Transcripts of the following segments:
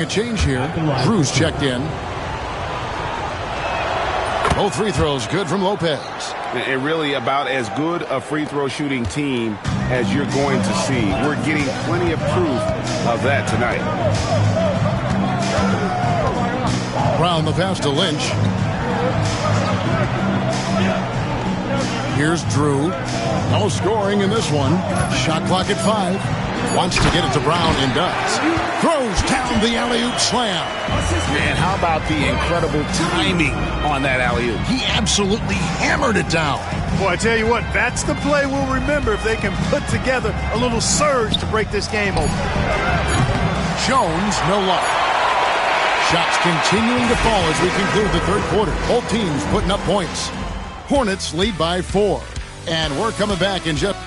A change here. Drew's checked in. Both free throws good from Lopez. And really about as good a free throw shooting team as you're going to see. We're getting plenty of proof of that tonight. Brown the pass to Lynch. Here's Drew. No scoring in this one. Shot clock at 5. Wants to get it to Brown and does. Throws down the alley-oop slam. Man, how about the incredible timing on that alley-oop? He absolutely hammered it down. Boy, I tell you what, that's the play we'll remember if they can put together a little surge to break this game open. Jones, no luck. Shots continuing to fall as we conclude the third quarter. Both teams putting up points. Hornets lead by 4. And we're coming back in just...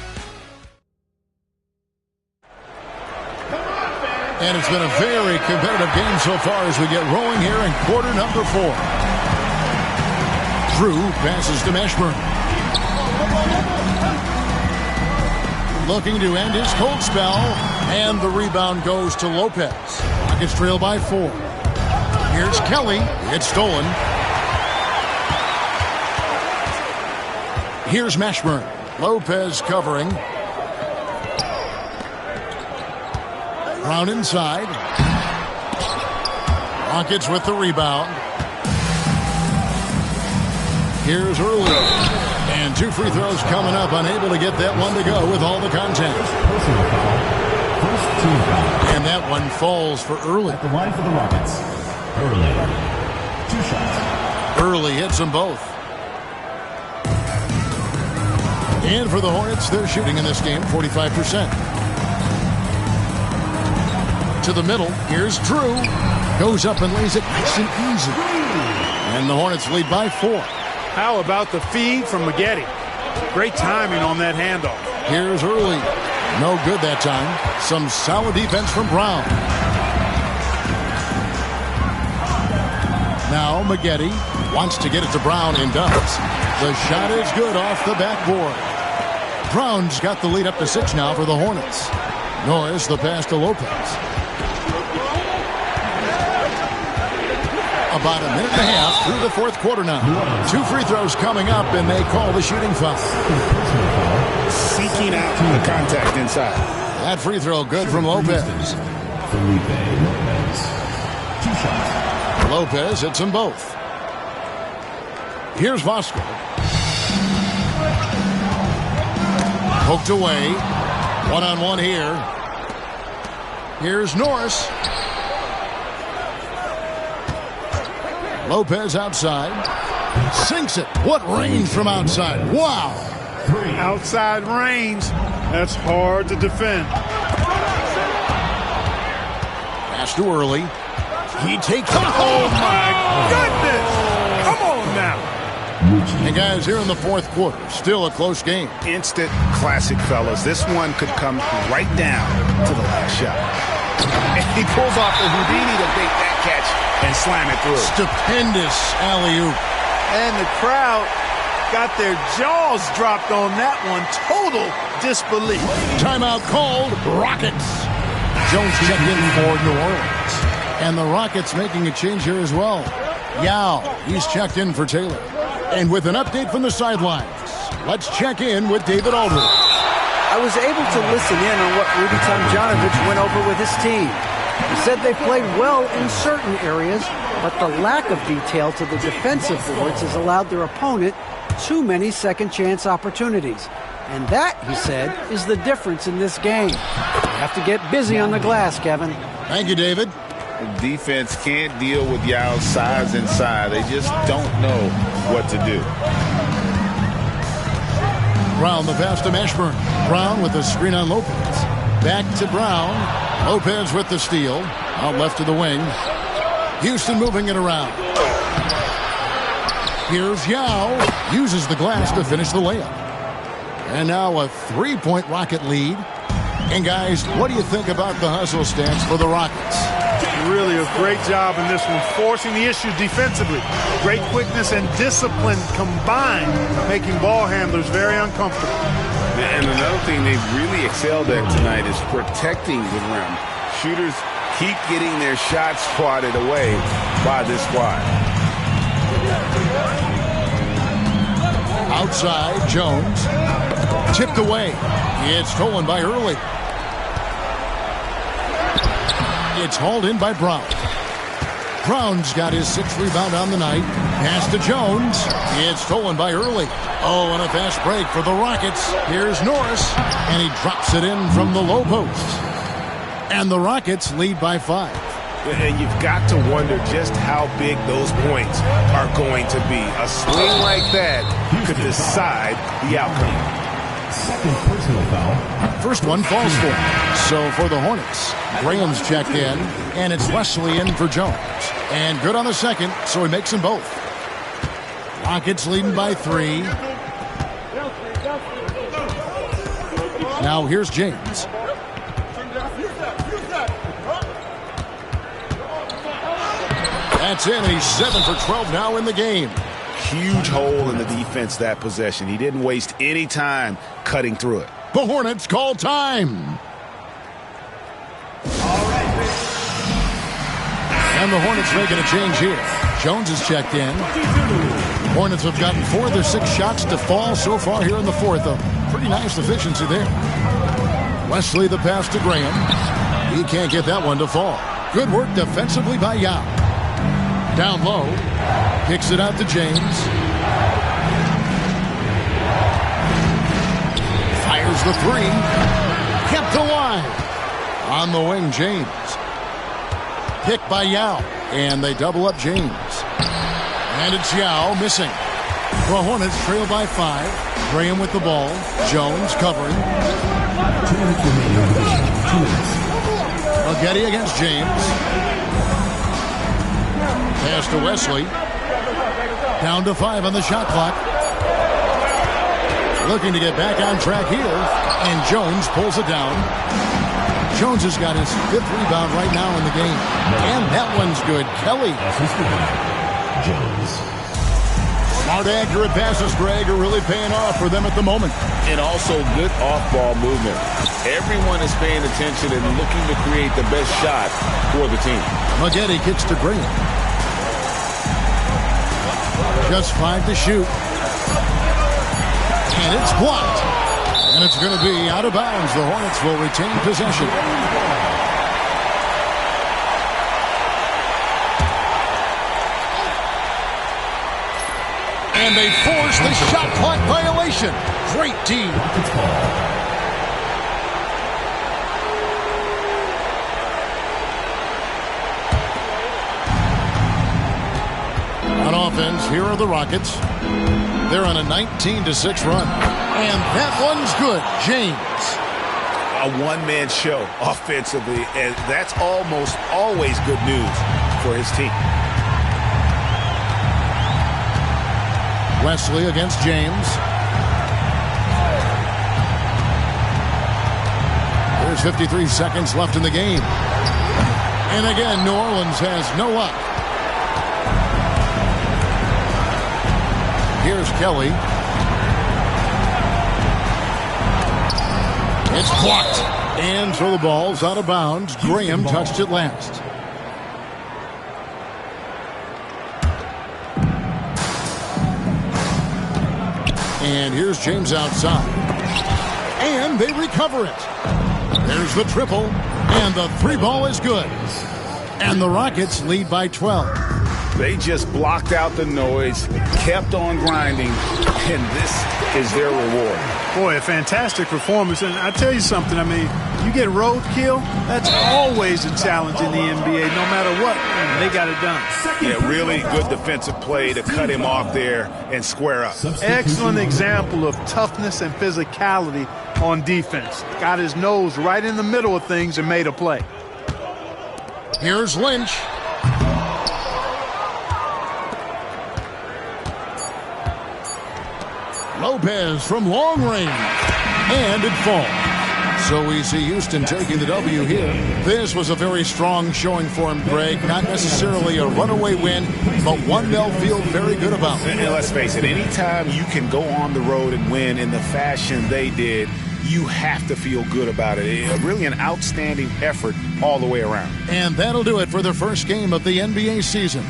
And it's been a very competitive game so far as we get rolling here in quarter number 4. Drew passes to Mashburn. Looking to end his cold spell. And the rebound goes to Lopez. Rockets trail by 4. Here's Kelly. It's stolen. Here's Mashburn. Lopez covering. Brown inside. Rockets with the rebound. Here's Early. And 2 free throws coming up. Unable to get that one to go with all the contact. And that one falls for Early. At the line for the Rockets. Early. 2 shots. Early hits them both. And for the Hornets, they're shooting in this game 45%. To the middle. Here's Drew. Goes up and lays it nice and easy. And the Hornets lead by 4. How about the feed from Maggette? Great timing on that handoff. Here's Early. No good that time. Some solid defense from Brown. Now Maggette wants to get it to Brown and does. The shot is good off the backboard. Brown's got the lead up to 6 now for the Hornets. Norris the pass to Lopez. About a minute and a half through the fourth quarter now. 2 free throws coming up, and they call the shooting foul. Seeking out the contact inside. That free throw good from Lopez. Lopez hits them both. Here's Vosco. Poked away. One-on-one here. Here's Norris. Lopez outside. Sinks it. What range from outside. Wow. Outside range. That's hard to defend. Pass to Early. He takes it. Oh, my goodness. Come on now. And guys, here in the fourth quarter, still a close game. Instant classic, fellas. This one could come right down to the last shot. And he pulls off the Houdini to make that catch and slam it through. Stupendous alley-oop. And the crowd got their jaws dropped on that one. Total disbelief. Timeout called. Rockets. Jones checked in for New Orleans. And the Rockets making a change here as well. Yao, he's checked in for Taylor. And with an update from the sidelines, let's check in with David Aldridge. I was able to listen in on what Rudy Tomjanovich went over with his team. He said they played well in certain areas, but the lack of detail to the defensive boards has allowed their opponent too many second-chance opportunities. And that, he said, is the difference in this game. You have to get busy on the glass, Kevin. Thank you, David. The defense can't deal with Yao's size inside. They just don't know what to do. Brown the pass to Mashburn. Brown with the screen on Lopez. Back to Brown. Lopez with the steal. Out left to the wing. Houston moving it around. Here's Yao. Uses the glass to finish the layup. And now a 3-point Rocket lead. And guys, what do you think about the hustle stance for the Rockets? Really a great job in this one, forcing the issue defensively. Great quickness and discipline combined, making ball handlers very uncomfortable. And another thing they've really excelled at tonight is protecting the rim. Shooters keep getting their shots swatted away by this squad. Outside, Jones. Tipped away. It's stolen by Early. It's hauled in by Brown. Brown's got his 6th rebound on the night. Pass to Jones. It's stolen by Early. Oh, and a fast break for the Rockets. Here's Norris, and he drops it in from the low post. And the Rockets lead by 5. And you've got to wonder just how big those points are going to be. A swing like that could decide the outcome. Second personal foul. First one falls for him. So for the Hornets, Graham's checked in, and it's Wesley in for Jones. And good on the second, so he makes them both. Rockets leading by 3. Now here's James. That's in, and he's 7 for 12 now in the game. Huge hole in the defense that possession. He didn't waste any time cutting through it. The Hornets call time. And the Hornets making a change here. Jones is checked in. Hornets have gotten 4 of their 6 shots to fall so far here in the 4th. A pretty nice efficiency there. Wesley the pass to Graham. He can't get that one to fall. Good work defensively by Yao. Down low. Kicks it out to James. Fires the 3. Kept alive. On the wing, James. Picked by Yao. And they double up James. And it's Yao missing. The Hornets trail by 5. Graham with the ball. Jones covering. 2 minutes remaining. 2 minutes. Getty against James. Pass to Wesley. Down to 5 on the shot clock. Looking to get back on track here. And Jones pulls it down. Jones has got his 5th rebound right now in the game. And that one's good. Kelly. Jones. Smart, accurate passes, Greg, are really paying off for them at the moment. And also good off-ball movement. Everyone is paying attention and looking to create the best shot for the team. Getty kicks to Graham. Just 5 to shoot. And it's blocked. And it's going to be out of bounds. The Hornets will retain possession. And they force the shot clock violation. Great D. On offense, here are the Rockets. They're on a 19-6 run. And that one's good. James. A one-man show offensively, and that's almost always good news for his team. Wesley against James. There's 53 seconds left in the game. And again, New Orleans has no luck. Here's Kelly. It's blocked. And so the ball's out of bounds. Graham touched it last. And here's James outside. And they recover it. There's the triple. And the 3 ball is good. And the Rockets lead by 12. They just blocked out the noise, kept on grinding, and this is their reward. Boy, a fantastic performance. And I tell you something, I mean, you get roadkill, that's always a challenge in the NBA, no matter what. They got it done. Yeah, really good defensive play to cut him off there and square up. Excellent example of toughness and physicality on defense. Got his nose right in the middle of things and made a play. Here's Lynch. Lopez from long range. And it falls. So we see Houston taking the W here. This was a very strong showing for him, Greg. Not necessarily a runaway win, but one they'll feel very good about. And let's face it, anytime you can go on the road and win in the fashion they did, you have to feel good about it. Really an outstanding effort all the way around. And that'll do it for the first game of the NBA season.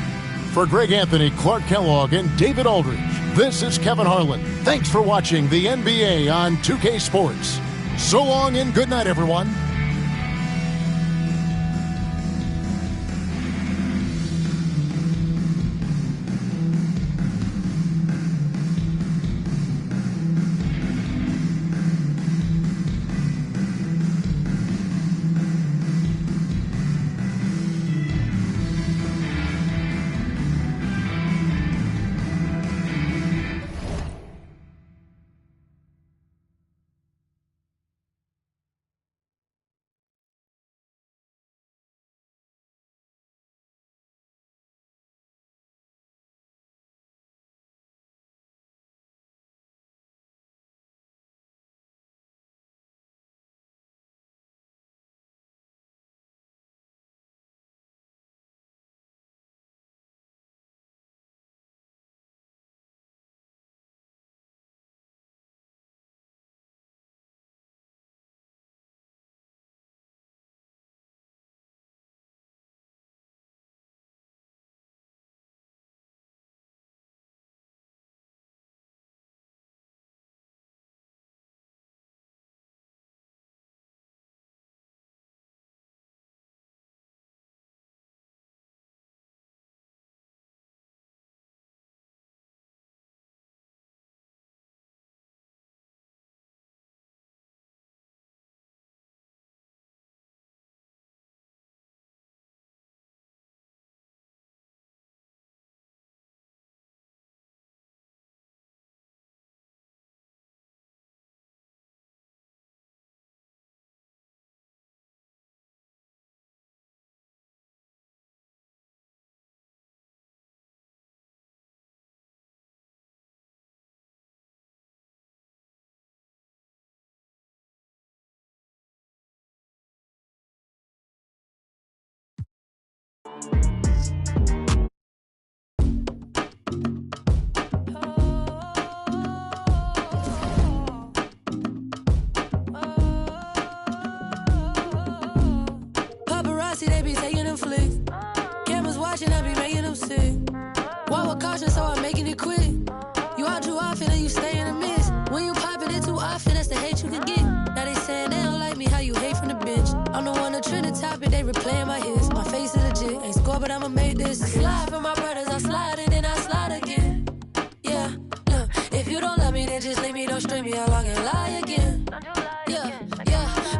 For Greg Anthony, Clark Kellogg, and David Aldridge, this is Kevin Harlan. Thanks for watching the NBA on 2K Sports. So long and good night, everyone. Paparazzi, they be taking them flicks. Cameras watching, I be making them sick. Walk with caution, so I'm making it quick. You out too often and you stay in the mist. When you popping it too often, that's the hate you can get. Now they saying they don't like me, how you hate from the bench. I'm the one that trend the topic, they replaying my hits. My face is legit, ain't score, but I'ma make this. I slide for my brothers, I slide and then I slide again. Yeah, look, if you don't love me, then just leave me, don't string me, I'll log and lie again. Yeah,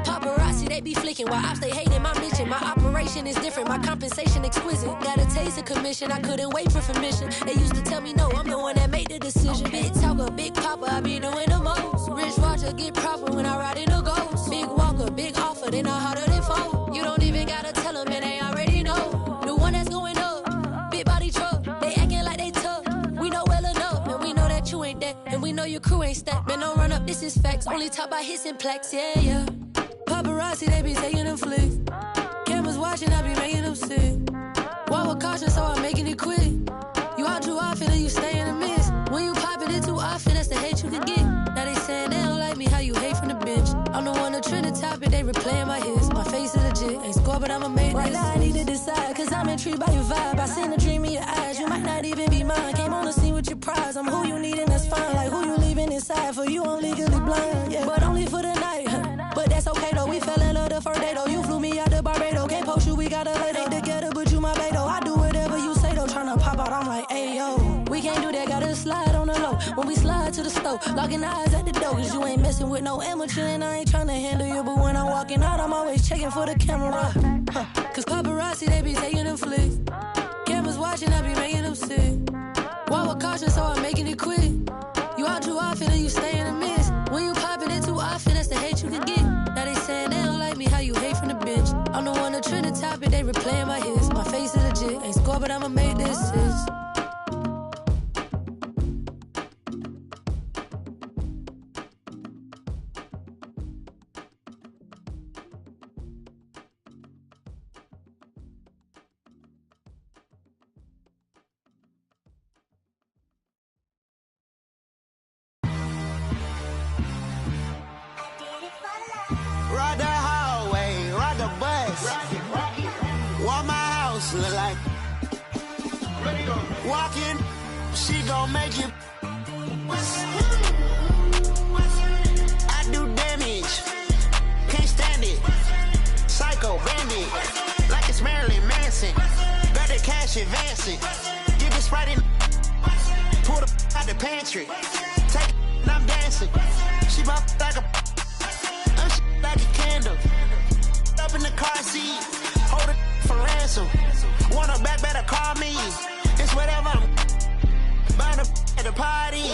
paparazzi, they be flicking while I stay hating my mission. My operation is different, my compensation exquisite. Got a taste of commission, I couldn't wait for permission. They used to tell me no, I'm the one that made the decision. Big talker, big papa, I be doing the most. Rich watcher, get proper when I ride in the ghost. Big walker, big offer, they not harder than foe. You don't even gotta tell them, and they already know. The one that's going up, big body truck. They acting like they tough, we know well enough. And we know that you ain't that, and we know your crew ain't stacked. Man, don't run up, this is facts. Only talk about hits and plaques, yeah. Paparazzi, they be taking them flicks. Cameras watching, I be making them sick. Walk with caution, so I'm making it quick. You out too often and you stay in the mist. When you popping it too often, that's the hate you can get. Now they saying they don't like me, how you hate from the bench. I'm the one that trend the topic, they replaying my hits. My face is legit, ain't score, but I'ma make this. Right now I need to decide, cause I'm intrigued by your vibe. I seen a dream in your eyes, you might not even be mine. Came on the scene with your prize, I'm who you need and that's fine. Like who you leaving inside, for you I'm legally blind. Yeah, but only for the night, but that's okay though. We fell in love the first day though. You flew me out to Barbados, can't post you, we gotta lay ain't together, but you my babe though. I do whatever you say though, tryna pop out, I'm like, hey yo. We can't do that, gotta slide on the low. When we slide to the stove, locking eyes at the door, cause you ain't messing with no amateur and I ain't tryna handle you. But when I'm walking out, I'm always checking for the camera. Cause paparazzi, they be taking them flicks. Cameras watching, I be making them sick. Walk with caution, so I'm making it quick. You out too often and you stay in the mist. When you popping it too often, that's the hate you can get. Now they saying they don't like me, how you hate from the bench. I'm the one that trend the topic, they replaying my hits. My face is legit, ain't score, but I'ma make this. Walking, she gon' make you. I do damage, can't stand it. Psycho bandit, like it's Marilyn Manson. Got the cash advancing. Give it Sprite in. Pull the out the pantry. Take it and I'm dancing. She bop like a. I'm like a candle. Up in the car seat. Hold it for ransom. Want her back, better call me. It's whatever. Buying a at the party.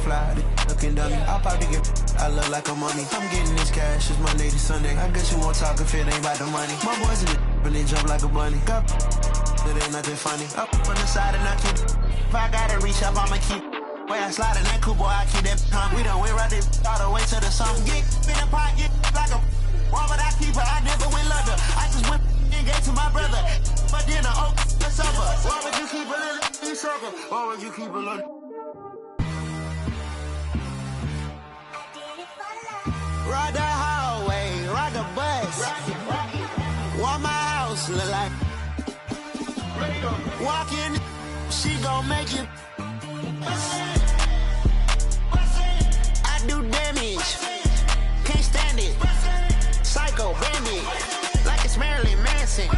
Fly, looking dummy. I'll probably get. I look like a mummy. I'm getting this cash. It's Monday to Sunday. I guess you won't talk if it ain't about the money. My boys in the but they jump like a bunny. Got it ain't nothing funny. Up on the side and I keep. If I gotta reach up, I'ma keep. Way I slide in that coupe, boy, I keep that hung. We done went right there all the way to the sun. Get in the pot, get like a. Why would I keep her? I never went London. I just went and gave to my brother. But then oh, what's up? Why would you keep a little circle? Why would you keep a little? Ride the hallway, rock a bus. What my house look like? Walk in, she gon' make you. I do damage, can't stand it. Psycho bandit, like it's Marilyn Manson.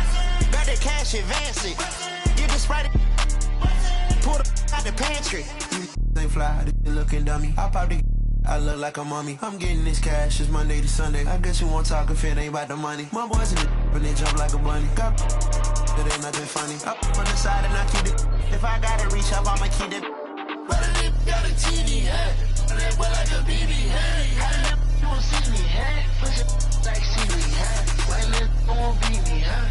Got the cash advancing. Give it Sprite. Pull the out the pantry. They fly, they looking dummy. I probably. I look like a mummy. I'm getting this cash. It's Monday to Sunday. I guess you won't talk if it ain't about the money. My boys in the but they jump like a bunny. Got it ain't nothing funny. Up on the side and I keep it. If I gotta reach up, I'ma keep it. But a nigga got a TV, huh? But that boy like a BB, huh? How the nigga you won't see me, huh? Push it like see me, huh? Why the nigga won't beat me, huh?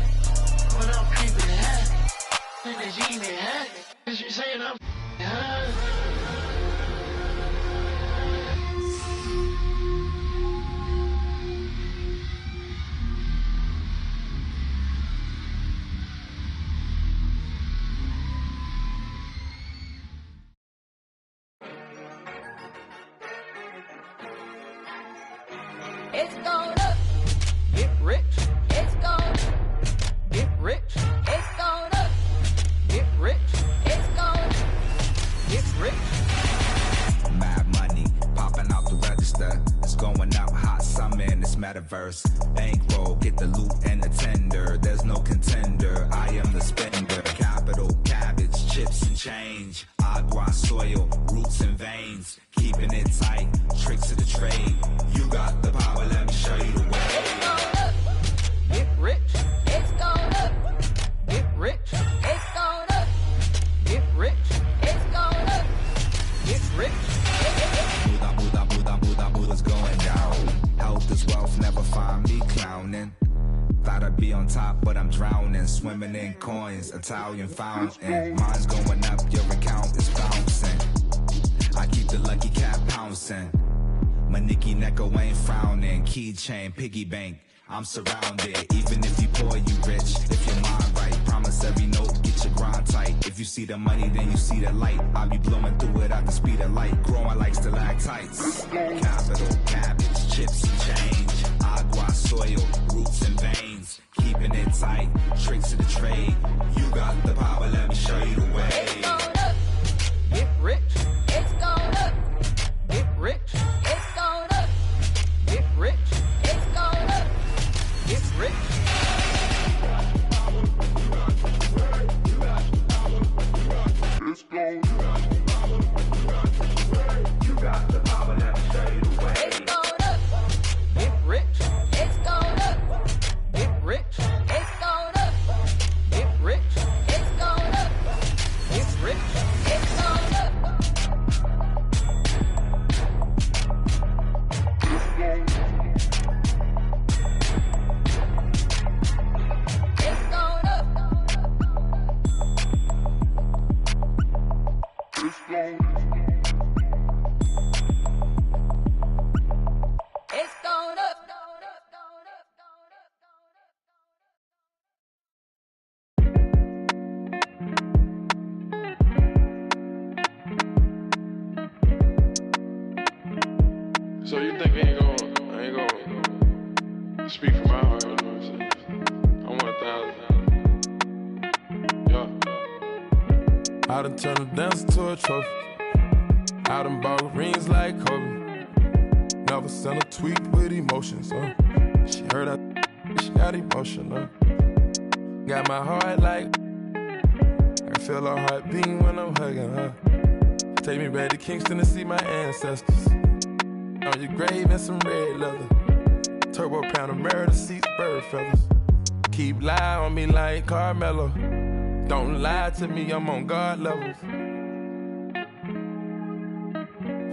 When I'm creeping, huh? In the genie, huh? Cause you saying I'm huh? It's going up. Get rich. It's going up. Get rich. It's going up. Get rich. It's going up. Get rich. Mad money popping out the register. It's going up hot summer in this metaverse. Bankroll, get the loot and the tender. There's no contender. I am the spender. Capital, cabbage, chips and change. Agua, soil, roots and veins. Keeping it tight. Tricks of the trade. You got the power, let me show you the way. It's going up. Get rich. It's going up. Get rich. It's going up. Get rich. It's going up. Get rich. Buddha's going down. Health is wealth, never find me clowning. Thought I'd be on top, but I'm drowning. Swimming in coins, Italian fountain. Mine's going up, your account is bouncing. I keep the lucky cat pouncing. My Nicky Necko ain't frowning. Keychain, piggy bank, I'm surrounded. Even if you poor, you rich. If your mind right, promise every note, get your grind tight. If you see the money, then you see the light. I'll be blowing through it at the speed of light. Growing like stalactites. Capital, cabbage, chips and change. Agua, soil, roots and veins. Keeping it tight, tricks of the trade. You got the power, let me show you the way. It's going up. Get rich. It's going up. Get rich. It's going up. Get rich. It's going up. Get rich. It's going up. You got the power, let me show you the way. It's going up. Get rich. It's going up. Get rich. It's going up. Get rich. It's going up. Get rich. It's going up. It's going up. It's going up. It's going up. So you think I ain't gonna speak from my heart, you know what I'm saying? I want 1,000. Yeah. I done turned a dancer to a trophy. I done bought rings like Kobe. Never sent a tweet with emotions, She heard she got emotional. Got my heart like I can feel her heart beating when I'm hugging her. Take me back to Kingston to see my ancestors. On your grave and some red leather. Turbo pound of Meredith seats, bird feathers. Keep lying on me like Carmelo. Don't lie to me, I'm on God levels.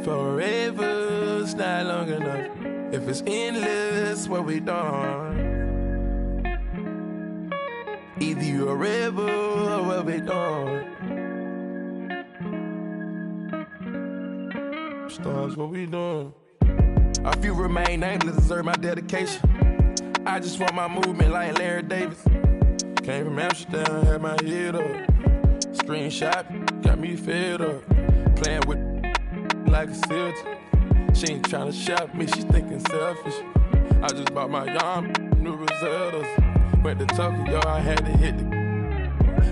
Forever's not long enough. If it's endless, what we done? Either you a rebel or what we done? Stars, what we doing? A few remain nameless, deserve my dedication. I just want my movement like Larry Davis. Came from Amsterdam, had my head up. Screenshot, got me fed up. Playing with like a silter. She ain't tryna shop me, she thinking selfish. I just bought my yarn, new Rosellas. Went to Tokyo, I had to hit the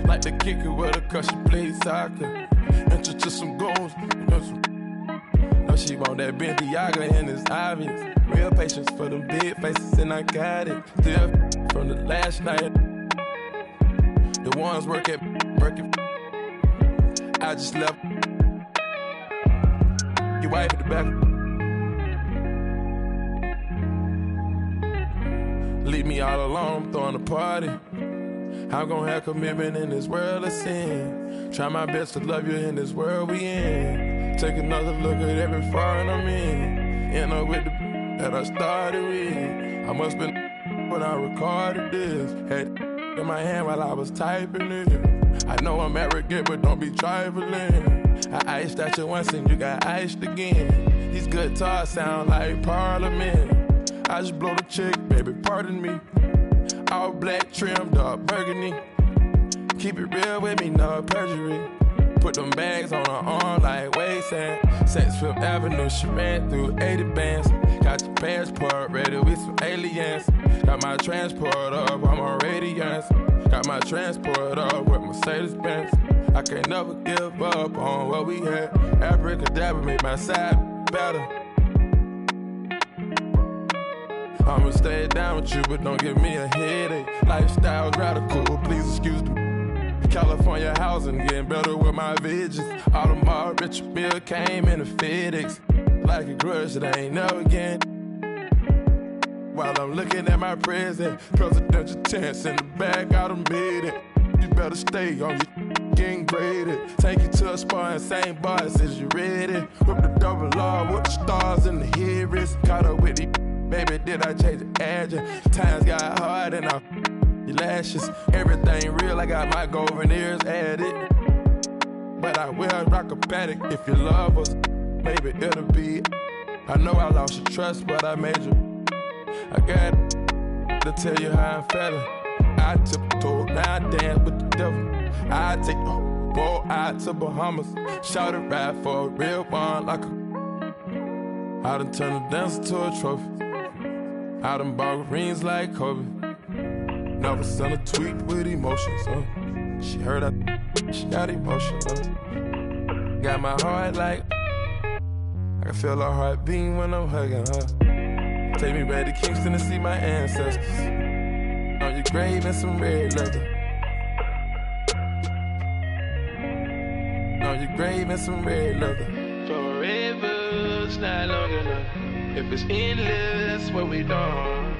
like the kicker with a cause she played soccer. Enter to some goals, no, she want that Bentiaga and it's obvious. Real patience for them big faces and I got it. Still from the last night. The ones working. I just left your wife at the back. Leave me all alone, I'm throwing a party. I'm gonna have commitment in this world of sin. Try my best to love you in this world we in. Take another look at every foreign I'm in. End up with the that I started with. I must been when I recorded this. Had in my hand while I was typing it. I know I'm arrogant, but don't be trifling. I iced at you once and you got iced again. These guitars sound like Parliament. I just blow the chick, baby, pardon me. All black trim, dark burgundy. Keep it real with me, no perjury. Put them bags on her arm like waysand. Sex Fifth Avenue, she ran through 80 bands. Got your passport ready with some aliens. Got my transport up, I'm on radiance. Got my transport up with Mercedes-Benz. I can't never give up on what we had. Abracadabra make my side better. I'ma stay down with you, but don't give me a headache. Lifestyle's radical, please excuse me. California housing, getting better with my visions. Audemars, Richard Mille came in the FedEx. Like a grudge that I ain't never getting. While I'm looking at my present, presidential chance in the back, I done made it. You better stay on your getting graded. Take you to a spot and same bars as you ready. Whip the double R with the stars in the hearings. Caught up with the baby, did I change the address? Times got hard and I your lashes. Everything real, I got my golden ears added. But I will rock a paddock if you love us. Maybe it'll be. I know I lost your trust, but I made you. I got to tell you how I'm feeling. I tiptoe, now I dance with the devil. I take a boat out to Bahamas. Shout it right for a real one like a. I done turned a dancer to a trophy. I done bought rings like Kobe. Never sent a tweet with emotions, She heard she got emotional. Got my heart like I can feel her heart beating when I'm hugging her. Take me back to Kingston to see my ancestors. On your grave and some red leather. On your grave and some red leather. Forever's not long enough. If it's endless, what we done?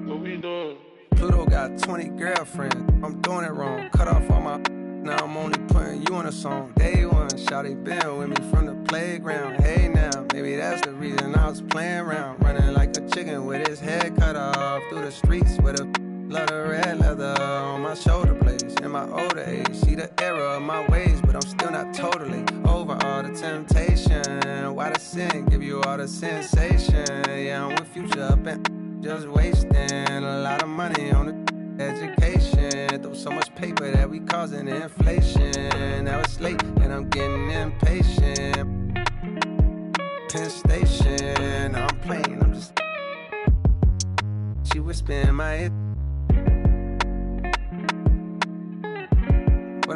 What we doing? Pluto got 20 girlfriends. I'm doing it wrong. Cut off all my. Now I'm only putting you on a song. Day one, shawty been with me from the playground. Hey now, maybe that's the reason I was playing around. Running like a chicken with his head cut off. Through the streets with a lot of red leather on my shoulder blades. In my older age, see the error of my ways, but I'm still not totally over all the temptation. Why the sin give you all the sensation? Yeah, I'm with Future up and just wasting a lot of money on the education. Throw so much paper that we causing inflation. Now it's late and I'm getting impatient. Penn Station, I'm playing, I'm just. She whisper in my ear.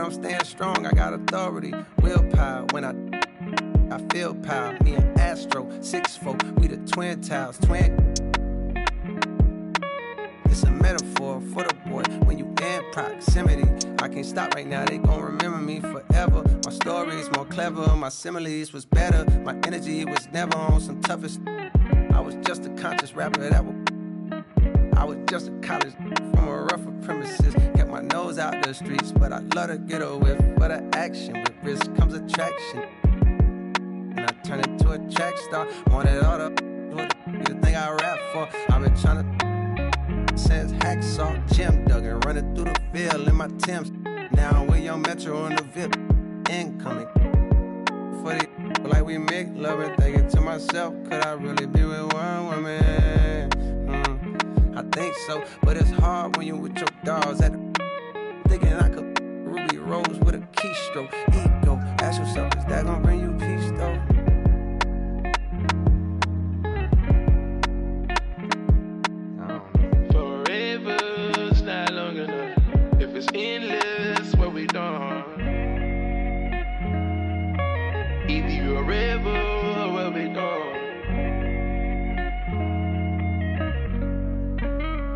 I'm staying strong, I got authority, willpower. When I feel power, me and Astro, 6'4", we the twin towers, It's a metaphor for the boy when you in proximity. I can't stop right now, they gon' remember me forever. My story's more clever, my similes was better. My energy was never on some toughest. I was just a conscious rapper I was just a college from a rougher premises. Kept my nose out the streets, but I love to get a whiff. For the action, with risk comes attraction. And I turn into a track star. Wanted all the thing I rap for. I've been trying to since hacksaw, Jim Duggan, running through the field in my Timbs. Now I'm with Young Metro on the VIP, incoming. For the like we make love and thinking to myself, could I really be with one woman? I think so, but it's hard when you with your dogs at the thinking I could Ruby Rose with a keystroke. Ego, ask yourself, is that gonna bring you peace though? Forever's not long enough. If it's endless, what we done? Either you're a rebel or what we done?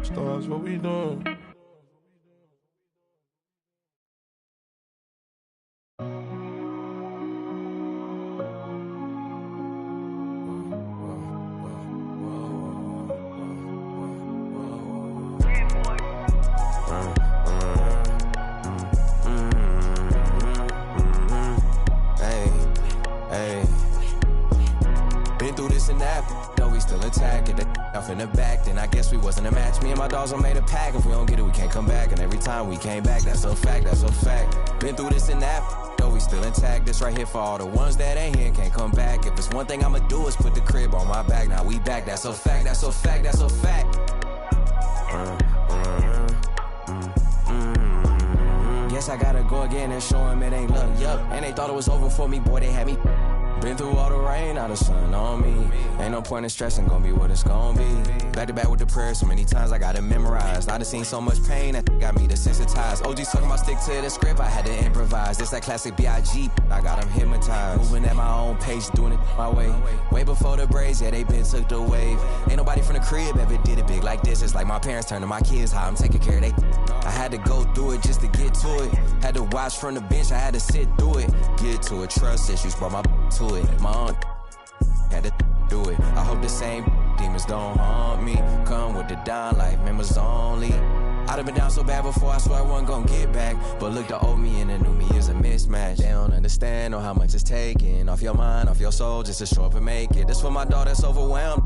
Stars, what we doing? In the back, then I guess we wasn't a match. Me and my dogs are made a pack. If we don't get it, we can't come back. And every time we came back, that's a fact, that's a fact. Been through this and that, though we still intact. This right here for all the ones that ain't here and can't come back. If it's one thing I'ma do is put the crib on my back. Now we back, that's a fact, that's a fact, that's a fact. Guess I gotta go again and show them it ain't luck, yup. And they thought it was over for me, boy, they had me. Been through all the rain, now the sun on me. Ain't no point in stressing, gon' be what it's gon' be. Back to back with the prayers, so many times I gotta memorize. I done seen so much pain that got me desensitized. OG's talking about stick to the script, I had to improvise. This that classic B.I.G., I got them hypnotized. Moving at my own pace, doing it my way. Way before the braids, yeah, they been took the wave. Ain't nobody from the crib ever did it big like this. It's like my parents turning my kids how I'm taking care of they. I had to go through it just to get to it. Had to watch from the bench, I had to sit through it. Get to it, trust issues, brought my to it. My aunt had to do it. I hope the same demons don't haunt me. Come with the down life, members only. I'd have been down so bad before, I swear I wasn't gonna get back. But look, the old me and the new me is a mismatch. They don't understand or how much it's taking off your mind, off your soul, just to show up and make it. This for my dog that's overwhelmed.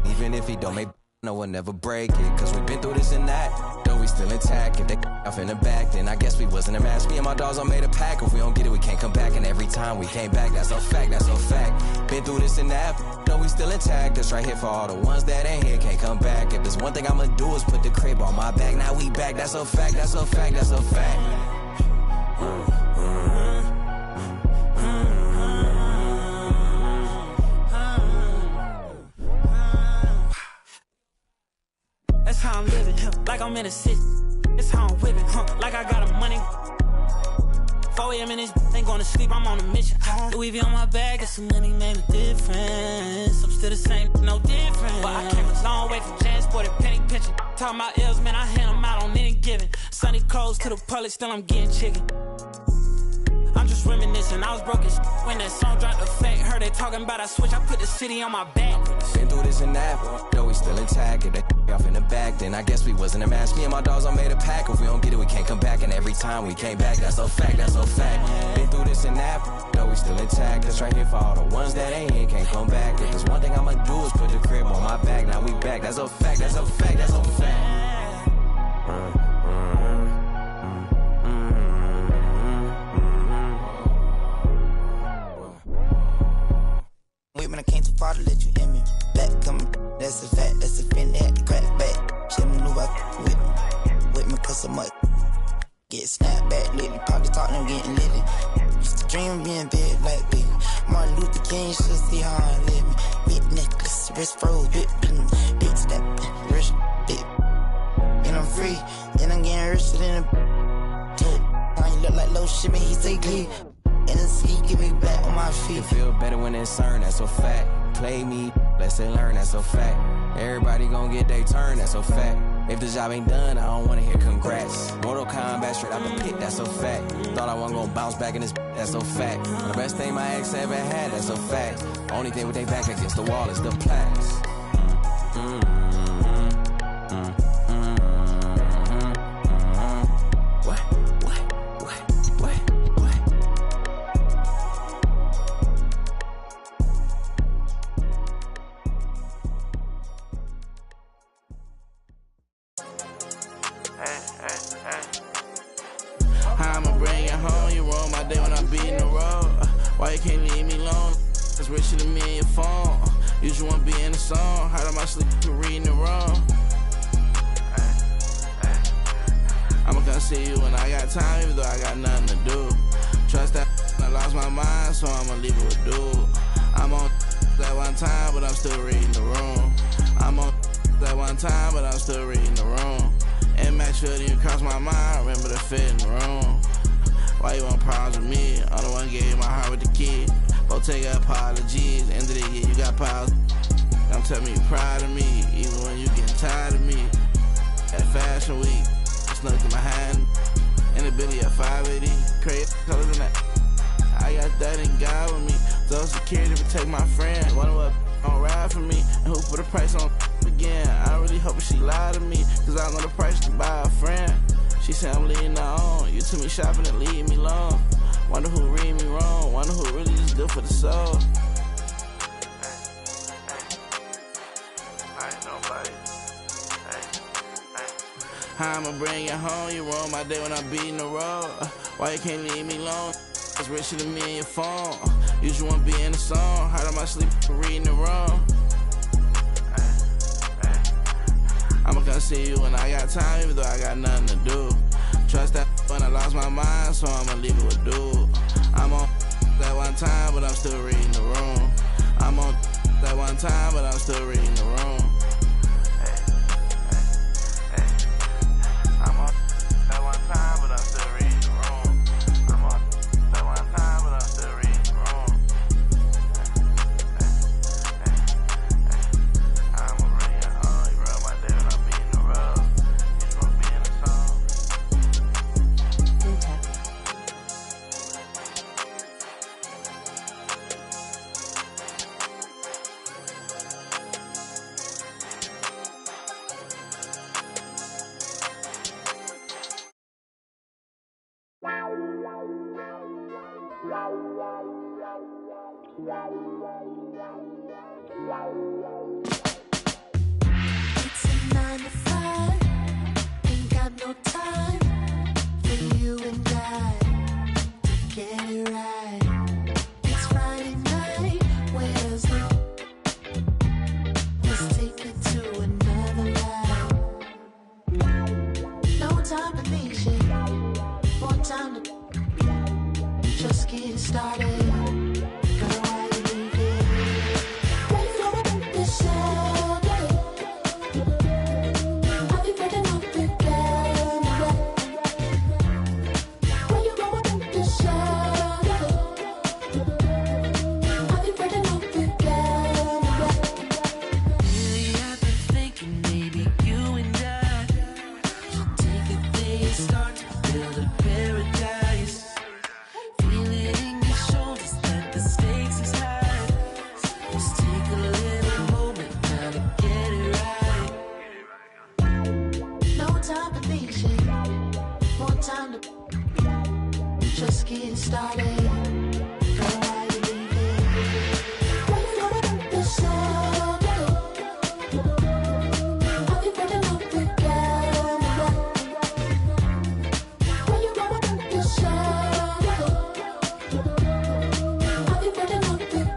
Even if he don't make no one never break it. Cause we've been through this and that, though we still intact. If they off in the back, then I guess we wasn't a match. Me and my dogs all made a pack. If we don't get it, we can't come back. And every time we came back, that's a fact, that's a fact. Been through this and that, though we still intact. This right here for all the ones that ain't here, can't come back. If there's one thing I'ma do is put the crib on my back. Now we back, that's a fact, that's a fact, that's a fact. That's how I'm living, like I'm in a city. That's how I'm whipping, like I got a money. 4 a.m. in this, ain't going to sleep, I'm on a mission. Louis V on my bag, got some money, made a difference. I'm still the same, no different. But I came a long way from transported, penny pitching. Talking about L's, man, I hand them out on any given. Sunny clothes to the public, still I'm getting chicken. I'm just reminiscing, I was broke as when that song dropped. Effect, heard they talking about I switch, I put the city on my back. Been through this and that, though we still intact. If they off in the back, then I guess we wasn't a match. Me and my dogs all made a pack. If we don't get it, we can't come back. And every time we came back, that's a fact, that's a fact. Been through this and that, though we still intact. That's right here for all the ones that ain't here, can't come back. If there's one thing I'ma do is put the crib on my back. Now we back, that's a fact, that's a fact, that's a fact. When I came too far to let you in me. Back coming, that's a fact, that's a fin, they had to crack back. Shit, me knew I with me cause I'm much. Get snapped back lately, probably talking, I'm getting litty. Used to dream of being big like big. Martin Luther King, should see how I live me. Big necklace, wrist froze, big step, wrist, big. And I'm free, and I'm getting richer than a Now you look like low shit, man, he say glee. And this he get me back on my feet. You feel better when it's earned, that's a fact. Play me, let's say learn, that's a fact. Everybody gon' get their turn, that's a fact. If the job ain't done, I don't wanna hear congrats. Mortal Kombat straight out the pit, that's a fact. Thought I wasn't gonna bounce back in this, that's a fact. The best thing my ex ever had, that's a fact. Only thing with they back against the wall is the plaques. Why you can't leave me alone? It's richer than me and your phone. You just wanna be in the song. Hard on my sleep, you reading it wrong. I'ma come see you when I got time, even though I got nothing to do. Trust that I lost my mind, so I'ma leave it with dude. I'm on that one time, but I'm still reading the room. I'm on that one time, but I'm still reading the room. And match fit didn't cross my mind, remember the fit in the room. Why you want problems with me? I'm the one gave you my heart with the kid. Both take apologies. End of the year, you got piles. I'm telling you proud of me, even when you getting tired of me. At Fashion Week, snuck in my hand. In the Billy at 580. Crazy colors in that. I got that in God with me. So security protect my friend. Wonder what don't ride for me. And who put a price on again? I really hope she lied to me. Cause I know the price to buy a friend. She said I'm leading her on. You took me shopping and leave me alone. Wonder who read me wrong. Wonder who really is good for the soul. How I'ma bring you home? You ruin my day when I'm beating the road. Why you can't leave me alone? It's richer than me and your phone. You just wanna be in the song. Hard on my sleep, reading it wrong. I'ma come see you when I got time, even though I got nothing to do. Trust that when I lost my mind, so I'ma leave it with dude. I'm on that one time, but I'm still reading the room. I'm on that one time, but I'm still reading the room. I'm on that one time, but I'm still reading the room. I'm on that one time, but I'm still reading the room. I'ma bring it home. You rub my day when I'm beating the road. You just wanna be in the song. It's a 9 to 5, ain't got no time for you and I to get it right. It's Friday night, where's the? Let's take it to another life. No time to be shit, more time to just get started. Girl, why you leaving? Why you gonna make this sound? I'll be breaking up again. Why you gonna make this sound? I'll be breaking up again. Lately I've been thinking maybe you and I should take a day and start to build a paradise. Feel it in your shoulders that the stakes is high. Let's take a little moment now to get it right. No time to be shit, more time to just get started. Girl, why you leaving? Why you gonna make this sound? I'll be breaking up again. Why you gonna make this sound? I'll be breaking up again.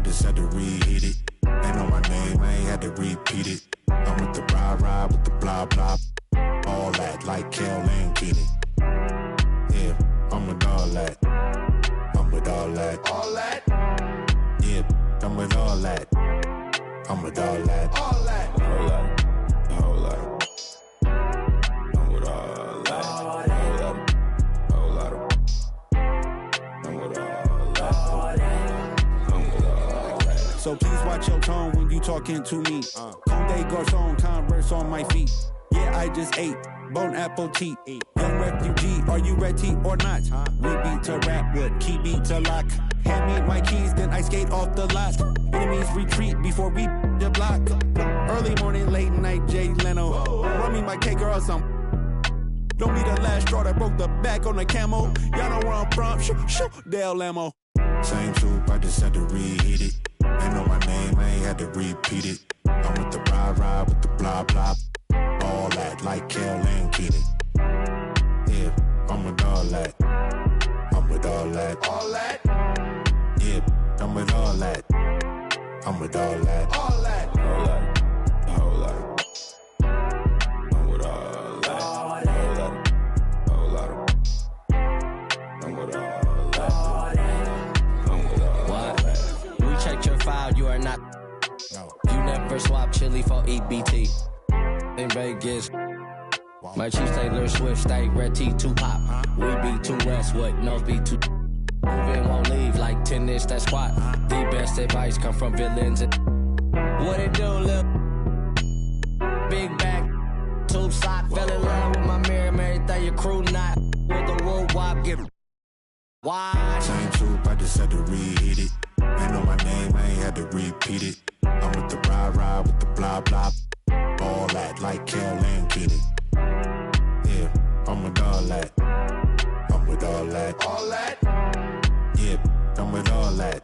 just had to reheat it. Ain't know my name, I ain't had to repeat it. I'm with the ride with the blah blah. All that like Kel and Keenan. Yeah, I'm with all that. I'm with all that. All that. Yeah, I'm with all that. I'm with all that. All that. All that. All that. I'm with all that. All that. All that. I'm with all that. I'm with all that. So please watch your tone when you talking to me. Conde Garçon, Converse on my feet. Yeah, I just ate bone apple tea. Young refugee, are you ready or not? We beat to rap with key beat to lock. Hand me my keys, then I skate off the lot. Enemies retreat before we the block. Early morning, late night, Jay Leno. Run me my cake or some. Don't be the last straw that broke the back on the camo. Y'all know where I'm from. Shoo, Dale Lamo. Same troop, I just had to reheat it. Ain't know my name, I ain't had to repeat it. I'm with the ride with the blah blah. All that like Kel and Keenan. Yeah, I'm with all that. I'm with all that. All that. Yeah, I'm with all that. I'm with all that. All that. All that. All that. I'm with all that. All that. All that. I'm with all that. I'm with all that. We checked your file, you are not. No. You never swap chili for EBT. In Vegas, my chief Taylor Swift, stay red T, 2 pop. We be 2 Westwood, North be 2. Moving won't leave like 10-inch that squat. The best advice come from villains. What it do, lil? Big back, tube sock. Fell in love with my mirror, everything your crew not. With the wool wop, get wide. Same troop, I just had to reheat it. Ain't know my name, I ain't had to repeat it. I'm with the ride with the blah blah. All that like Kel and Keenan. Yeah, I'm with all that. I'm with all that. All that. Yeah, I'm with all that.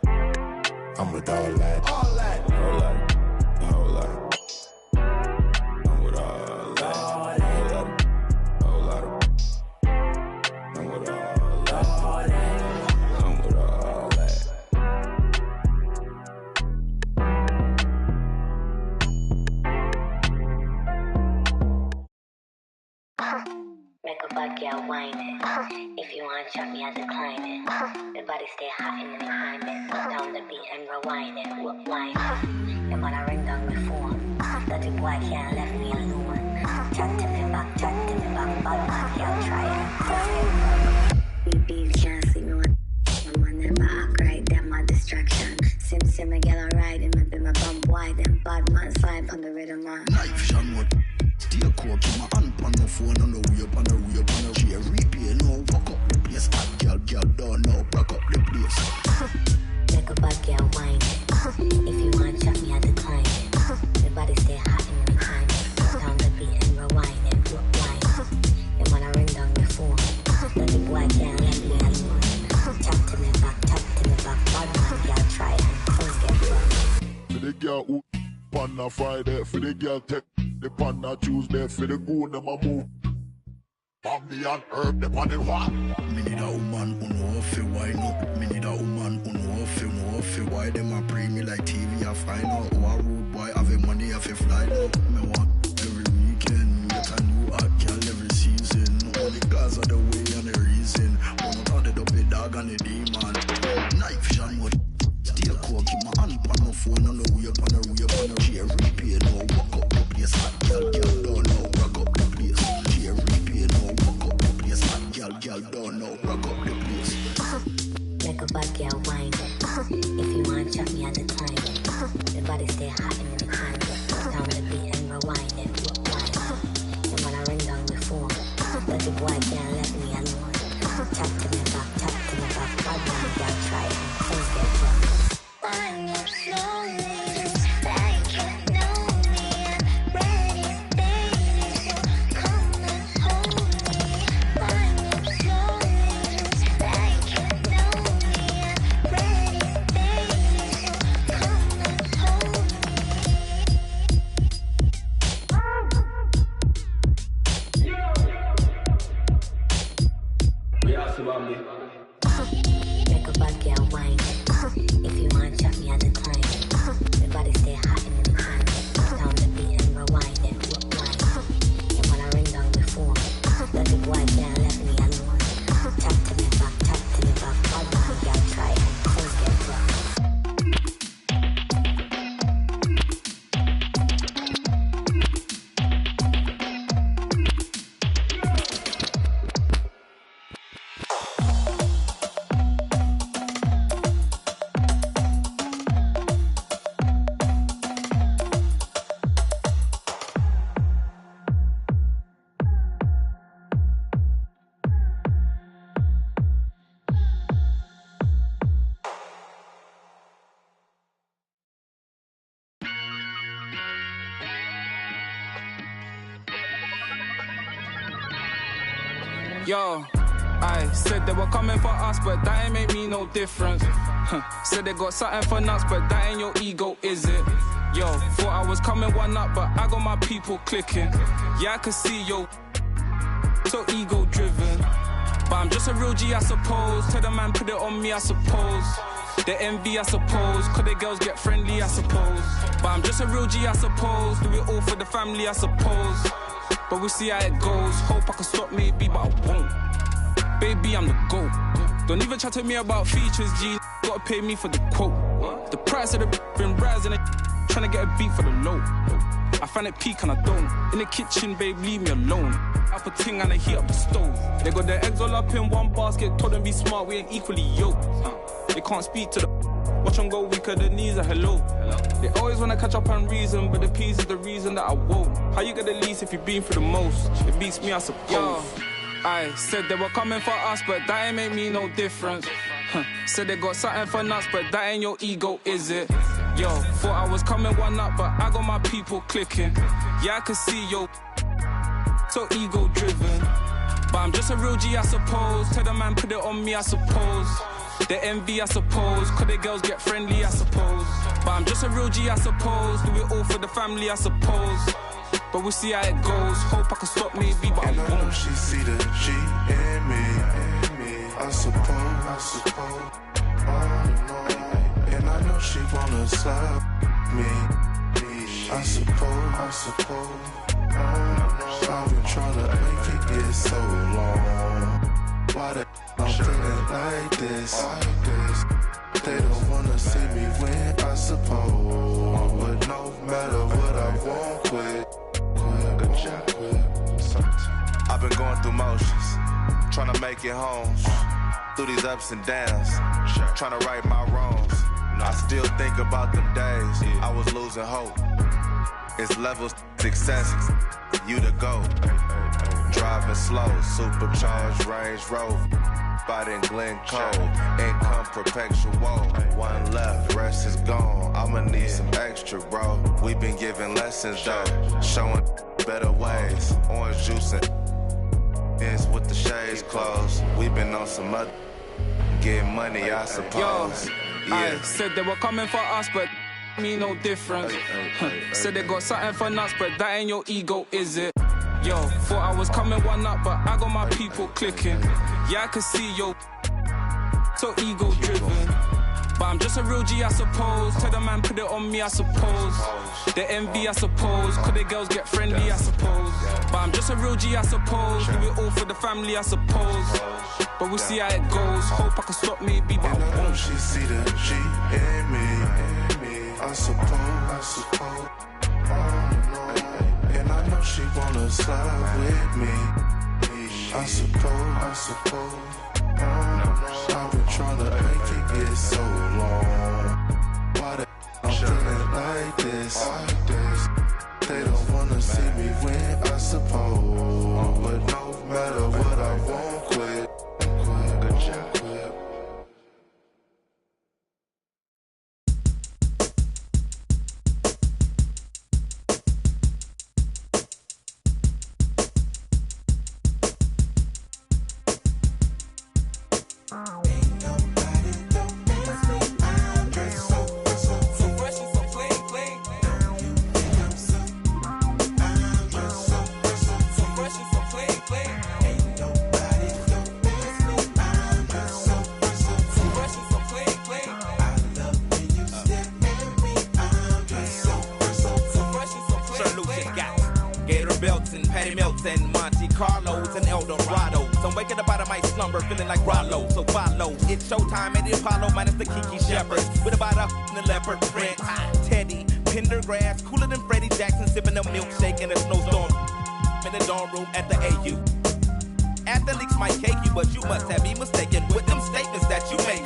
I'm with all that. All that. All that. All that. I'm with all that. All that. All that. I'm with all that. I'm with all that. Make a bad girl whine it. If you want chop me, I decline it. The body stay hot in the behind it. Put down the beat and rewind it. Whine it. Your mother ring down the phone. That the boy can't left me alone. Chat to me back, bad man can't try it. BBs can't see me one. My man never act right, them a distraction. Sim me get a ride, and maybe my bump wide. Them bad man slide on the rhythm man. Knife shot what? Steel core, keep my hand on the phone on the way up on the way up on the chair. Replay, no, walk up the place. Hot girl, don't know, rock up the place. Make a bad girl whine it. If you want chop me, I decline it. The body stay hot in the behind it. Put down the beat and rewind it. Whine it. Your man ring down the phone. That the boy can't let me alone. Chat to me back, bad man can't try it and come get run. For the girl who on a Friday, for the girl take the pan a Tuesday, for the goon them a move. Bambi and herb them on the walk. Me need a woman who know fi wine up. Me need a woman who know fi why them a pray me like TV. I find out who a rude boy have the money I fi fly low. Me want every weekend get a new hot girl every season. Only cause of the way and the reason. Wanna turn it up the dog and the demon. Knife shot what? Steel core, keep my hand on the phone on the way up on the chair. Replay, no, walk up the place. Hot girl, don't know, rock up the place. Chair, replay, no, walk up the place. Hot girl, don't know, rock up the place. Make a bad girl whine it. If you want chop me, I decline it. The body stay hot in the behind it. Put down the beat and rewind it. Whine it. Your man ring down the phone. That the boy can't let me alone. Chat to me back, bad man can't try it and come get run. Wind up slowly, like you know me. I'm ready, baby, so come and hold me. Wind up slowly, like you know me. I'm ready, baby, so come and hold me. Yo, I said they were coming for us, but that ain't make me no difference. Said they got something for nuts, but that ain't your ego, is it? Yo, thought I was coming one up, but I got my people clicking. Yeah, I can see yo, so ego driven. But I'm just a real G, I suppose. Tell the man, put it on me, I suppose. The envy, I suppose. Cause the girls get friendly, I suppose. But I'm just a real G, I suppose. Do it all for the family, I suppose. But we'll see how it goes. Hope I can stop maybe, but I won't. Baby, I'm the GOAT. Don't even chat to me about features, G. Gotta pay me for the quote. The price of the been rising, trying to get a beat for the low. I find it peak and I don't. In the kitchen, babe, leave me alone. Up a ting and I heat up the stove. They got their eggs all up in one basket. Told them be smart, we ain't equally yoked. They can't speak to the watch them go weaker, the knees are hello. They always wanna catch up and reason, but the peace is the reason that I won't. How you get the least if you've been through the most? It beats me, I suppose. Yo, I said they were coming for us, but that ain't make me no difference. Said they got something for nuts, but that ain't your ego, is it? Yo, thought I was coming one up, but I got my people clicking. Yeah, I can see yo, so ego driven. But I'm just a real G, I suppose. Tell the man, put it on me, I suppose. The envy, I suppose. Cause the girls get friendly, I suppose. But I'm just a real G, I suppose. Do it all for the family, I suppose. But we'll see how it goes. Hope I can stop maybe, but and I I know won't. she see the G in me. I suppose. And I know she wanna slap me. I suppose. I've been trying to make it get so long. Why the I'm feeling like this? They don't wanna see me win, I suppose. But no matter what I won't quit. I've been going through motions, trying to make it home. Through these ups and downs, trying to right my wrongs. I still think about them days I was losing hope. It's levels success, you the GOAT. Driving slow, supercharged Range Rover. Spot in Glencoe, income perpetual. One left, the rest is gone. I'ma need some extra, bro. We been giving lessons though, showing better ways. Orange juice and with the shades closed. We been on some other getting money, I suppose. Yo, I said they were coming for us, but me no difference. Said they got something for nuts, but that ain't your ego, is it? Yo, thought I was coming one up, but I got my people clicking. Yeah, I can see yo, so ego driven. But I'm just a real G, I suppose. Tell the man, put it on me, I suppose. The envy, I suppose. Cause the girls get friendly, I suppose. But I'm just a real G, I suppose. Do it all for the family, I suppose. But we'll see how it goes. Hope I can stop maybe, but and I I know won't. she see the G in me. I suppose. And I know she wanna slide with me. I suppose. I've been trying to make it get so long. Why the I'm feeling like this? They don't wanna see me win, I suppose. But no matter what, I won't quit. And Monte Carlos and El Dorado. So I'm waking up out of my slumber feeling like Rollo. So follow, it's showtime at the Apollo minus the Kiki Shepherds. With about a the leopard print. Teddy, Pendergrass, cooler than Freddie Jackson, sipping a milkshake in a snowstorm. In the dorm room at the AU. Athletes might cake you, but you must have me mistaken with them statements that you make,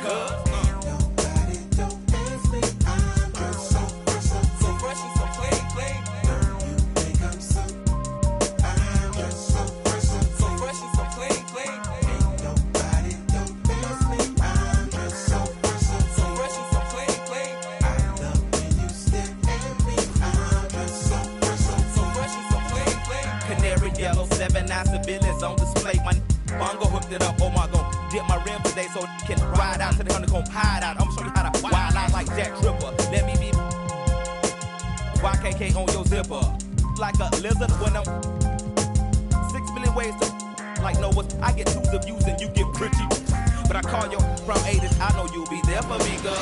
Canary yellow, 7 9 civilians on display. My bung fucked it up. Oh my god, dip my rim today so can ride out to the honeycomb hide out. I'm show you how to wild out like Jack Tripper. Let me be YKK on your zipper. Like a lizard when I'm 6 million ways to like Noah. I get twos of views and you get pretty. But I call you from 80s. I know you'll be there for me, girl.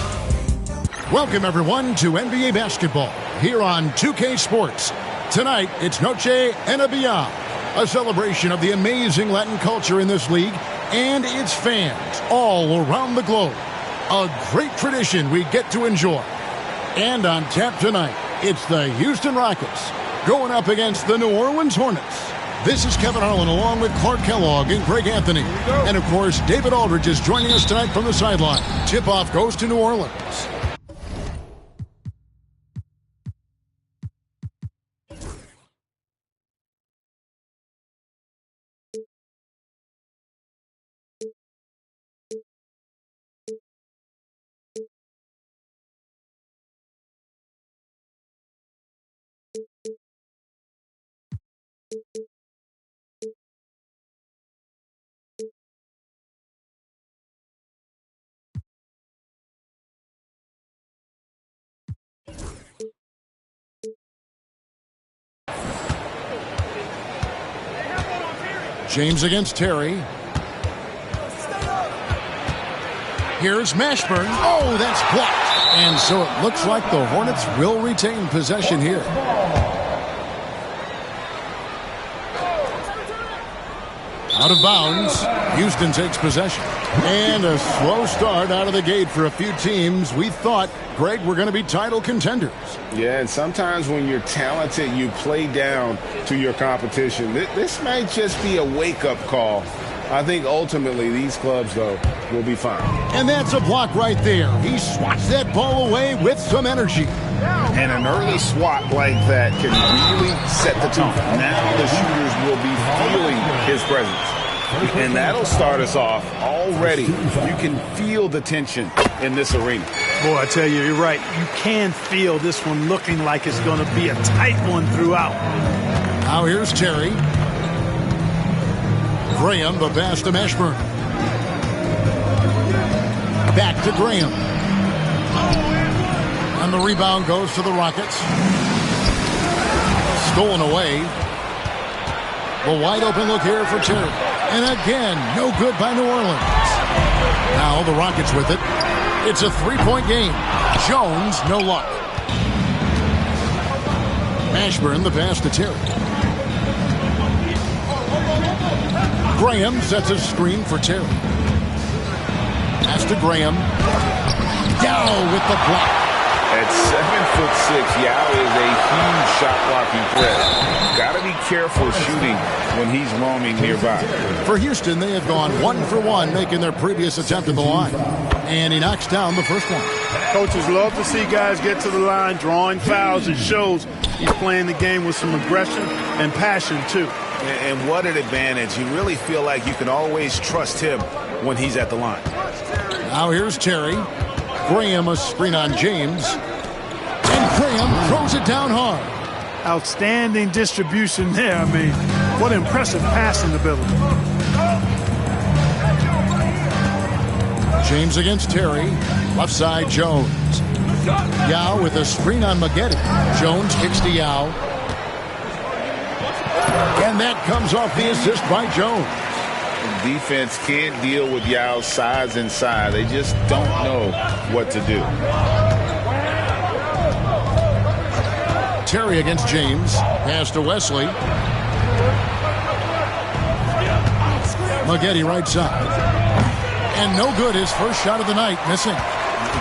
Welcome, everyone, to NBA basketball here on 2K Sports. Tonight, it's Noche Enabia, a celebration of the amazing Latin culture in this league and its fans all around the globe. A great tradition we get to enjoy. And on tap tonight, it's the Houston Rockets going up against the New Orleans Hornets. This is Kevin Harlan along with Clark Kellogg and Greg Anthony. And, of course, David Aldridge is joining us tonight from the sideline. Tip-off goes to New Orleans. James against Terry. Here's Mashburn. Oh, that's blocked. And so it looks like the Hornets will retain possession here. Out of bounds. Houston takes possession. And a slow start out of the gate for a few teams. We thought, Greg, we're going to be title contenders. Yeah, and sometimes when you're talented, you play down to your competition. This might just be a wake-up call. I think ultimately these clubs, though, will be fine. And that's a block right there. He swats that ball away with some energy. And an early swat like that can really set the tone. Now the shooters will be feeling his presence. And that'll start us off already. You can feel the tension in this arena. Boy, I tell you, you're right. You can feel this one looking like it's going to be a tight one throughout. Now here's Terry. Graham, the pass to Mashburn. Back to Graham. And the rebound goes to the Rockets. Stolen away. The wide open look here for Terry. And again, no good by New Orleans. Now the Rockets with it. It's a three-point game. Jones, no luck. Mashburn, the pass to Terry. Graham sets a screen for Terry. Pass to Graham. Yao with the block. At 7'6", Yao is a huge shot blocking threat. Got to be careful shooting when he's roaming nearby. For Houston, they have gone 1 for 1, making their previous attempt at the line. And he knocks down the first one. Coaches love to see guys get to the line, drawing fouls. It shows he's playing the game with some aggression and passion, too. And what an advantage. You really feel like you can always trust him when he's at the line. Now here's Terry. Graham, a screen on James. And Graham throws it down hard. Outstanding distribution there. I mean, what impressive passing ability. James against Terry. Left side, Jones. Yao with a screen on Maggette. Jones kicks to Yao. And that comes off the assist by Jones. Defense can't deal with Yao's size inside. They just don't know what to do. Terry against James. Pass to Wesley. Maggette right side. And no good. His first shot of the night missing.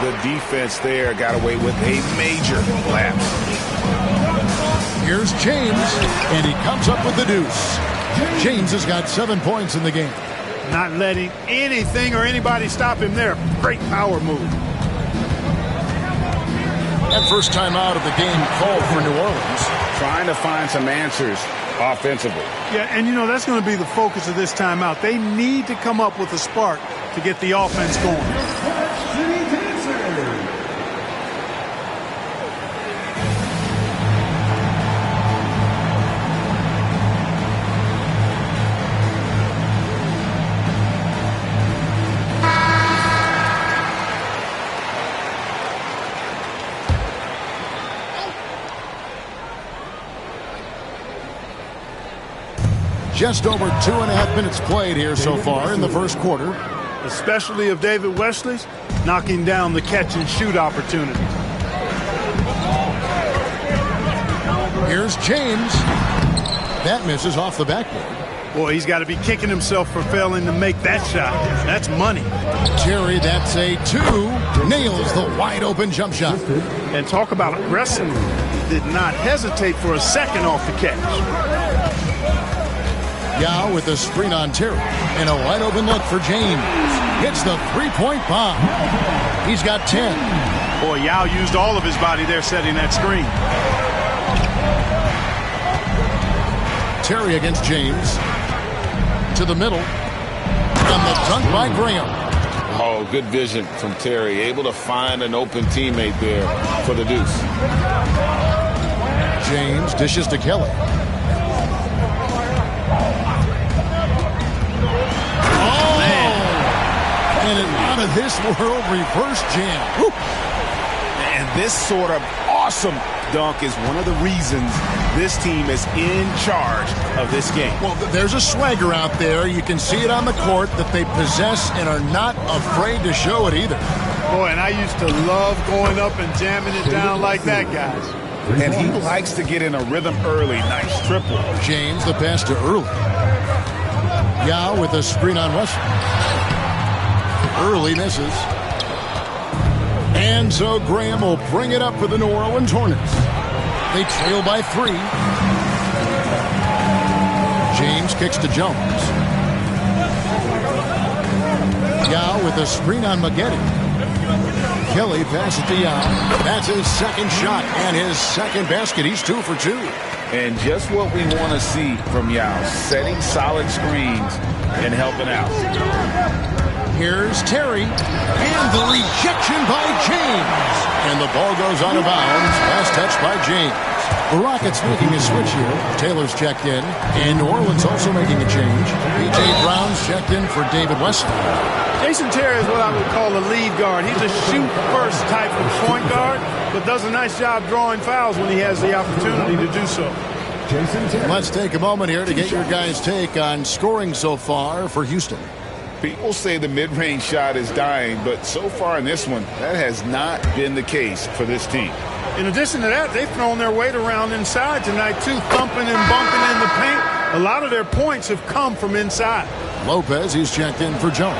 The defense there got away with a major lapse. Here's James, and he comes up with the deuce. James has got 7 points in the game. Not letting anything or anybody stop him there. Great power move. That first time out of the game called for New Orleans. Trying to find some answers offensively. Yeah, and you know, that's going to be the focus of this timeout. They need to come up with a spark to get the offense going. Just over 2.5 minutes played here so far in the first quarter. The specialty of David Wesley's, knocking down the catch-and-shoot opportunity. Here's James. That misses off the backboard. Boy, he's got to be kicking himself for failing to make that shot. That's money. Terry, that's a 2. Nails the wide-open jump shot. And talk about aggressive. He did not hesitate for a second off the catch. Yao with a screen on Terry. And a wide-open look for James. Hits the three-point bomb. He's got 10. Boy, Yao used all of his body there setting that screen. Terry against James. To the middle. And the dunk by Graham. Oh, good vision from Terry. Able to find an open teammate there for the deuce. James dishes to Kelly. Oh! Man. And an out of this world reverse jam. Woo. And this sort of awesome dunk is one of the reasons this team is in charge of this game. Well, there's a swagger out there. You can see it on the court that they possess and are not afraid to show it either. Boy, and I used to love going up and jamming it down like that, guys. And he likes to get in a rhythm early. Nice triple. James the pass to Early. Yao with a screen on Wesley. Early misses. And so Graham will bring it up for the New Orleans Hornets. They trail by 3. James kicks to Jones. Yao with a screen on Maggette. Kelly passes to Yao. That's his second shot and his second basket. He's 2 for 2. And just what we want to see from Yao. Setting solid screens and helping out. Here's Terry, and the rejection by James. And the ball goes out of bounds. Last touch by James. The Rockets making a switch here. Taylor's checked in, and New Orleans also making a change. P.J. Brown's checked in for David Wesley. Jason Terry is what I would call a lead guard. He's a shoot-first type of point guard, but does a nice job drawing fouls when he has the opportunity to do so. Let's take a moment here to get your guys' take on scoring so far for Houston. People say the mid-range shot is dying, but so far in this one, that has not been the case for this team. In addition to that, they've thrown their weight around inside tonight, too, thumping and bumping in the paint. A lot of their points have come from inside. Lopez, he's checked in for Jones.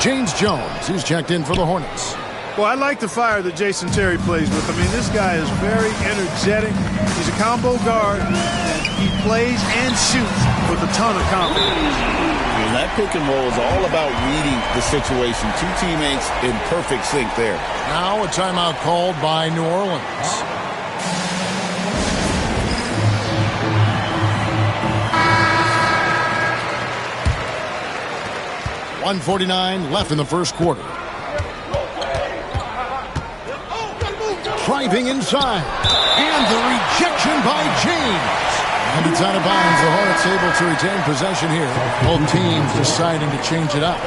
James Jones, he's checked in for the Hornets. Well, I like the fire that Jason Terry plays with. I mean, this guy is very energetic. He's a combo guard, and he plays and shoots with a ton of confidence. And that pick and roll is all about reading the situation. 2 teammates in perfect sync there. Now a timeout called by New Orleans. .149 left in the first quarter. Driving inside. And the rejection by James. And it's out of bounds. The Hornets able to retain possession here. Both teams deciding to change it up.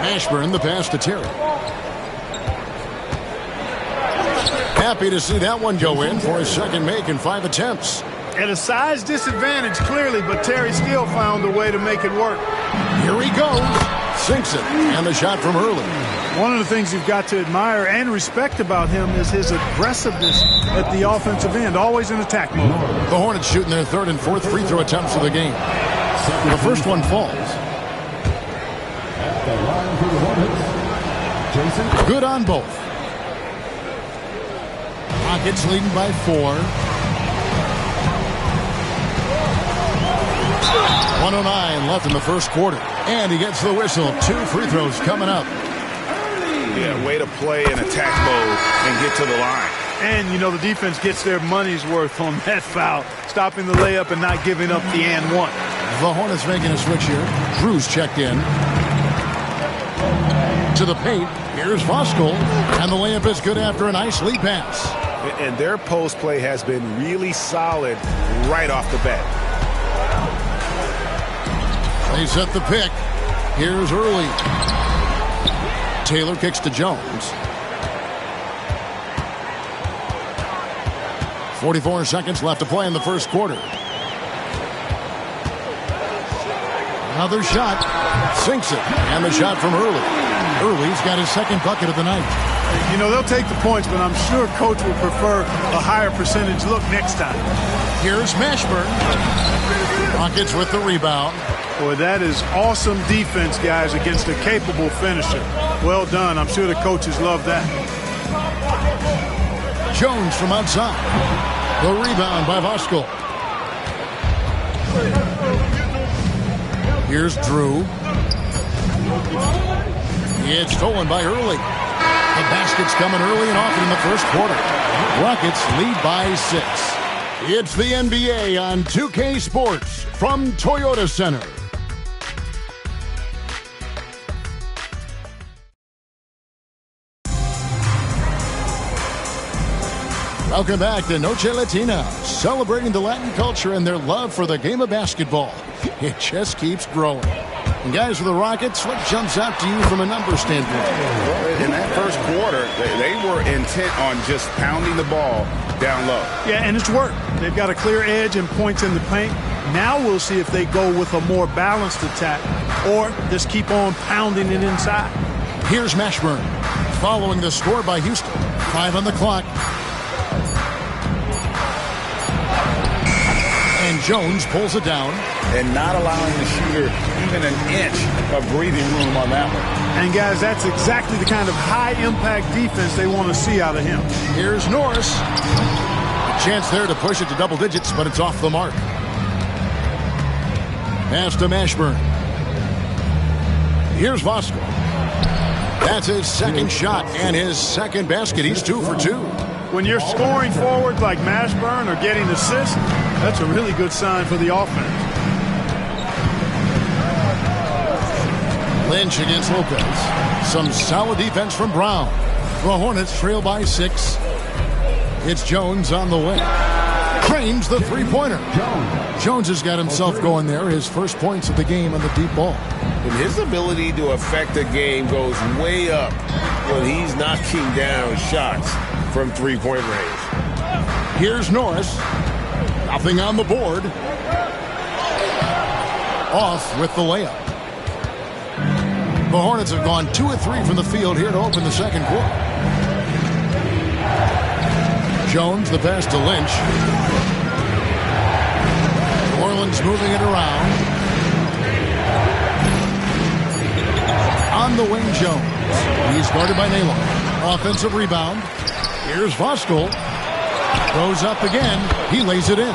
Ashburn the pass to Terry. Happy to see that one go in for his second make in 5 attempts. At a size disadvantage, clearly, but Terry still found a way to make it work. Here he goes. Sinks it. And the shot from Early. One of the things you've got to admire and respect about him is his aggressiveness at the offensive end, always in attack mode. The Hornets shooting their 3rd and 4th free throw attempts of the game. The first one falls. Good on both. Rockets leading by 4. 109 left in the first quarter. And he gets the whistle. 2 free throws coming up. Yeah, way to play in attack mode and get to the line. And, you know, the defense gets their money's worth on that foul, stopping the layup and not giving up the and one. The Hornets making a switch here. Drew's checked in. To the paint. Here's Voskuhl. And the layup is good after a nice lead pass. And their post play has been really solid right off the bat. They set the pick. Here's Early. Taylor kicks to Jones. 44 seconds left to play in the first quarter. Another shot. Sinks it. And the shot from Early. Early's got his second bucket of the night. You know, they'll take the points, but I'm sure Coach will prefer a higher percentage look next time. Here's Mashburn. Rockets with the rebound. Boy, that is awesome defense, guys, against a capable finisher. Well done. I'm sure the coaches love that. Jones from outside. The rebound by Voskuhl. Here's Drew. It's stolen by Early. The basket's coming early and often in the first quarter. Rockets lead by 6. It's the NBA on 2K Sports from Toyota Center. Welcome back to Noche Latina, celebrating the Latin culture and their love for the game of basketball. It just keeps growing. And guys, for the Rockets, what jumps out to you from a number standpoint? Well, in that first quarter, they were intent on just pounding the ball down low. Yeah, and it's worked. They've got a clear edge and points in the paint. Now we'll see if they go with a more balanced attack or just keep on pounding it inside. Here's Mashburn, following the score by Houston. 5 on the clock. And Jones pulls it down. And not allowing the shooter even an inch of breathing room on that one. And, guys, that's exactly the kind of high-impact defense they want to see out of him. Here's Norris. A chance there to push it to double digits, but it's off the mark. Pass to Mashburn. Here's Voskuhl. That's his second shot and his second basket. He's 2 for 2. When you're scoring forwards like Mashburn or getting assists, that's a really good sign for the offense. Lynch against Lopez. Some solid defense from Brown. The Hornets trail by 6. It's Jones on the way. Cranes the three-pointer. Jones has got himself going there. His first points of the game on the deep ball. And his ability to affect the game goes way up when he's knocking down shots from three-point range. Here's Norris. Nothing on the board. Off with the layup. The Hornets have gone 2 of 3 from the field here to open the second quarter. Jones, the pass to Lynch. New Orleans moving it around. On the wing, Jones. He's guarded by Naylor. Offensive rebound. Here's Voskuhl. Goes up again. He lays it in.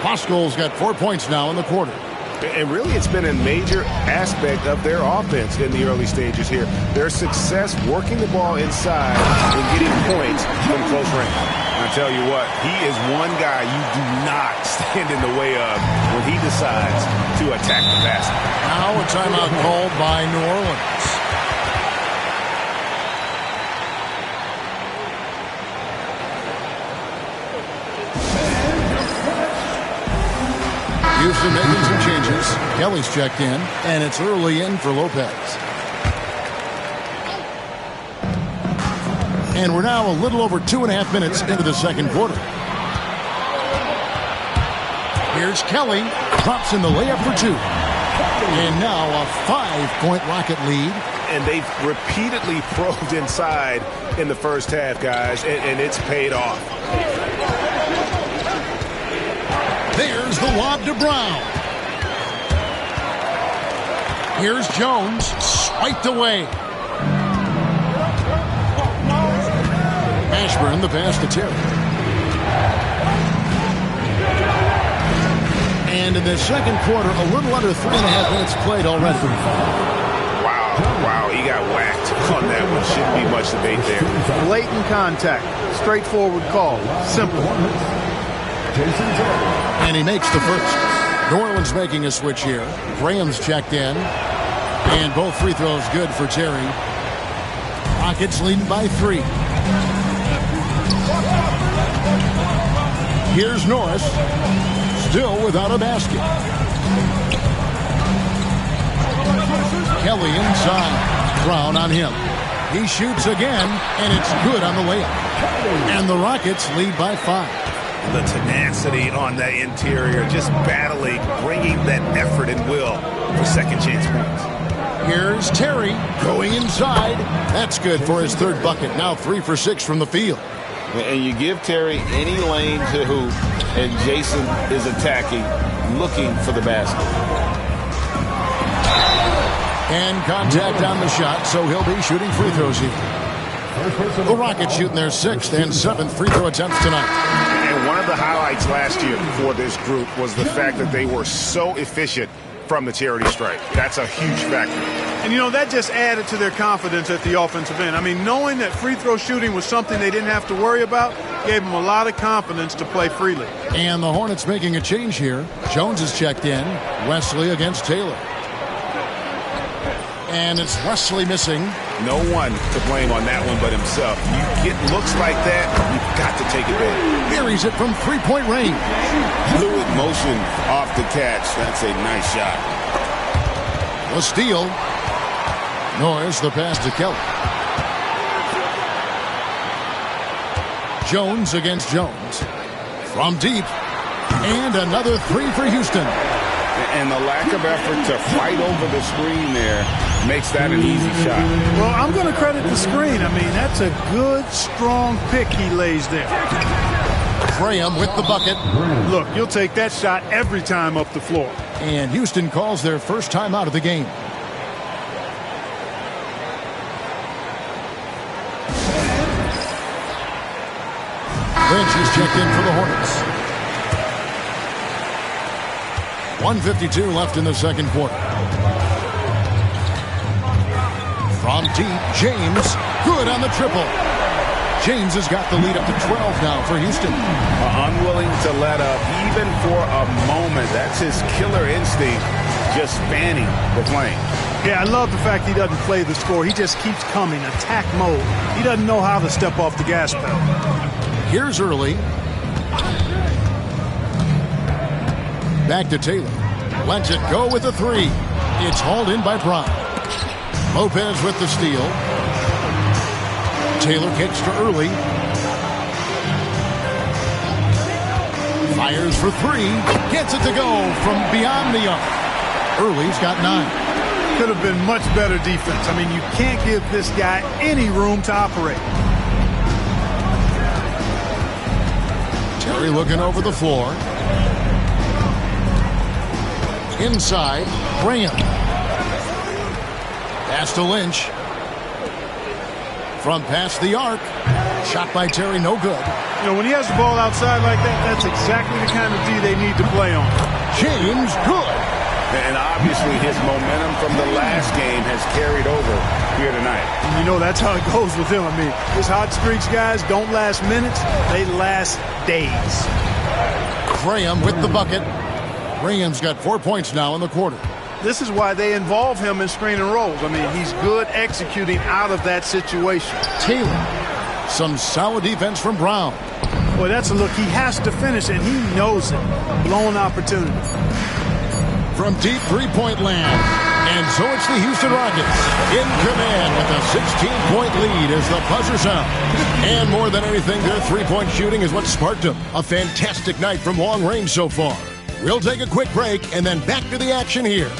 Voskuhl's got 4 points now in the quarter. And really, it's been a major aspect of their offense in the early stages here. Their success working the ball inside and getting points from close range. I tell you what, he is one guy you do not stand in the way of when he decides to attack the basket. Now a timeout called by New Orleans. Houston making some changes. Kelly's checked in, and it's early in for Lopez. And we're now a little over 2.5 minutes into the second quarter. Here's Kelly. Drops in the layup for 2. And now a 5-point Rocket lead. And they've repeatedly probed inside in the first half, guys, and it's paid off. There's the lob to Brown. Here's Jones, swiped away. Mashburn, the pass to Terry. And in the second quarter, a little under 3.5 minutes played already. Wow, he got whacked on that one. Shouldn't be much debate there. Blatant contact. Straightforward call. Simple. And he makes the first. New Orleans making a switch here. Graham's checked in. And both free throws good for Terry. Rockets leading by 3. Here's Norris. Still without a basket. Kelly inside. Brown on him. He shoots again, and it's good on the layup. And the Rockets lead by 5. The tenacity on that interior, just battling, bringing that effort and will for second chance points. Here's Terry going inside. That's good for his third bucket. Now 3 for 6 from the field. And you give Terry any lane to hoop, and Jason is attacking, looking for the basket. And contact on the shot, so he'll be shooting free throws here. The Rockets shooting their 6th and 7th free throw attempts tonight. And one of the highlights last year for this group was the fact that they were so efficient from the charity stripe. That's a huge factor. And, you know, that just added to their confidence at the offensive end. I mean, knowing that free throw shooting was something they didn't have to worry about gave them a lot of confidence to play freely. And the Hornets making a change here. Jones is checked in. Wesley against Taylor. And it's Wesley missing. No one to blame on that one but himself. You get looks like that, you've got to take it back. Buries it from three-point range. Fluid motion off the catch. That's a nice shot. The steal. Norris the pass to Kelly. Jones against Jones. From deep. And another 3 for Houston. And the lack of effort to fight over the screen there makes that an easy shot. Well, I'm going to credit the screen. I mean, that's a good, strong pick he lays there. Graham with the bucket. Look, you'll take that shot every time up the floor. And Houston calls their first time out of the game. Lynch is checked in for the Hornets. 1:52 left in the second quarter. From deep, James, good on the triple. James has got the lead up to 12 now for Houston. Unwilling to let up even for a moment. That's his killer instinct, just spanning the flame. Yeah, I love the fact he doesn't play the score. He just keeps coming, attack mode. He doesn't know how to step off the gas pedal. Here's Early. Back to Taylor. Lets it go with a 3. It's hauled in by Brown. Lopez with the steal. Taylor kicks to Early. Fires for 3. Gets it to go from beyond the arc. Early's got 9. Could have been much better defense. I mean, you can't give this guy any room to operate. Terry looking over the floor. Inside, Graham. Pass to Lynch. From past the arc. Shot by Terry, no good. You know, when he has the ball outside like that, that's exactly the kind of D they need to play on. James, good. And obviously his momentum from the last game has carried over here tonight. And you know, that's how it goes with him. I mean, his hot streaks, guys, don't last minutes. They last days. Graham with the bucket. Graham's got 4 points now in the quarter. This is why they involve him in screen and rolls. I mean, he's good executing out of that situation. Taylor. Some solid defense from Brown. Boy, that's a look. He has to finish, and he knows it. Blown opportunity. From deep three-point land. And so it's the Houston Rockets in command with a 16-point lead as the buzzer sounds. And more than anything, their three-point shooting is what sparked them. A fantastic night from long range so far. We'll take a quick break and then back to the action here.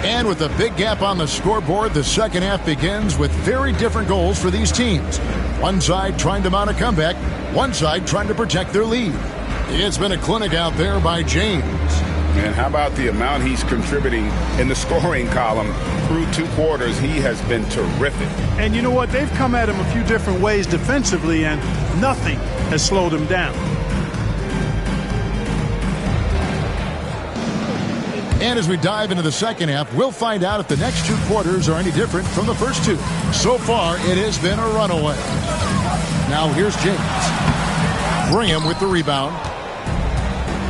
And with a big gap on the scoreboard, the second half begins with very different goals for these teams. One side trying to mount a comeback, one side trying to protect their lead. It's been a clinic out there by James. And how about the amount he's contributing in the scoring column through 2 quarters? He has been terrific. And you know what? They've come at him a few different ways defensively, and nothing has slowed him down. And as we dive into the second half, we'll find out if the next 2 quarters are any different from the first 2. So far, it has been a runaway. Now here's James. Graham with the rebound.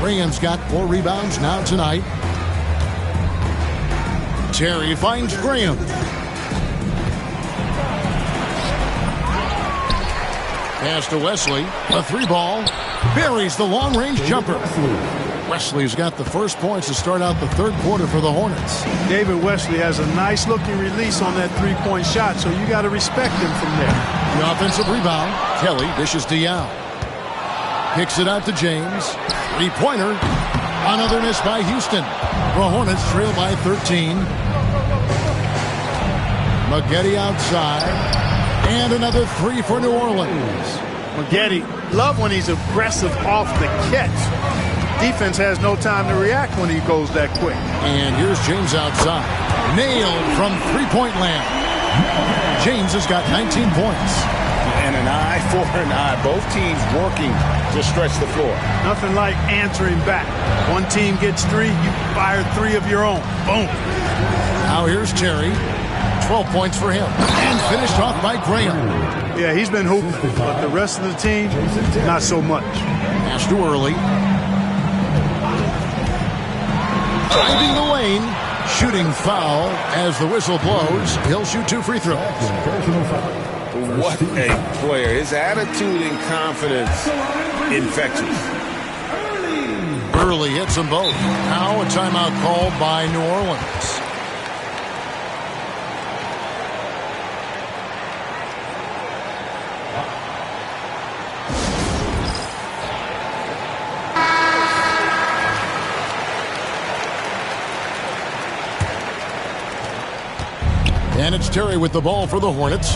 Graham's got 4 rebounds now tonight. Terry finds Graham. Pass to Wesley. A 3 ball. Buries the long-range jumper. Wesley's got the first points to start out the third quarter for the Hornets. David Wesley has a nice-looking release on that three-point shot, so you got to respect him from there. The offensive rebound. Kelly dishes to Yao. Kicks it out to James. Three-pointer. Another miss by Houston. The Hornets trail by 13. Maggette outside. And another three for New Orleans. Maggette, love when he's aggressive off the catch. Defense has no time to react when he goes that quick. And here's James outside. Nailed from three-point land. James has got 19 points. And an eye for an eye. Both teams working to stretch the floor. Nothing like answering back. One team gets three, you fire three of your own. Boom. Now here's Terry. 12 points for him. And finished off by Graham. Yeah, he's been hooping, but the rest of the team, not so much. Pass to Early. Driving the lane. Shooting foul as the whistle blows. He'll shoot 2 free throws. What a player. His attitude and confidence, infectious. Early hits them both. Now a timeout called by New Orleans. And it's Terry with the ball for the Hornets.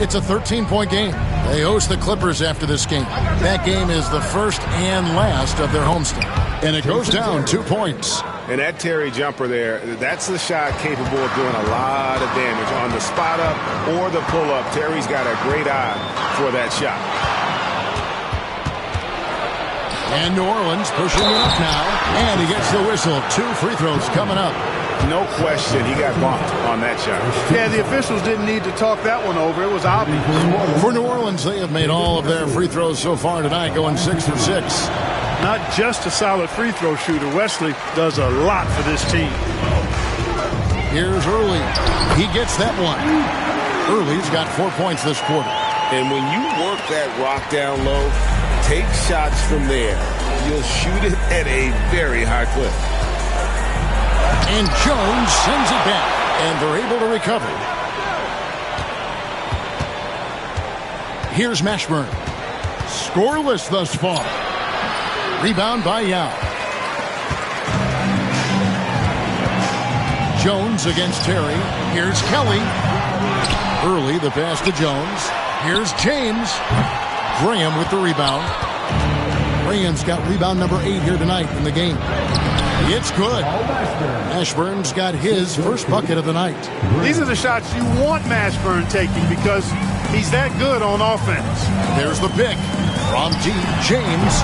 It's a 13-point game. They host the Clippers after this game. That game is the first and last of their homestand. And it goes down 2 points. And that Terry jumper there, that's the shot capable of doing a lot of damage. On the spot up or the pull up, Terry's got a great eye for that shot. And New Orleans pushing it up now. And he gets the whistle. 2 free throws coming up. No question, he got bumped on that shot. Yeah, the officials didn't need to talk that one over. It was obvious. For New Orleans, they have made all of their free throws so far tonight, going 6 for 6. Not just a solid free throw shooter. Wesley does a lot for this team. Here's Early. He gets that one. Early's got 4 points this quarter. And when you work that rock down low, take shots from there. You'll shoot it at a very high clip. And Jones sends it back, and they're able to recover. Here's Mashburn. Scoreless thus far. Rebound by Yao. Jones against Terry. Here's Kelly. Early, the pass to Jones. Here's James. Graham with the rebound. Graham's got rebound number 8 here tonight in the game. It's good. Mashburn's got his first bucket of the night. These are the shots you want Mashburn taking because he's that good on offense. There's the pick from James.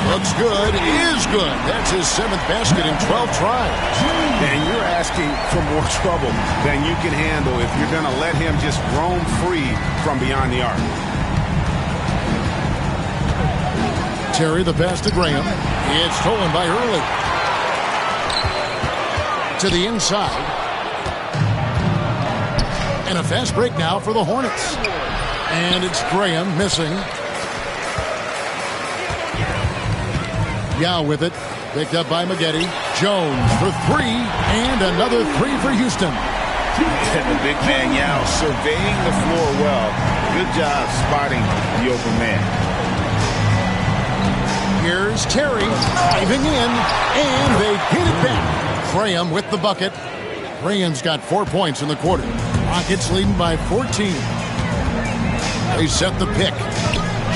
Looks good. Is good. That's his 7th basket in 12 tries. And you're asking for more trouble than you can handle if you're going to let him just roam free from beyond the arc. Terry, the pass to Graham. It's stolen by Early. To the inside. And a fast break now for the Hornets. And it's Graham missing. Yao with it. Picked up by Maggette. Jones for 3. And another 3 for Houston. And the big man Yao surveying the floor well. Good job spotting the open man. Here's Terry diving in. And they get it back. Graham with the bucket. Graham's got 4 points in the quarter. Rockets leading by 14. They set the pick.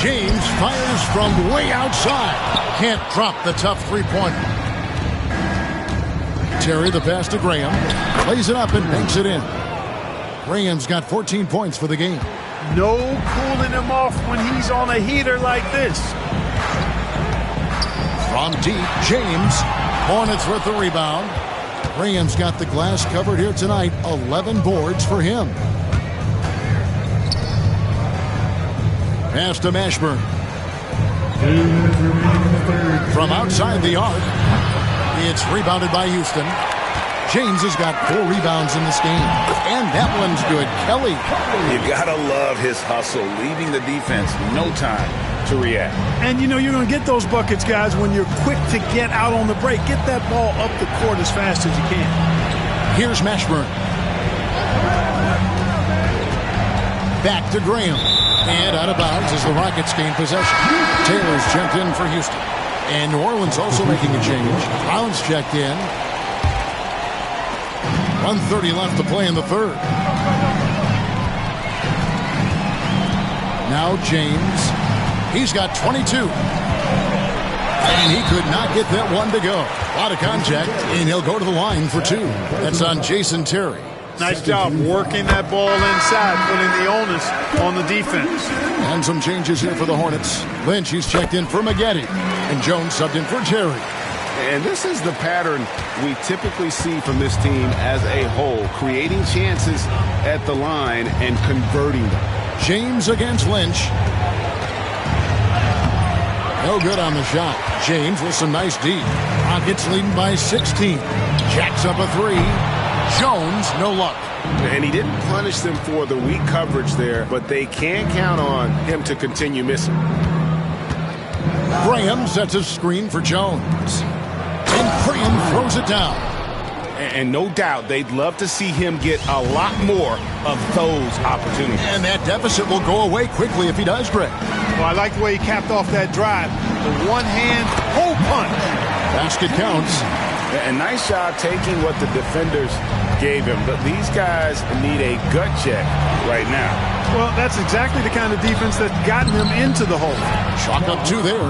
James fires from way outside. Can't drop the tough three-pointer. Terry, the pass to Graham. Lays it up and banks it in. Graham's got 14 points for the game. No cooling him off when he's on a heater like this. From deep, James. Hornets with the rebound. Graham's got the glass covered here tonight. 11 boards for him. Pass to Mashburn. From outside the arc. It's rebounded by Houston. James has got 4 rebounds in this game. And that one's good. Kelly. You got to love his hustle, leaving the defense no time to react. And, you know, you're going to get those buckets, guys, when you're quick to get out on the break. Get that ball up the court as fast as you can. Here's Mashburn. Back to Graham. And out of bounds as the Rockets gain possession. Taylor's checked in for Houston. And New Orleans also making a change. Brown's checked in. 1:30 left to play in the third. Now James. He's got 22. And he could not get that one to go. A lot of contact, and he'll go to the line for 2. That's on Jason Terry. Nice job working that ball inside, putting the onus on the defense. And some changes here for the Hornets. Lynch, he's checked in for Maggette. And Jones subbed in for Terry. And this is the pattern we typically see from this team as a whole, creating chances at the line and converting them. James against Lynch. No good on the shot. James with some nice D. Rockets leading by 16. Jacks up a 3. Jones, no luck. And he didn't punish them for the weak coverage there, but they can't count on him to continue missing. Graham sets a screen for Jones. And Graham throws it down. And no doubt they'd love to see him get a lot more of those opportunities. And that deficit will go away quickly if he does, Greg. Well, I like the way he capped off that drive. The one-hand hole punch. Basket counts. And nice job taking what the defenders gave him. But these guys need a gut check right now. Well, that's exactly the kind of defense that's gotten them into the hole. Chalk up 2 there.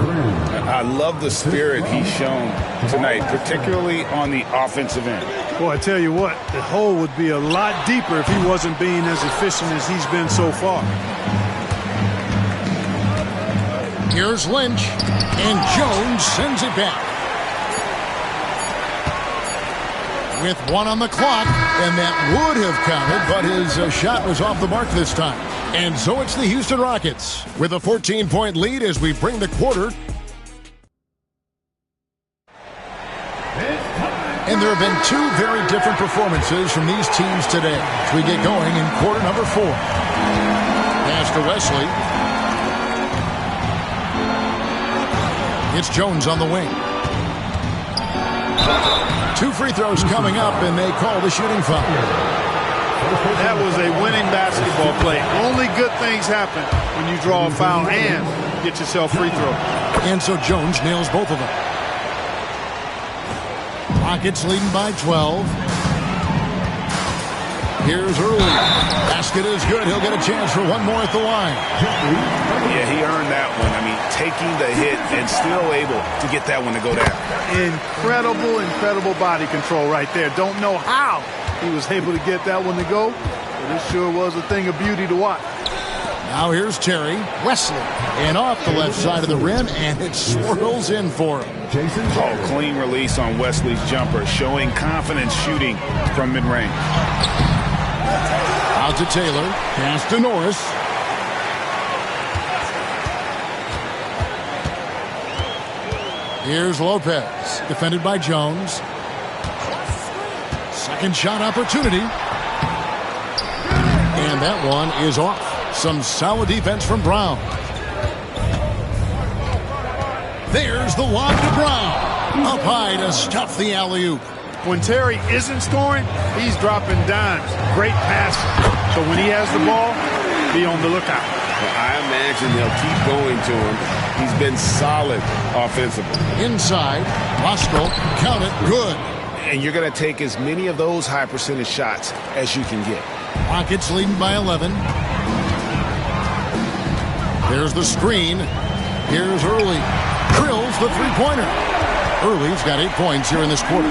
I love the spirit he's shown tonight, particularly on the offensive end. Boy, I tell you what, the hole would be a lot deeper if he wasn't being as efficient as he's been so far. Here's Lynch, and Jones sends it back. With 1 on the clock, and that would have counted, but his shot was off the mark this time. And so it's the Houston Rockets with a 14-point lead as we bring the quarter. And there have been 2 very different performances from these teams today as we get going in quarter number 4. Pass to Wesley. It's Jones on the wing. 2 free throws coming up, and they call the shooting foul. That was a winning basketball play. Only good things happen when you draw a foul and get yourself free throw. And so Jones nails both of them. Rockets leading by 12. Here's Early. Basket is good. He'll get a chance for 1 more at the line. Yeah, he earned that one. I mean, taking the hit and still able to get that one to go down. Incredible body control right there. Don't know how he was able to get that one to go, but it sure was a thing of beauty to watch. Now here's Terry. Wesley. And off the left side of the rim, and it swirls in for him. Oh, clean release on Wesley's jumper, showing confidence shooting from mid-range. Out to Taylor. Pass to Norris. Here's Lopez, defended by Jones. Second shot opportunity. And that one is off. Some solid defense from Brown. There's the lob to Brown. Up high to stuff the alley-oop. When Terry isn't scoring, he's dropping dimes. Great pass. So when he has the ball, be on the lookout. Well, I imagine they'll keep going to him. He's been solid offensively. Inside, Roscoe, count it, good. And you're going to take as many of those high percentage shots as you can get. Rockets leading by 11. There's the screen. Here's Early. Drills the three-pointer. Early's got 8 points here in this quarter.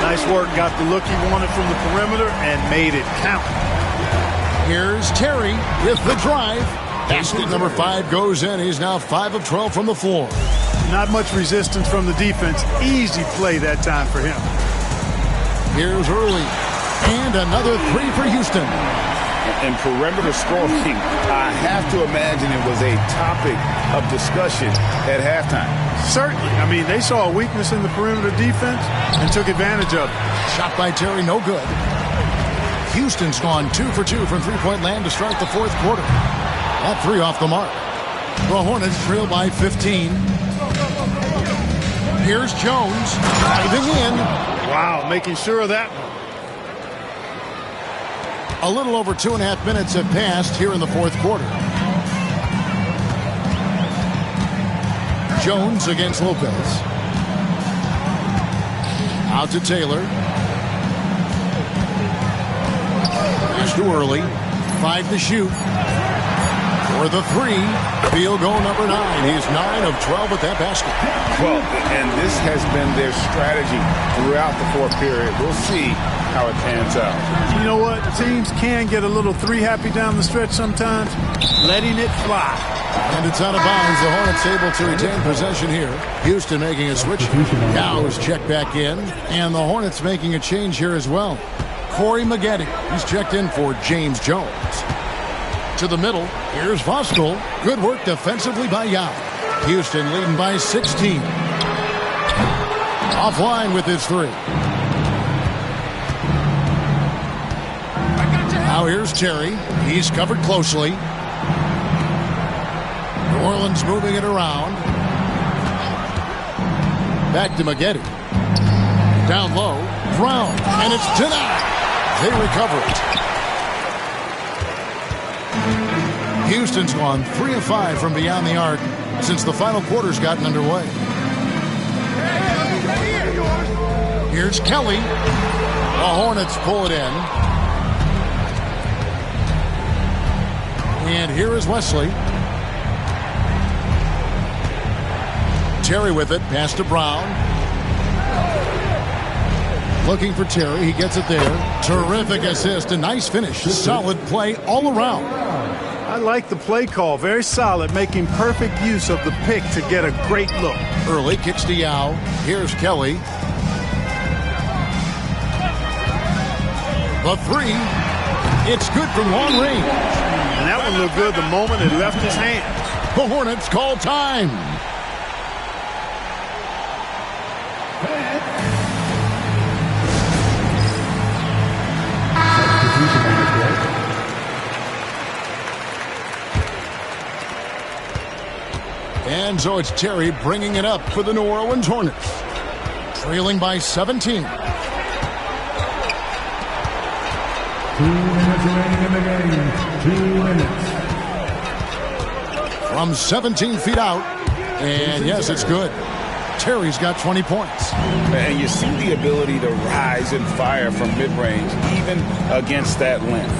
Nice work. Got the look he wanted from the perimeter and made it count. Here's Terry with the drive. Basket number 5 goes in. He's now 5 of 12 from the floor. Not much resistance from the defense. Easy play that time for him. Here's Early. And another 3 for Houston. And perimeter scoring, I have to imagine it was a topic of discussion at halftime. Certainly. I mean, they saw a weakness in the perimeter defense and took advantage of it. Shot by Terry, no good. Houston's gone 2 for 2 from three-point land to start the fourth quarter. That 3 off the mark. The Hornets trail by 15. Here's Jones driving in. Wow, making sure of that. A little over 2.5 minutes have passed here in the fourth quarter. Jones against Lopez. Out to Taylor. Pass too early. 5 to shoot. For the 3. Field goal number 9. He's 9 of 12 at that basket. Well, and this has been their strategy throughout the fourth period. We'll see how it pans out. You know what? Teams can get a little 3-happy down the stretch sometimes. Letting it fly. And it's out of bounds. The Hornets able to retain possession here. Houston making a switch. Now is checked back in. And the Hornets making a change here as well. Corey Maggette. He's checked in for James Jones. To the middle. Here's Voskuhl. Good work defensively by Yao. Houston leading by 16. Offline with his 3. Now here's Terry. He's covered closely. New Orleans moving it around. Back to Maggette. Down low. Brown. And it's denied. They recover it. Houston's gone 3 of 5 from beyond the arc since the final quarter's gotten underway. Here's Kelly. The Hornets pull it in. And here is Wesley. Terry with it. Pass to Brown. Looking for Terry. He gets it there. Terrific assist. A nice finish. Solid play all around. I like the play call. Very solid. Making perfect use of the pick to get a great look. Early kicks to Yao. Here's Kelly. The 3. It's good from long range. And that one looked good the moment it left his hands. The Hornets call time. And so it's Terry bringing it up for the New Orleans Hornets. Trailing by 17. 2 minutes remaining in the game. 2 minutes. From 17 feet out. And yes, it's good. Terry's got 20 points. And you see the ability to rise and fire from mid-range, even against that length.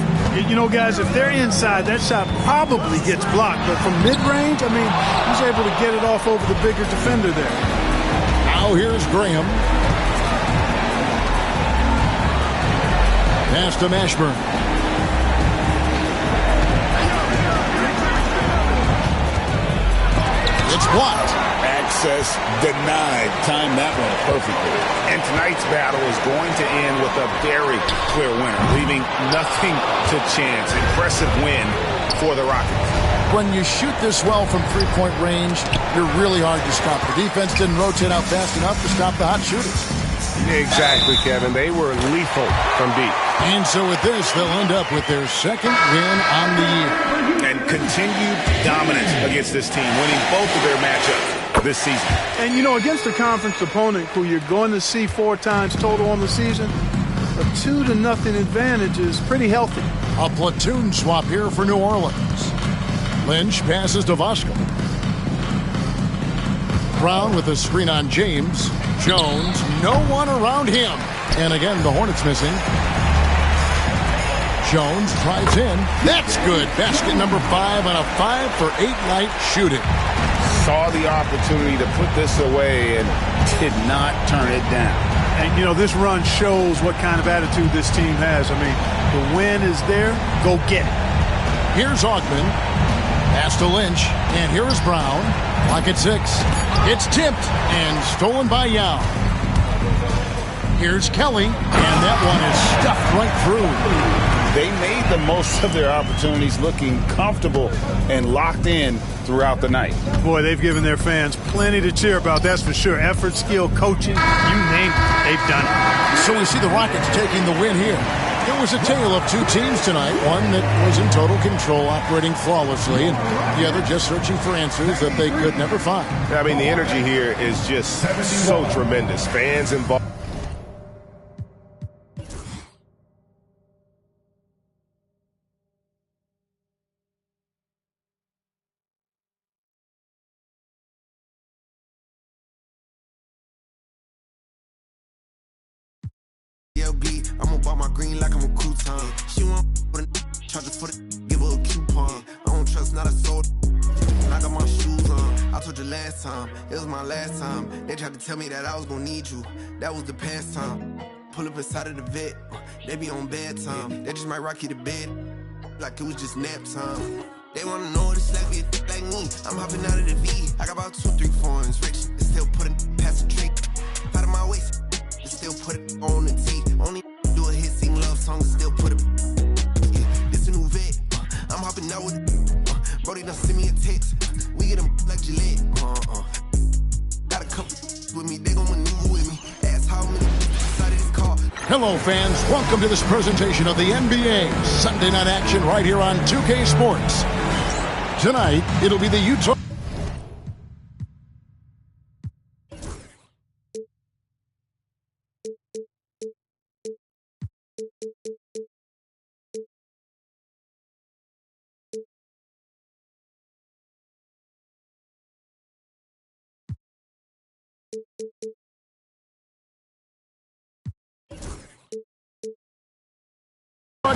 You know, guys, if they're inside, that shot probably gets blocked. But from mid-range, I mean, he's able to get it off over the bigger defender there. Now here's Graham. Pass to Mashburn. It's blocked. Access denied. Time that one perfectly. And tonight's battle is going to end with a very clear winner, leaving nothing to chance. Impressive win for the Rockets. When you shoot this well from three-point range, you're really hard to stop. The defense didn't rotate out fast enough to stop the hot shooters. Exactly, Kevin. They were lethal from deep. And so with this, they'll end up with their second win on the year. And continued dominance against this team, winning both of their matchups this season. And, you know, against a conference opponent who you're going to see 4 times total on the season, a 2-0 advantage is pretty healthy. A platoon swap here for New Orleans. Lynch passes to Voskuhl. Brown with a screen on James. Jones, no one around him. And again, the Hornets missing. Jones drives in. That's good. Basket number 5 on a 5-for-8 night shooting. Saw the opportunity to put this away and did not turn it down. And, you know, this run shows what kind of attitude this team has. I mean, the win is there. Go get it. Here's Augman. Pass to Lynch. And here is Brown. Clock at 6. It's tipped and stolen by Yao. Here's Kelly. And that one is stuffed right through. They made made the most of their opportunities, looking comfortable and locked in throughout the night. Boy, they've given their fans plenty to cheer about, that's for sure. Effort, skill, coaching, you name it, they've done it. So we see the Rockets taking the win here. It was a tale of two teams tonight, one that was in total control, operating flawlessly, and the other just searching for answers that they could never find. I mean, the energy here is just so tremendous. Fans involved. I'ma buy my green like I'm a crouton. She want with a charger for the give her a coupon. I don't trust not a soul. I got my shoes on. I told you last time, it was my last time. They tried to tell me that I was gonna need you. That was the past time. Pull up inside of the vet, they be on bedtime. They just might rock you to bed like it was just nap time. They wanna know what it's like be a like me. I'm hopping out of the V. I got about 2 or 3 foreigns rich. And still put it past the tree. Out of my waist. Still put it on the T. Only do a hit, sing love song, and still put it. Yeah, this a new vet. I'm hopping out with it. Brody done send me a text. We get them like Gillette. Got a couple with me, they gon' maneuver with me. Ask how many inside of this car. Hello, fans. Welcome to this presentation of the NBA Sunday Night Action right here on 2K Sports. Tonight, it'll be the Utah.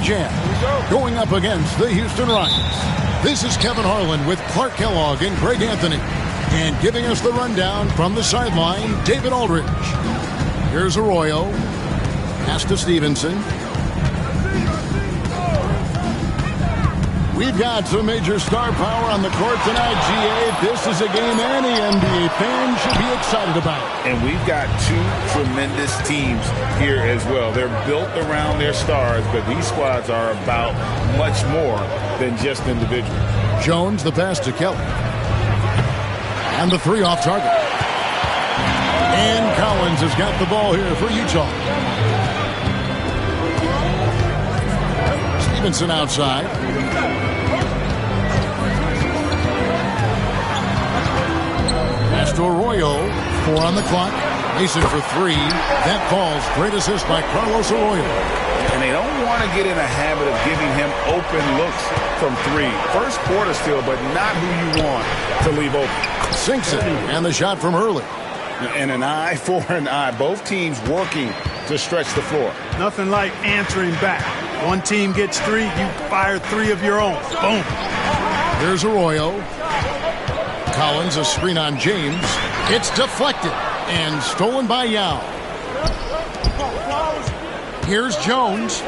Jam going up against the Houston Rockets. This is Kevin Harlan with Clark Kellogg and Greg Anthony. And giving us the rundown from the sideline, David Aldridge. Here's Arroyo. Pass to Stevenson. We've got some major star power on the court tonight, GA. This is a game any NBA fan should be excited about. And we've got 2 tremendous teams here as well. They're built around their stars, but these squads are about much more than just individuals. Jones, the pass to Kelly. And the 3 off target. And Collins has got the ball here for Utah. Stevenson outside. Pass to Arroyo. 4 on the clock. Mason for 3. That falls. Great assist by Carlos Arroyo. And they don't want to get in a habit of giving him open looks from 3. First quarter still, but not who you want to leave open. Sinks it. And the shot from early. And an eye for an eye. Both teams working to stretch the floor. Nothing like answering back. One team gets 3, you fire 3 of your own. Boom. Here's Arroyo. Collins, a screen on James. It's deflected and stolen by Yao. Here's Jones.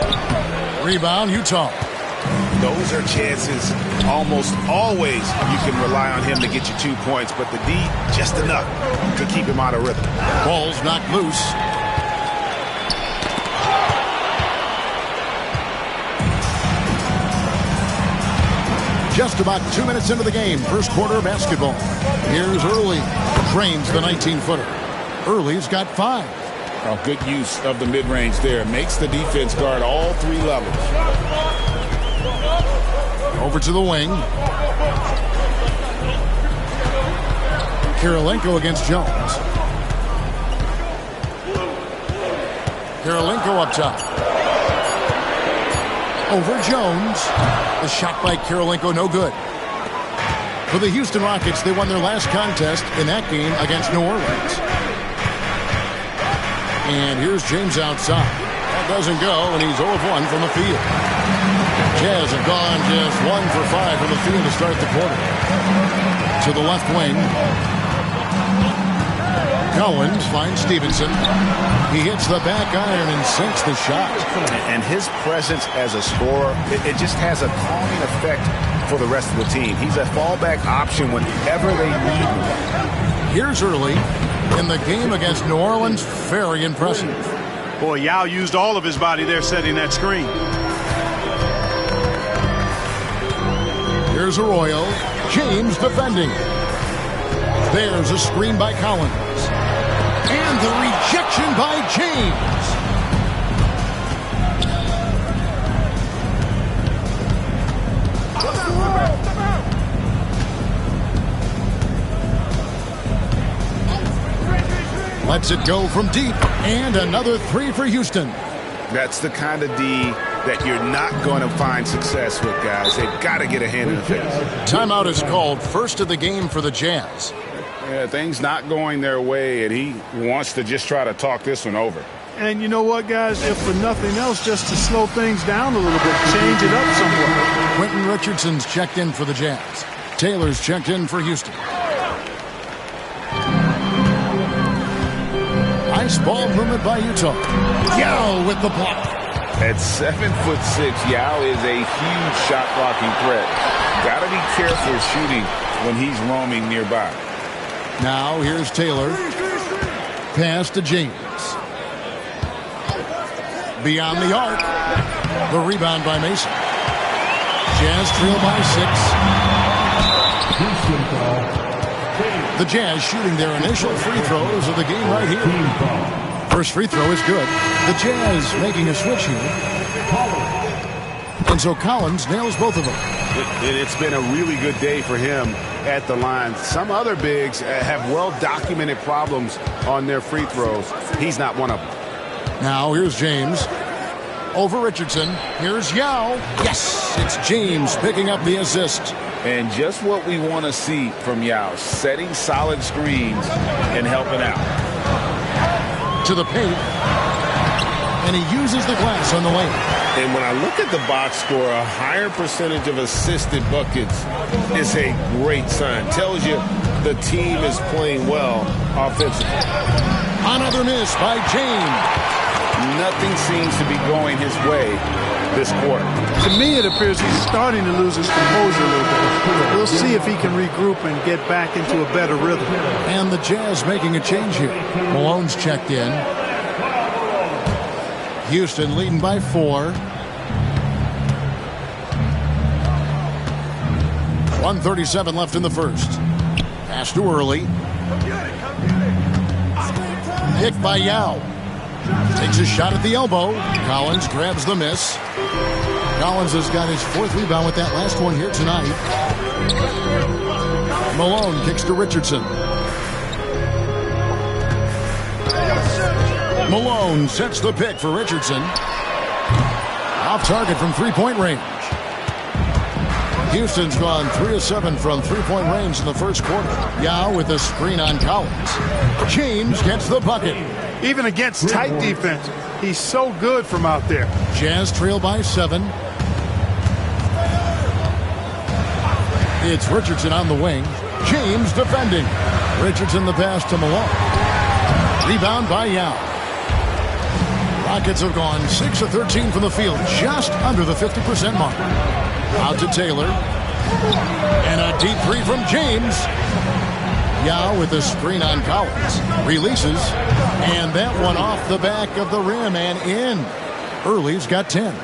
Rebound, Utah. Those are chances almost always you can rely on him to get you 2 points, but the D just enough to keep him out of rhythm. Ball's knocked loose. Just about 2 minutes into the game, first quarter of basketball. Here's Early, trains the 19-footer. Early's got 5. Oh, good use of the mid-range there. Makes the defense guard all 3 levels. Over to the wing. Kirilenko against Jones. Kirilenko up top. Over Jones. The shot by Kirilenko, no good. For the Houston Rockets, they won their last contest in that game against New Orleans. And here's James outside. That doesn't go, and he's 0 of 1 from the field. Jazz have gone just 1 for 5 from the field to start the quarter. To the left wing. Collins finds Stevenson. He hits the back iron and sinks the shot. And his presence as a scorer, it just has a calming effect for the rest of the team. He's a fallback option whenever they need him. Here's Early in the game against New Orleans. Very impressive. Boy, Yao used all of his body there setting that screen. Here's Arroyo. James defending. There's a screen by Collins. And the rejection by James. Lets it go from deep. And another three for Houston. That's the kind of D that you're not going to find success with, guys. They've got to get a hand in the face. Timeout is called, first of the game for the Jazz. Yeah, things not going their way, and he wants to just try to talk this one over. And you know what, guys? If for nothing else, just to slow things down a little bit, change it up somewhat. Quentin Richardson's checked in for the Jazz. Taylor's checked in for Houston. Nice ball movement by Utah. Yao with the block. At 7'6", Yao is a huge shot blocking threat. Got to be careful shooting when he's roaming nearby. Now here's Taylor. Pass to James. Beyond the arc. The rebound by Mason. Jazz trail by 6. The Jazz shooting their initial free throws of the game right here. First free throw is good. The Jazz making a switch here. And so Collins nails both of them. It's been a really good day for him at the line. Some other bigs have well-documented problems on their free throws. He's not one of them. Now here's James. Over Richardson. Here's Yao. Yes, it's James picking up the assist. And just what we want to see from Yao, setting solid screens and helping out. To the paint. And he uses the glass on the lane. And when I look at the box score, a higher percentage of assisted buckets is a great sign. Tells you the team is playing well offensively. Another miss by James. Nothing seems to be going his way this quarter. To me, it appears he's starting to lose his composure a little bit. We'll see if he can regroup and get back into a better rhythm. And the Jazz making a change here. Malone's checked in. Houston leading by 4. 1:37 left in the first. Pass too early. Picked by Yao. Takes a shot at the elbow. Collins grabs the miss. Collins has got his 4th rebound with that last one here tonight. Malone kicks to Richardson. Malone sets the pick for Richardson. Off target from three-point range. Houston's gone 3 of 7 from three-point range in the first quarter. Yao with a screen on Collins. James gets the bucket. Even against tight defense, he's so good from out there. Jazz trail by 7. It's Richardson on the wing. James defending. Richardson the pass to Malone. Rebound by Yao. Rockets have gone 6 of 13 from the field, just under the 50% mark. Out to Taylor. And a deep three from James. Yao with a screen on Collins. Releases. And that one off the back of the rim and in. Early's got 10.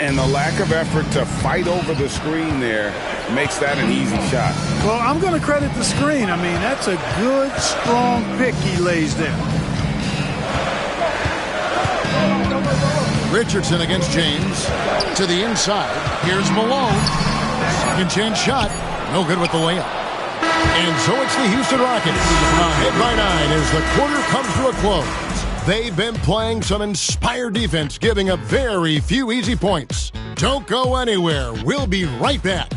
And the lack of effort to fight over the screen there makes that an easy shot. Well, I'm going to credit the screen. I mean, that's a good, strong pick he lays there. Richardson against James. To the inside. Here's Malone. Second chance shot. No good with the layup. And so it's the Houston Rockets. Ahead by 9 as the quarter comes to a close. They've been playing some inspired defense, giving up very few easy points. Don't go anywhere. We'll be right back.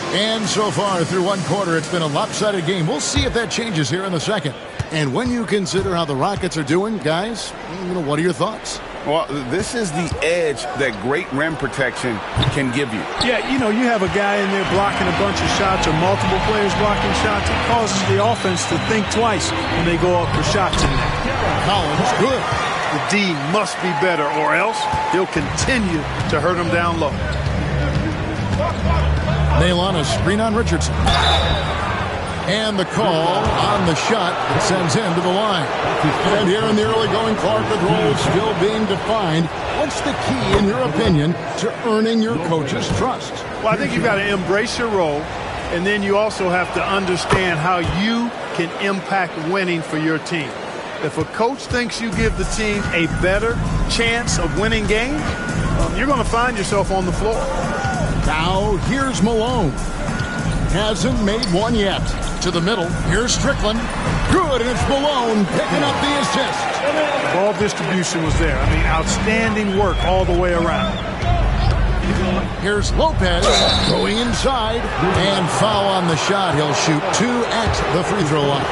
And so far through one quarter, it's been a lopsided game. We'll see if that changes here in the second. And when you consider how the Rockets are doing, guys, what are your thoughts? Well, this is the edge that great rim protection can give you. Yeah, you have a guy in there blocking a bunch of shots or multiple players blocking shots. It causes the offense to think twice when they go up for shots in there. Collins, good. The D must be better, or else he'll continue to hurt him down low. Nail on a screen on Richardson. And the call on the shot that sends him to the line. And here in the early going, Clark, with roles still being defined. What's the key, in your opinion, to earning your coach's trust? Well, I think you've got to embrace your role, and then you also have to understand how you can impact winning for your team. If a coach thinks you give the team a better chance of winning games, you're going to find yourself on the floor. Now, here's Malone. Hasn't made one yet. To the middle. Here's Strickland. Good, and it's Malone picking up the assist. The ball distribution was there. I mean, outstanding work all the way around. Here's Lopez going inside. And foul on the shot. He'll shoot 2 at the free throw line.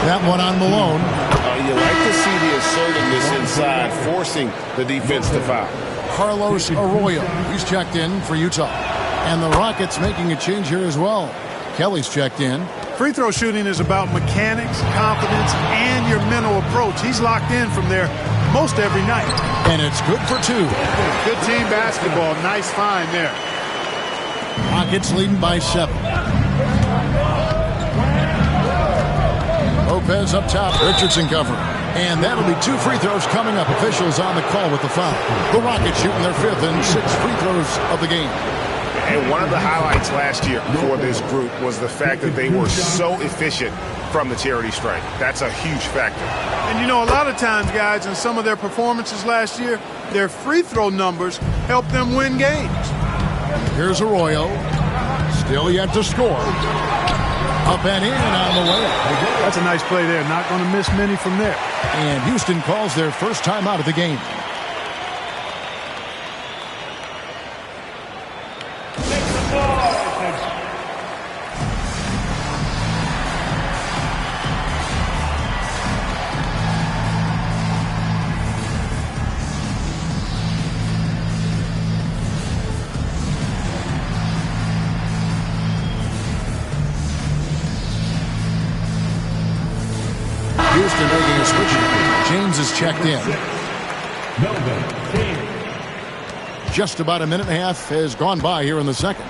That one on Malone. You like to see the assertiveness inside, forcing the defense to foul. Carlos Arroyo. He's checked in for Utah. And the Rockets making a change here as well. Kelly's checked in. Free throw shooting is about mechanics, confidence, and your mental approach. He's locked in from there most every night. And it's good for 2. Good team basketball. Nice find there. Rockets leading by 7. Lopez up top. Richardson covering. And that'll be 2 free throws coming up. Officials on the call with the foul. The Rockets shooting their 5th and 6th free throws of the game. And one of the highlights last year for this group was the fact that they were so efficient from the charity stripe. That's a huge factor. And you know, a lot of times, guys, in some of their performances last year, their free throw numbers helped them win games. Here's Arroyo. Still yet to score. Up and in on the way. That's a nice play there. Not going to miss many from there. And Houston calls their first time out of the game. Houston making a switch. James is checked in. Just about a minute and a half has gone by here in the second.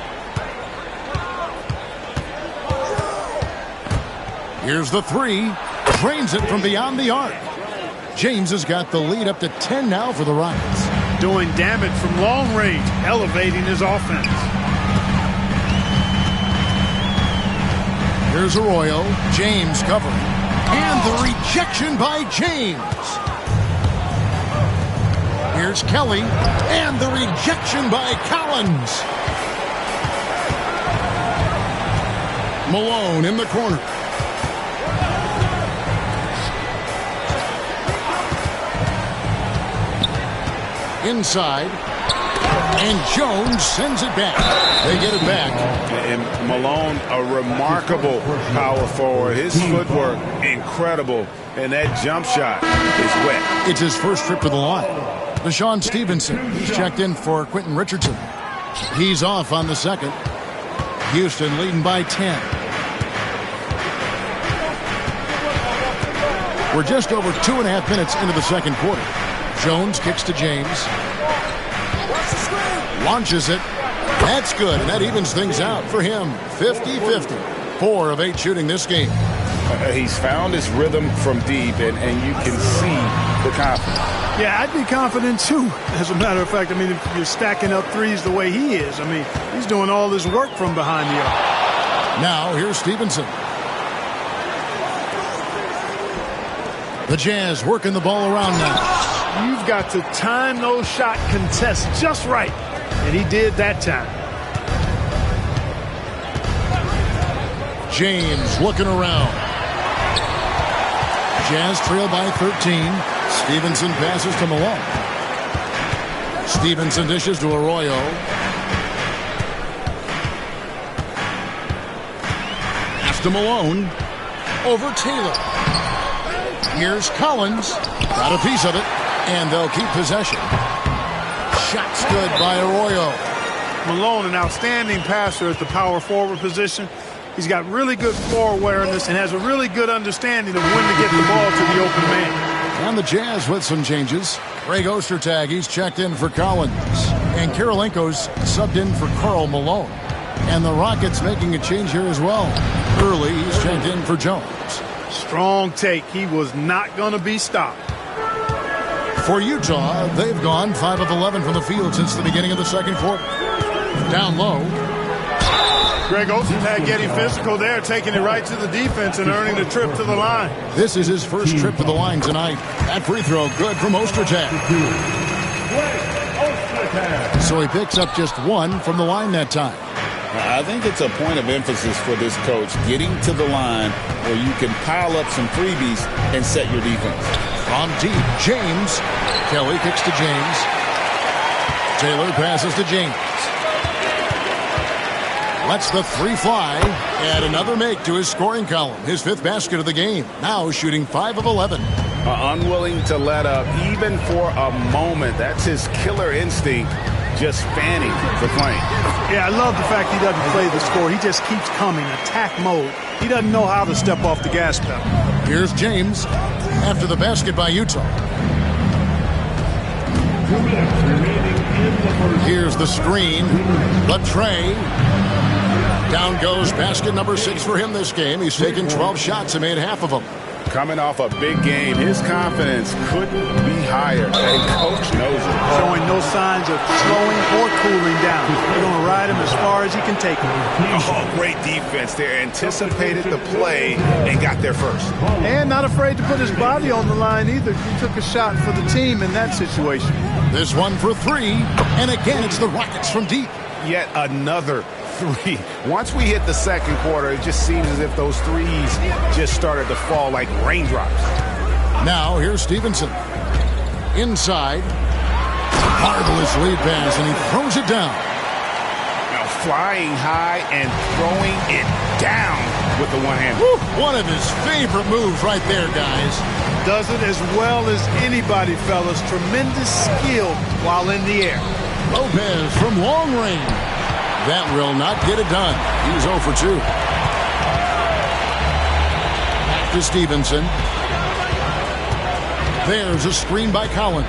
Here's the 3. Drains it from beyond the arc. James has got the lead up to 10 now for the Rockets. Doing damage from long range, elevating his offense. Here's Arroyo. James covering. And the rejection by James. Here's Kelly. And the rejection by Collins. Malone in the corner. Inside. And Jones sends it back. They get it back. And Malone, a remarkable power forward. His footwork, incredible. And that jump shot is wet. It's his first trip to the line. Deshaun Stevenson, he's checked in for Quentin Richardson. He's off on the second. Houston leading by 10. We're just over 2.5 minutes into the second quarter. Jones kicks to James. Launches it. That's good, and that evens things out for him. 50-50. 4 of 8 shooting this game. He's found his rhythm from deep, and you can see the confidence. Yeah, I'd be confident, too. As a matter of fact, I mean, if you're stacking up threes the way he is, I mean, he's doing all this work from behind the arc. Now, here's Stevenson. The Jazz working the ball around now. You've got to time those shot contests just right. And he did that time. James looking around. Jazz trail by 13. Stevenson passes to Malone. Stevenson dishes to Arroyo. Pass to Malone. Over Taylor. Here's Collins. Got a piece of it. And they'll keep possession. Shot's good by Arroyo. Malone, an outstanding passer at the power forward position. He's got really good floor awareness and has a really good understanding of when to get the ball to the open man. And the Jazz with some changes. Greg Ostertag, he's checked in for Collins. And Kirilenko's subbed in for Karl Malone. And the Rockets making a change here as well. Early, he's checked in for Jones. Strong take. He was not going to be stopped. For Utah, they've gone 5 of 11 from the field since the beginning of the second quarter. Down low. Greg Ostertag getting physical there, taking it right to the defense and earning the trip to the line. This is his first trip to the line tonight. That free throw good from Ostertag. So he picks up just 1 from the line that time. I think it's a point of emphasis for this coach, getting to the line where you can pile up some freebies and set your defense. From deep, James. Kelly kicks to James. Taylor passes to James. Lets the 3 fly. And another make to his scoring column. His 5th basket of the game. Now shooting 5 of 11. Unwilling to let up even for a moment. That's his killer instinct. Just fanning the claim. Yeah, I love the fact he doesn't play the score. He just keeps coming, attack mode. He doesn't know how to step off the gas pedal. Here's James after the basket by Utah. Here's the screen. The tray. Down goes basket number 6 for him this game. He's taken 12 shots and made half of them. Coming off a big game, his confidence couldn't be higher, and coach knows it. Showing no signs of slowing or cooling down. They're going to ride him as far as he can take him. Oh, great defense there. Anticipated the play and got there first. And not afraid to put his body on the line either. He took a shot for the team in that situation. This one for 3, and again it's the Rockets from deep. Yet another 3. Once we hit the second quarter, it just seems as if those threes just started to fall like raindrops. Now here's Stevenson. Inside. Marvelous lead pass, and he throws it down. Now flying high and throwing it down with the one hand. Woo, one of his favorite moves right there, guys. Does it as well as anybody, fellas. Tremendous skill while in the air. Lopez from long range. That will not get it done. He's 0 for 2. Back to Stevenson. There's a screen by Collins.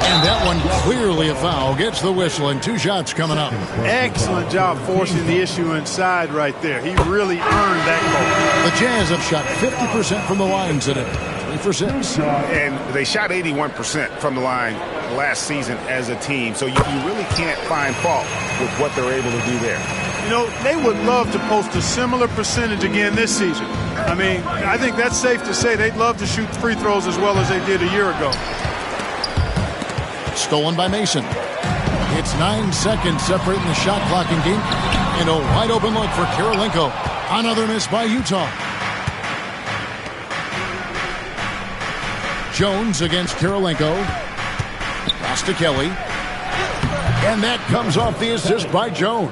And that one clearly a foul. Gets the whistle, and 2 shots coming up. Excellent job forcing the issue inside right there. He really earned that goal. The Jazz have shot 50% from the line today. 3 for 6. And they shot 81% from the line last season as a team. So you really can't find fault with what they're able to do there. You know, they would love to post a similar percentage again this season. I mean, I think that's safe to say they'd love to shoot free throws as well as they did a year ago. Stolen by Mason. It's 9 seconds separating the shot clock and game. And a wide open look for Kirilenko. Another miss by Utah. Jones against Kirilenko. Pass to Kelly. And that comes off the assist by Jones.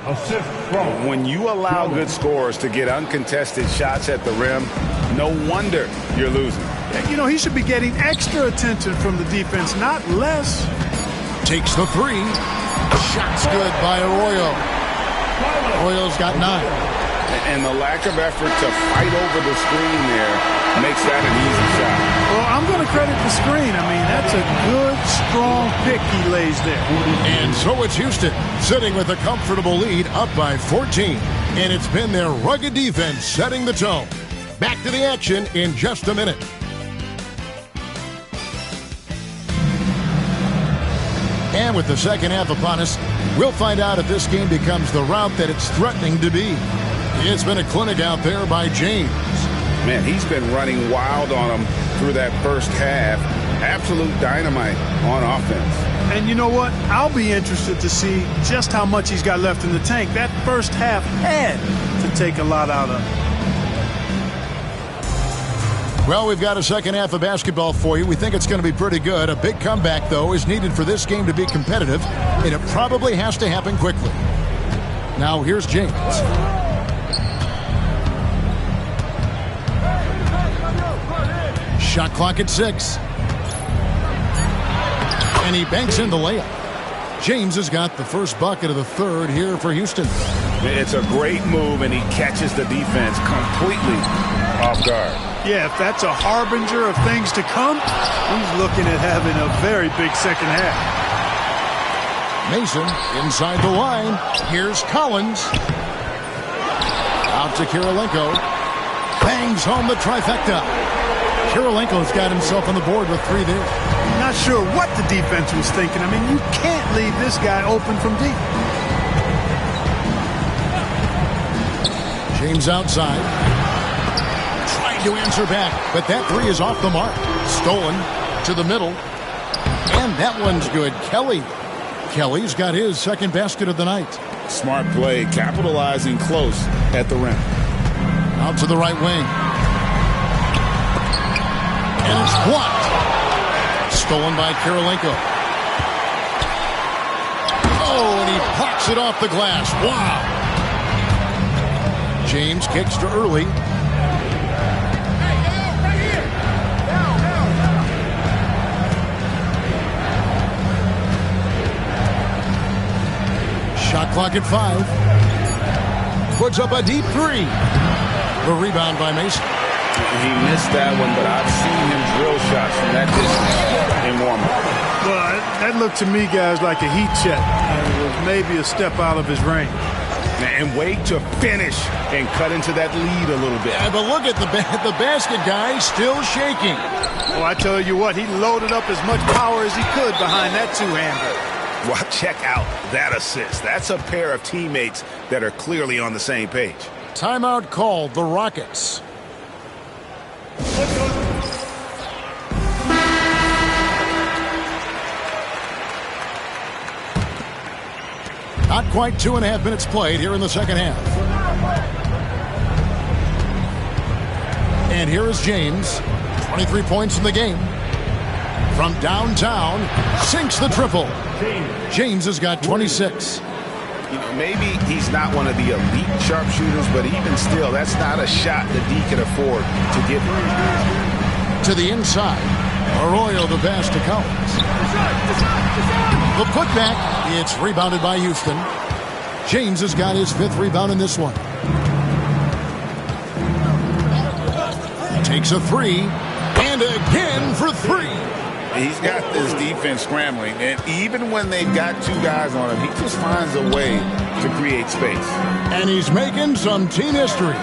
When you allow good scorers to get uncontested shots at the rim, no wonder you're losing. You know, he should be getting extra attention from the defense, not less. Takes the 3. Shot's good by Arroyo. Arroyo's got 9. And the lack of effort to fight over the screen there makes that an easy shot. Well, I'm going to credit the screen. I mean, that's a good, strong pick he lays there. And so it's Houston sitting with a comfortable lead up by 14. And it's been their rugged defense setting the tone. Back to the action in just a minute. And with the second half upon us, we'll find out if this game becomes the route that it's threatening to be. It's been a clinic out there by James. Man, he's been running wild on them through that first half. Absolute dynamite on offense. And you know what? I'll be interested to see just how much he's got left in the tank. That first half had to take a lot out of him. Well, we've got a second half of basketball for you. We think it's going to be pretty good. A big comeback, though, is needed for this game to be competitive, and it probably has to happen quickly. Now, here's James. Shot clock at 6. And he banks in the layup. James has got the first bucket of the third here for Houston. It's a great move, and he catches the defense completely off guard. Yeah, if that's a harbinger of things to come, he's looking at having a very big second half. Mason inside the line. Here's Collins. Out to Kirilenko. Bangs home the trifecta. Kirilenko's got himself on the board with 3 there. Not sure what the defense was thinking. I mean, you can't leave this guy open from deep. James outside. Trying to answer back, but that 3 is off the mark. Stolen to the middle. And that one's good. Kelly's got his second basket of the night. Smart play, capitalizing close at the rim. Out to the right wing. And it's blocked. Stolen by Kirilenko. Oh, and he pops it off the glass. Wow. James kicks to early. Shot clock at 5. Puts up a deep 3. The rebound by Mason. He missed that one, but I've seen him drill shots from that distance in warm-up. Well, that looked to me, guys, like a heat check. It was maybe a step out of his range. And wait to finish and cut into that lead a little bit. Yeah, but look at the basket guy still shaking. Well, I tell you what, he loaded up as much power as he could behind that two-hander. Well, check out that assist. That's a pair of teammates that are clearly on the same page. Timeout called, the Rockets. Not quite 2.5 minutes played here in the second half. And here is James. 23 points in the game. From downtown, sinks the triple. James has got 26. You know, maybe he's not one of the elite sharpshooters, but even still, that's not a shot that D can afford to give him. To the inside. Arroyo the pass to Collins. The putback. It's rebounded by Houston. James has got his 5th rebound in this one. Takes a 3. And again for 3. He's got this defense scrambling, and even when they've got 2 guys on him, he just finds a way to create space. And he's making some team history.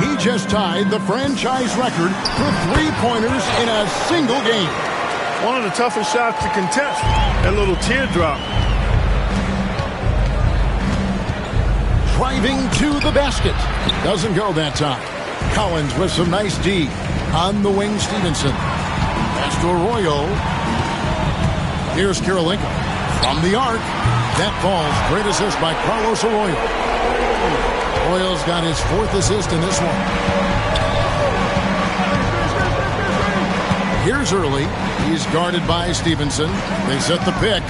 He just tied the franchise record for 3-pointers in a single game. One of the toughest shots to contest. That little teardrop. Driving to the basket. Doesn't go that time. Collins with some nice D. On the wing, Stevenson. Pass to Arroyo. Here's Kirilenko. From the arc. That falls. Great assist by Carlos Arroyo. Arroyo's got his 4th assist in this one. Here's Early. He's guarded by Stevenson. They set the pick.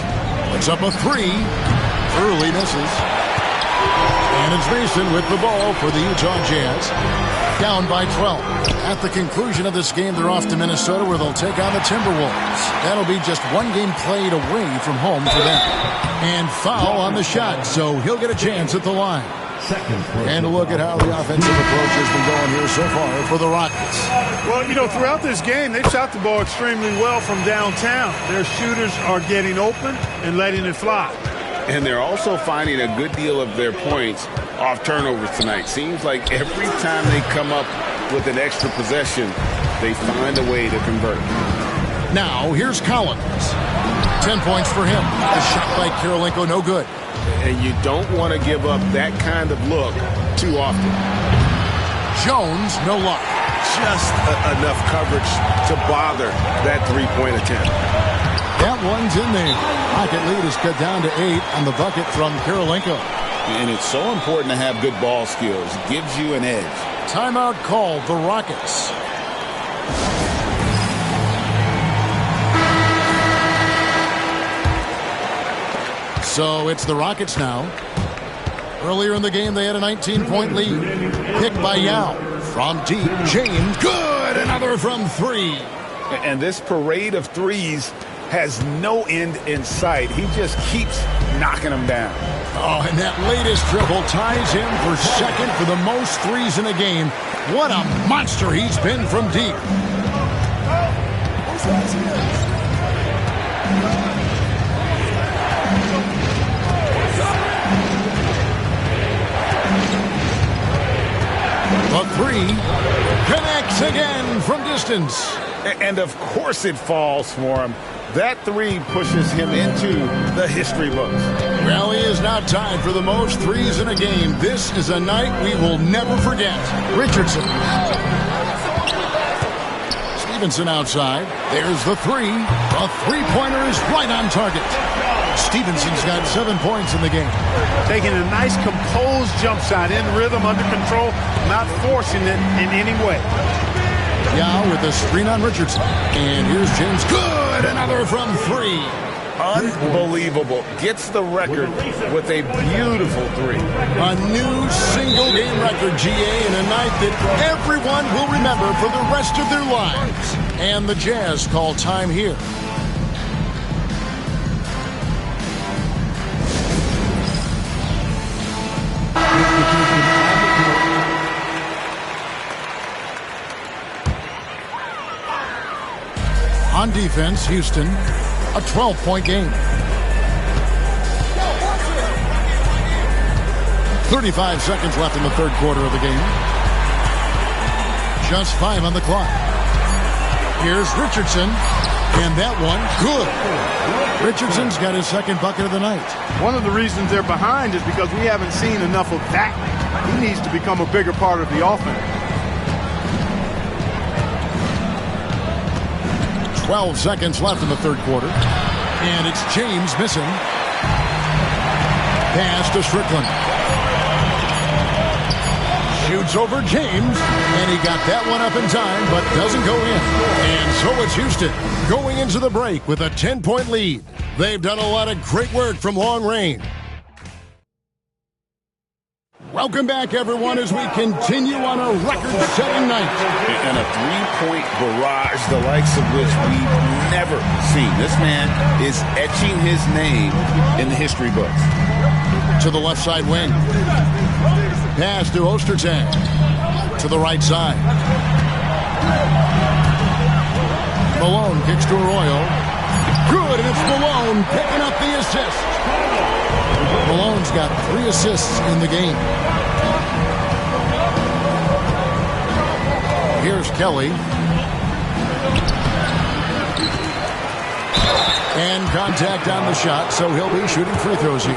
Puts up a 3. Early misses. And it's Mason with the ball for the Utah Jazz. Down by 12. At the conclusion of this game, they're off to Minnesota where they'll take on the Timberwolves. That'll be just 1 game played away from home for them. And foul on the shot, so he'll get a chance at the line. And a look at how the offensive approach has been going here so far for the Rockets. Well, you know, throughout this game, they've shot the ball extremely well from downtown. Their shooters are getting open and letting it fly. And they're also finding a good deal of their points off turnovers tonight. Seems like every time they come up with an extra possession, they find a way to convert. Now, here's Collins. 10 points for him. A shot by Kirilenko, no good. And you don't want to give up that kind of look too often. Jones, no luck. Just enough coverage to bother that 3-point attempt. That one's in there. Rocket lead is cut down to 8 on the bucket from Kirilenko. And it's so important to have good ball skills. It gives you an edge. Timeout called, the Rockets. So it's the Rockets now. Earlier in the game, they had a 19-point lead. Picked by Yao. From deep, James. Good! Another from 3. And this parade of threes has no end in sight. He just keeps knocking them down. Oh, and that latest triple ties him for second for the most threes in a game What a monster he's been from deep. The three connects again from distance. And of course it falls for him. That three pushes him into the history books. Well, he is now tied for the most threes in a game. This is a night we will never forget. Richardson. Stevenson outside. There's the three. The three-pointer is right on target. Stevenson's got 7 points in the game. Taking a nice composed jump shot in rhythm, under control, not forcing it in any way. Yao with a screen on Richardson. And here's James. Good! Another from three. Unbelievable. Gets the record with a beautiful three. A new single-game record, GA, in a night that everyone will remember for the rest of their lives. And the Jazz call time here. On defense, Houston, a 12-point game. 35 seconds left in the third quarter of the game. Just 5 on the clock. Here's Richardson, and that one, good. Richardson's got his second bucket of the night. One of the reasons they're behind is because we haven't seen enough of that. He needs to become a bigger part of the offense. 12 seconds left in the third quarter. And it's James missing. Pass to Strickland. Shoots over James. And he got that one up in time, but doesn't go in. And so it's Houston going into the break with a 10-point lead. They've done a lot of great work from long range. Welcome back, everyone, as we continue on a record-setting night. And a three-point barrage, the likes of which we've never seen. This man is etching his name in the history books. To the left side wing. Pass to Ostertag. To the right side. Malone kicks to Arroyo. Good, and it's Malone picking up the assist. Malone's got 3 assists in the game. Here's Kelly. And contact on the shot, so he'll be shooting free throws here.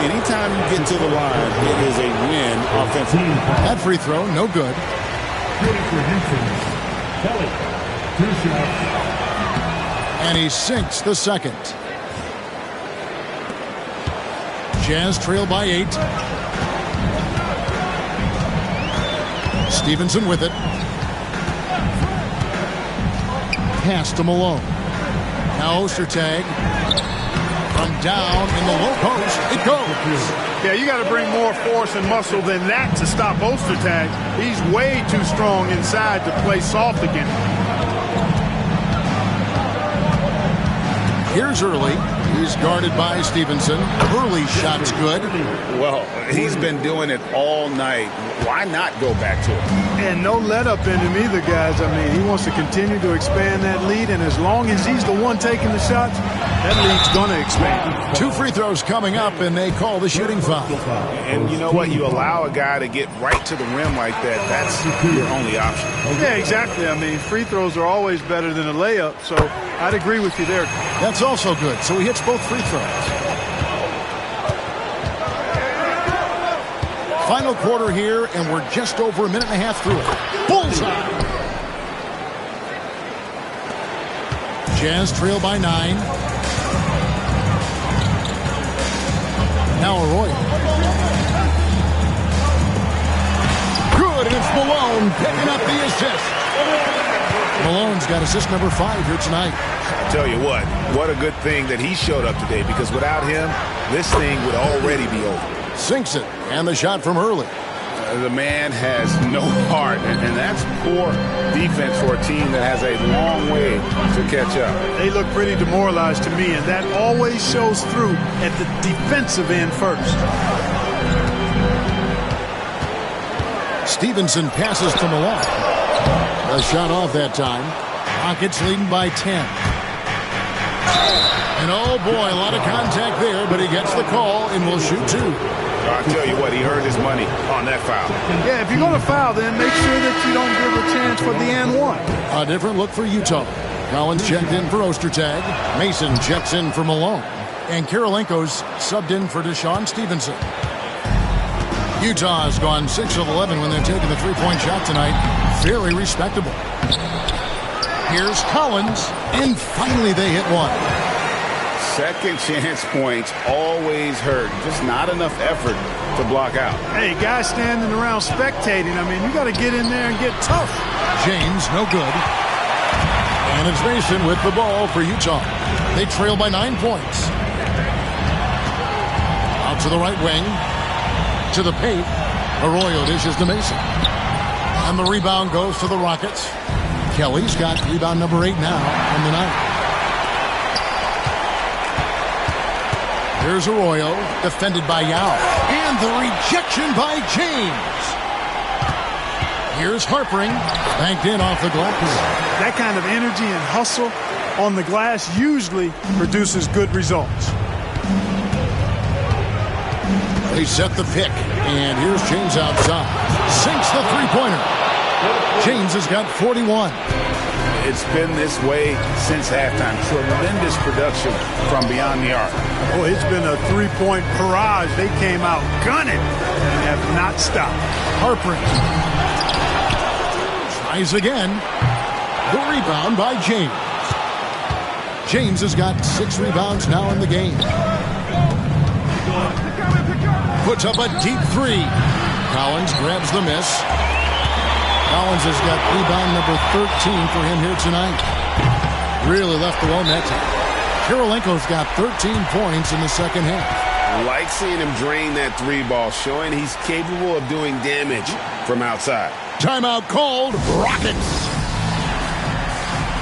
Anytime you get to the line, it is a win offensively. That free throw, no good. Kelly, 2 shots. And he sinks the second. Jazz trail by 8. Stevenson with it. Pass to Malone. Now Ostertag. From down in the low post. It goes. Yeah, you got to bring more force and muscle than that to stop Ostertag. He's way too strong inside to play soft again. Here's Early. He's guarded by Stevenson. Early shot's good. Well, he's been doing it all night. Why not go back to it? And no let up in him either, guys. I mean, he wants to continue to expand that lead, and as long as he's the one taking the shots, that lead's going to expand. 2 free throws coming up, and they call the shooting foul. And you know what? You allow a guy to get right to the rim like that. That's your only option. Yeah, exactly. I mean, free throws are always better than a layup, so I'd agree with you there. That's also good. So he hits both free throws. Final quarter here, and we're just over a minute and a half through it. Bullseye! Jazz trail by 9. Now Arroyo. Good, and it's Malone picking up the assist. Malone's got assist number 5 here tonight. I tell you what a good thing that he showed up today, because without him, this thing would already be over. Sinks it, and the shot from Early. The man has no heart, and that's poor defense for a team that has a long way to catch up. They look pretty demoralized to me, and that always shows through at the defensive end first. Stevenson passes to Malone. A shot off that time. Rockets leading by 10. And oh boy, a lot of contact there, but he gets the call and will shoot 2. I'll tell you what, he earned his money on that foul. Yeah, if you're going to foul, then make sure that you don't give a chance for the and one. A different look for Utah. Collins checked in for Ostertag. Mason checks in for Malone. And Kirilenko's subbed in for Deshaun Stevenson. Utah has gone 6 of 11 when they're taking the three-point shot tonight. Very respectable. Here's Collins, and finally they hit one. Second chance points always hurt. Just not enough effort to block out. Hey, guys standing around spectating. I mean, you got to get in there and get tough. James, no good. And it's Mason with the ball for Utah. They trail by 9 points. Out to the right wing. To the paint. Arroyo dishes to Mason. And the rebound goes to the Rockets. Kelly's got rebound number 8 now on the night. Here's Arroyo, defended by Yao. And the rejection by James. Here's Harpering, banked in off the glass. That kind of energy and hustle on the glass usually produces good results. They set the pick, and here's James outside. Sinks the three-pointer. James has got 41. It's been this way since halftime. Tremendous production from beyond the arc. Oh, it's been a three-point barrage. They came out gunning and have not stopped. Harper tries again. The rebound by James. James has got 6 rebounds now in the game. Puts up a deep 3. Collins grabs the miss. Collins has got rebound number 13 for him here tonight. Really left alone that time. Kirilenko's got 13 points in the second half. Like seeing him drain that 3 ball, showing he's capable of doing damage from outside. Timeout called. Rockets.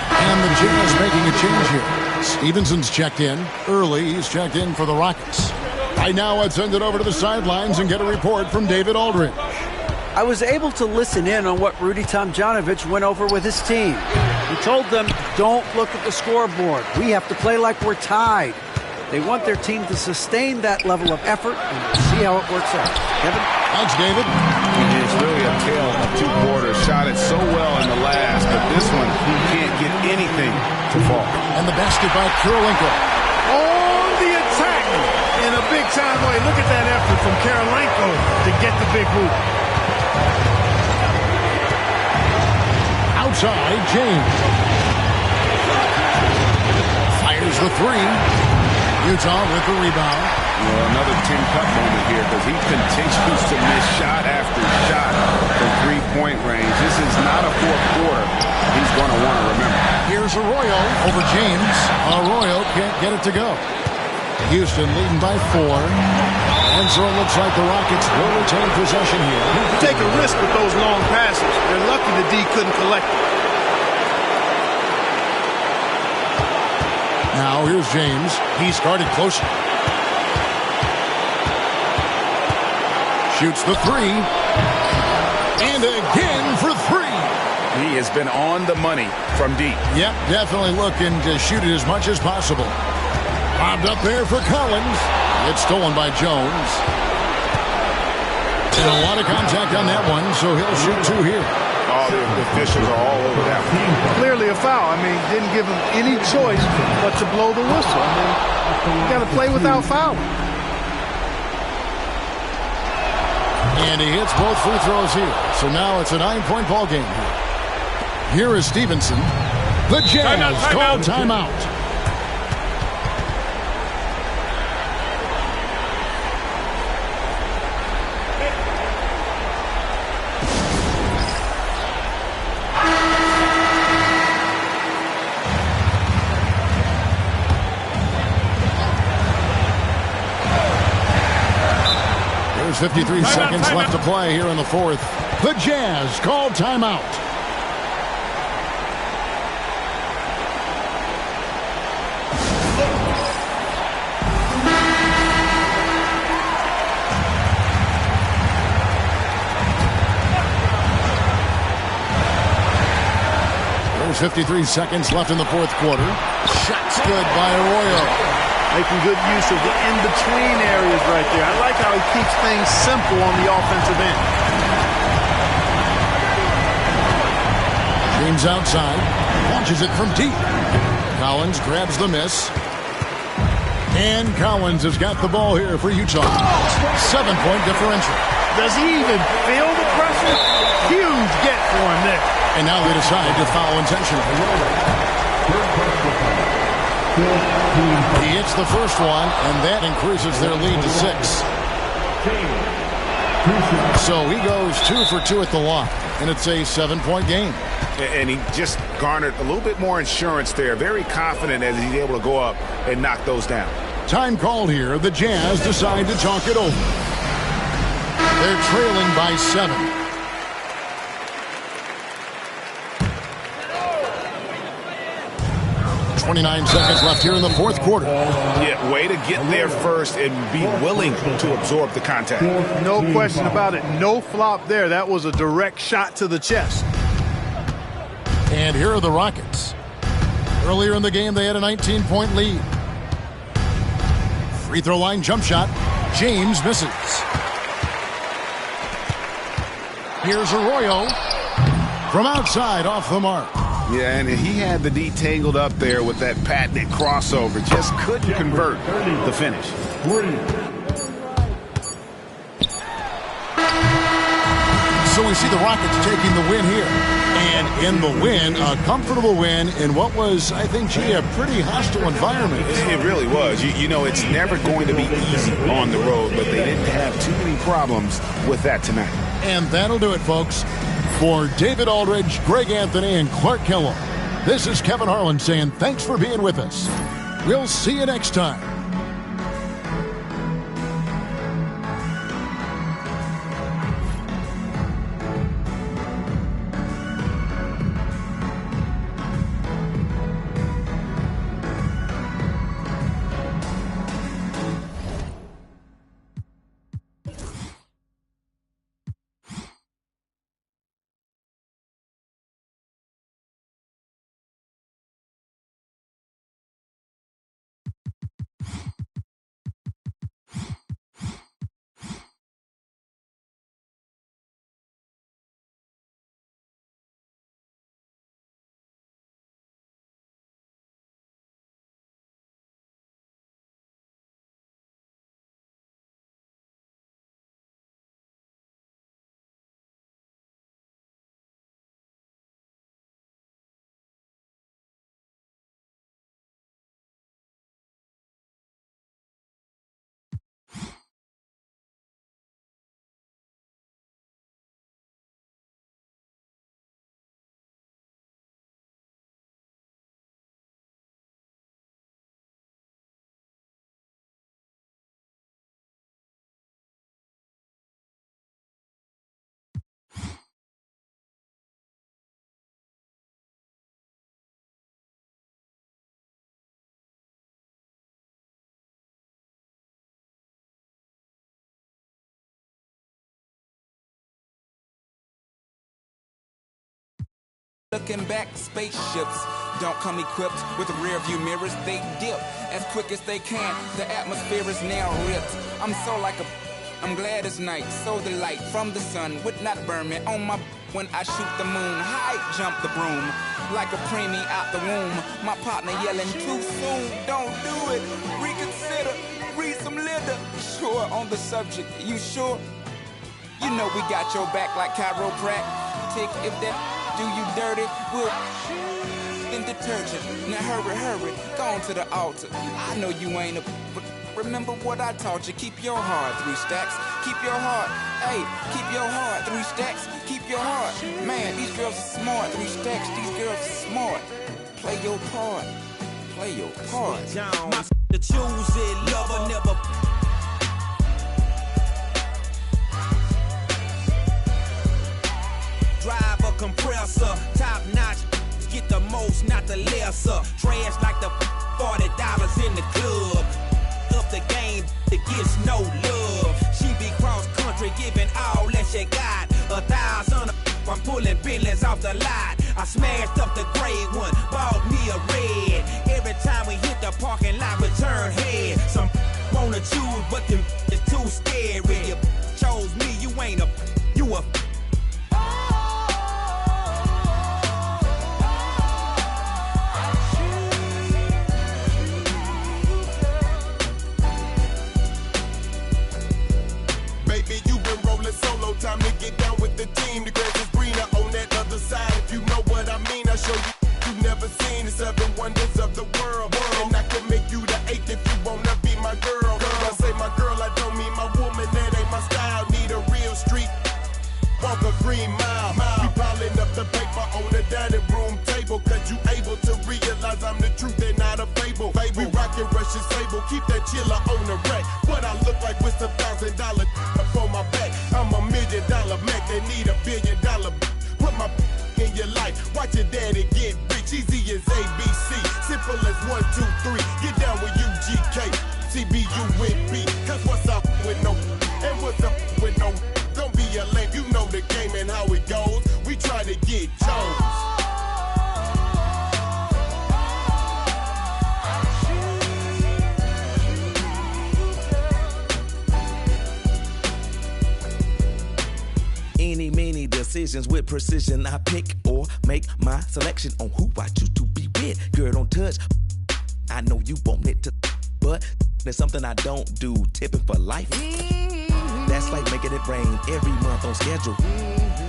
And the Jazz making a change here. Stevenson's checked in. Early, he's checked in for the Rockets. Right now, I'd send it over to the sidelines and get a report from David Aldridge. I was able to listen in on what Rudy Tomjanovich went over with his team. He told them, don't look at the scoreboard. We have to play like we're tied. They want their team to sustain that level of effort and see how it works out. Kevin? Thanks, David. It's really a tale of 2 quarters. Shot it so well in the last, but this one, he can't get anything to fall. And the basket by Kirilenko. On the attack in a big-time way. Look at that effort from Kirilenko to get the big hoop. Outside, James. Fires the 3. Utah with the rebound. Well, another Tim Cup moment here because he continues to miss shot after shot from three-point range. This is not a fourth quarter he's going to want to remember. Here's Arroyo over James. Arroyo can't get it to go. Houston leading by 4. And so it looks like the Rockets will retain possession here. You take a risk with those long passes. They're lucky the D couldn't collect it. Now here's James. He's guarded closer. Shoots the 3. And again for 3. He has been on the money from deep. Yep, definitely looking to shoot it as much as possible. Bobbed up there for Collins. It's stolen by Jones. And a lot of contact on that one, so he'll shoot 2 here. Oh, the officials are all over that one. Clearly a foul. I mean, didn't give him any choice but to blow the whistle. I mean, you got to play without fouling. And he hits both free throws here. So now it's a 9-point ball game here. Here is Stevenson. The Jazz call timeout. There's 53 seconds left to play here in the fourth. The Jazz call timeout. There's 53 seconds left in the fourth quarter. Shot's good by Arroyo. Making good use of the in-between areas right there. I like how he keeps things simple on the offensive end. James outside. Launches it from deep. Collins grabs the miss. And Collins has got the ball here for Utah. 7-point differential. Does he even feel the pressure? Huge get for him there. And now they decide to foul intentionally. He hits the first one, and that increases their lead to 6. So he goes 2 for 2 at the line, and it's a 7-point game. And he just garnered a little bit more insurance there. Very confident as he's able to go up and knock those down. Time called here. The Jazz decide to talk it over. They're trailing by 7. .29 seconds left here in the fourth quarter. Yeah, way to get there first and be willing to absorb the contact. No question about it. No flop there. That was a direct shot to the chest. And here are the Rockets. Earlier in the game, they had a 19-point lead. Free throw line jump shot. James misses. Here's Arroyo from outside off the mark. Yeah, and he had the D tangled up there with that patented crossover. Just couldn't convert the finish. So we see the Rockets taking the win here. And in the win, a comfortable win in what was, I think, a pretty hostile environment. It really was. You know, it's never going to be easy on the road, but they didn't have too many problems with that tonight. And that'll do it, folks. For David Aldridge, Greg Anthony, and Clark Kellogg, this is Kevin Harlan saying thanks for being with us. We'll see you next time. Looking back, spaceships don't come equipped with rear view mirrors. They dip as quick as they can. The atmosphere is now ripped. I'm so like I'm glad it's night. So the light from the sun would not burn me on my when I shoot the moon. High jump the broom like a preemie out the womb. My partner yelling too soon. Don't do it. Reconsider. Read some litter. Sure on the subject. You sure? You know we got your back like chiropractic. If that do you dirty, we'll in detergent. Now hurry, go on to the altar. I know you ain't but remember what I taught you. Keep your heart, 3 stacks. Keep your heart, hey, keep your heart, 3 stacks. Keep your heart, man, these girls are smart. 3 stacks, these girls are smart. Play your part, play your part. My to choose it, lover never. Drive a compressor, top notch, get the most, not the lesser. Trash like the $40 in the club. Up the game, it gets no love. She be cross country, giving all that she got. 1,000, I'm pulling billions off the lot. I smashed up the gray one, bought me a red. Every time we hit the parking lot, we turn head. Some wanna choose, but them is too scary. You chose me, you ain't a, you a. Baby, you been rolling solo, time to get down with the team. The grass is greener on that other side. If you know what I mean, I'll show you. You've never seen the 7 wonders of the world. And I can make you the 8th if you wanna be my girl. When I say my girl, I don't mean my woman, that ain't my style. Need a real street, walk a green mile. We piling up the paper on the dining room table, cause you able to realize I'm the truth and not a fable. We rockin' Russian sable, keep that chiller on the rack. What I look like with some $1,000 up on my back. I'm $1 million Mac, they need $1 billion. Put my in your life, watch your daddy get rich. Easy as ABC, simple as 1, 2, 3. Get down with UGK, CBU with B. Cause what's up with no, and what's up with no. Don't be a lame, you know the game and how it goes. We try to get chose. Any, many decisions with precision. I pick or make my selection on who I choose to be with. Girl, don't touch. I know you want it to, but there's something I don't do. Tipping for life. That's like making it rain every month on schedule.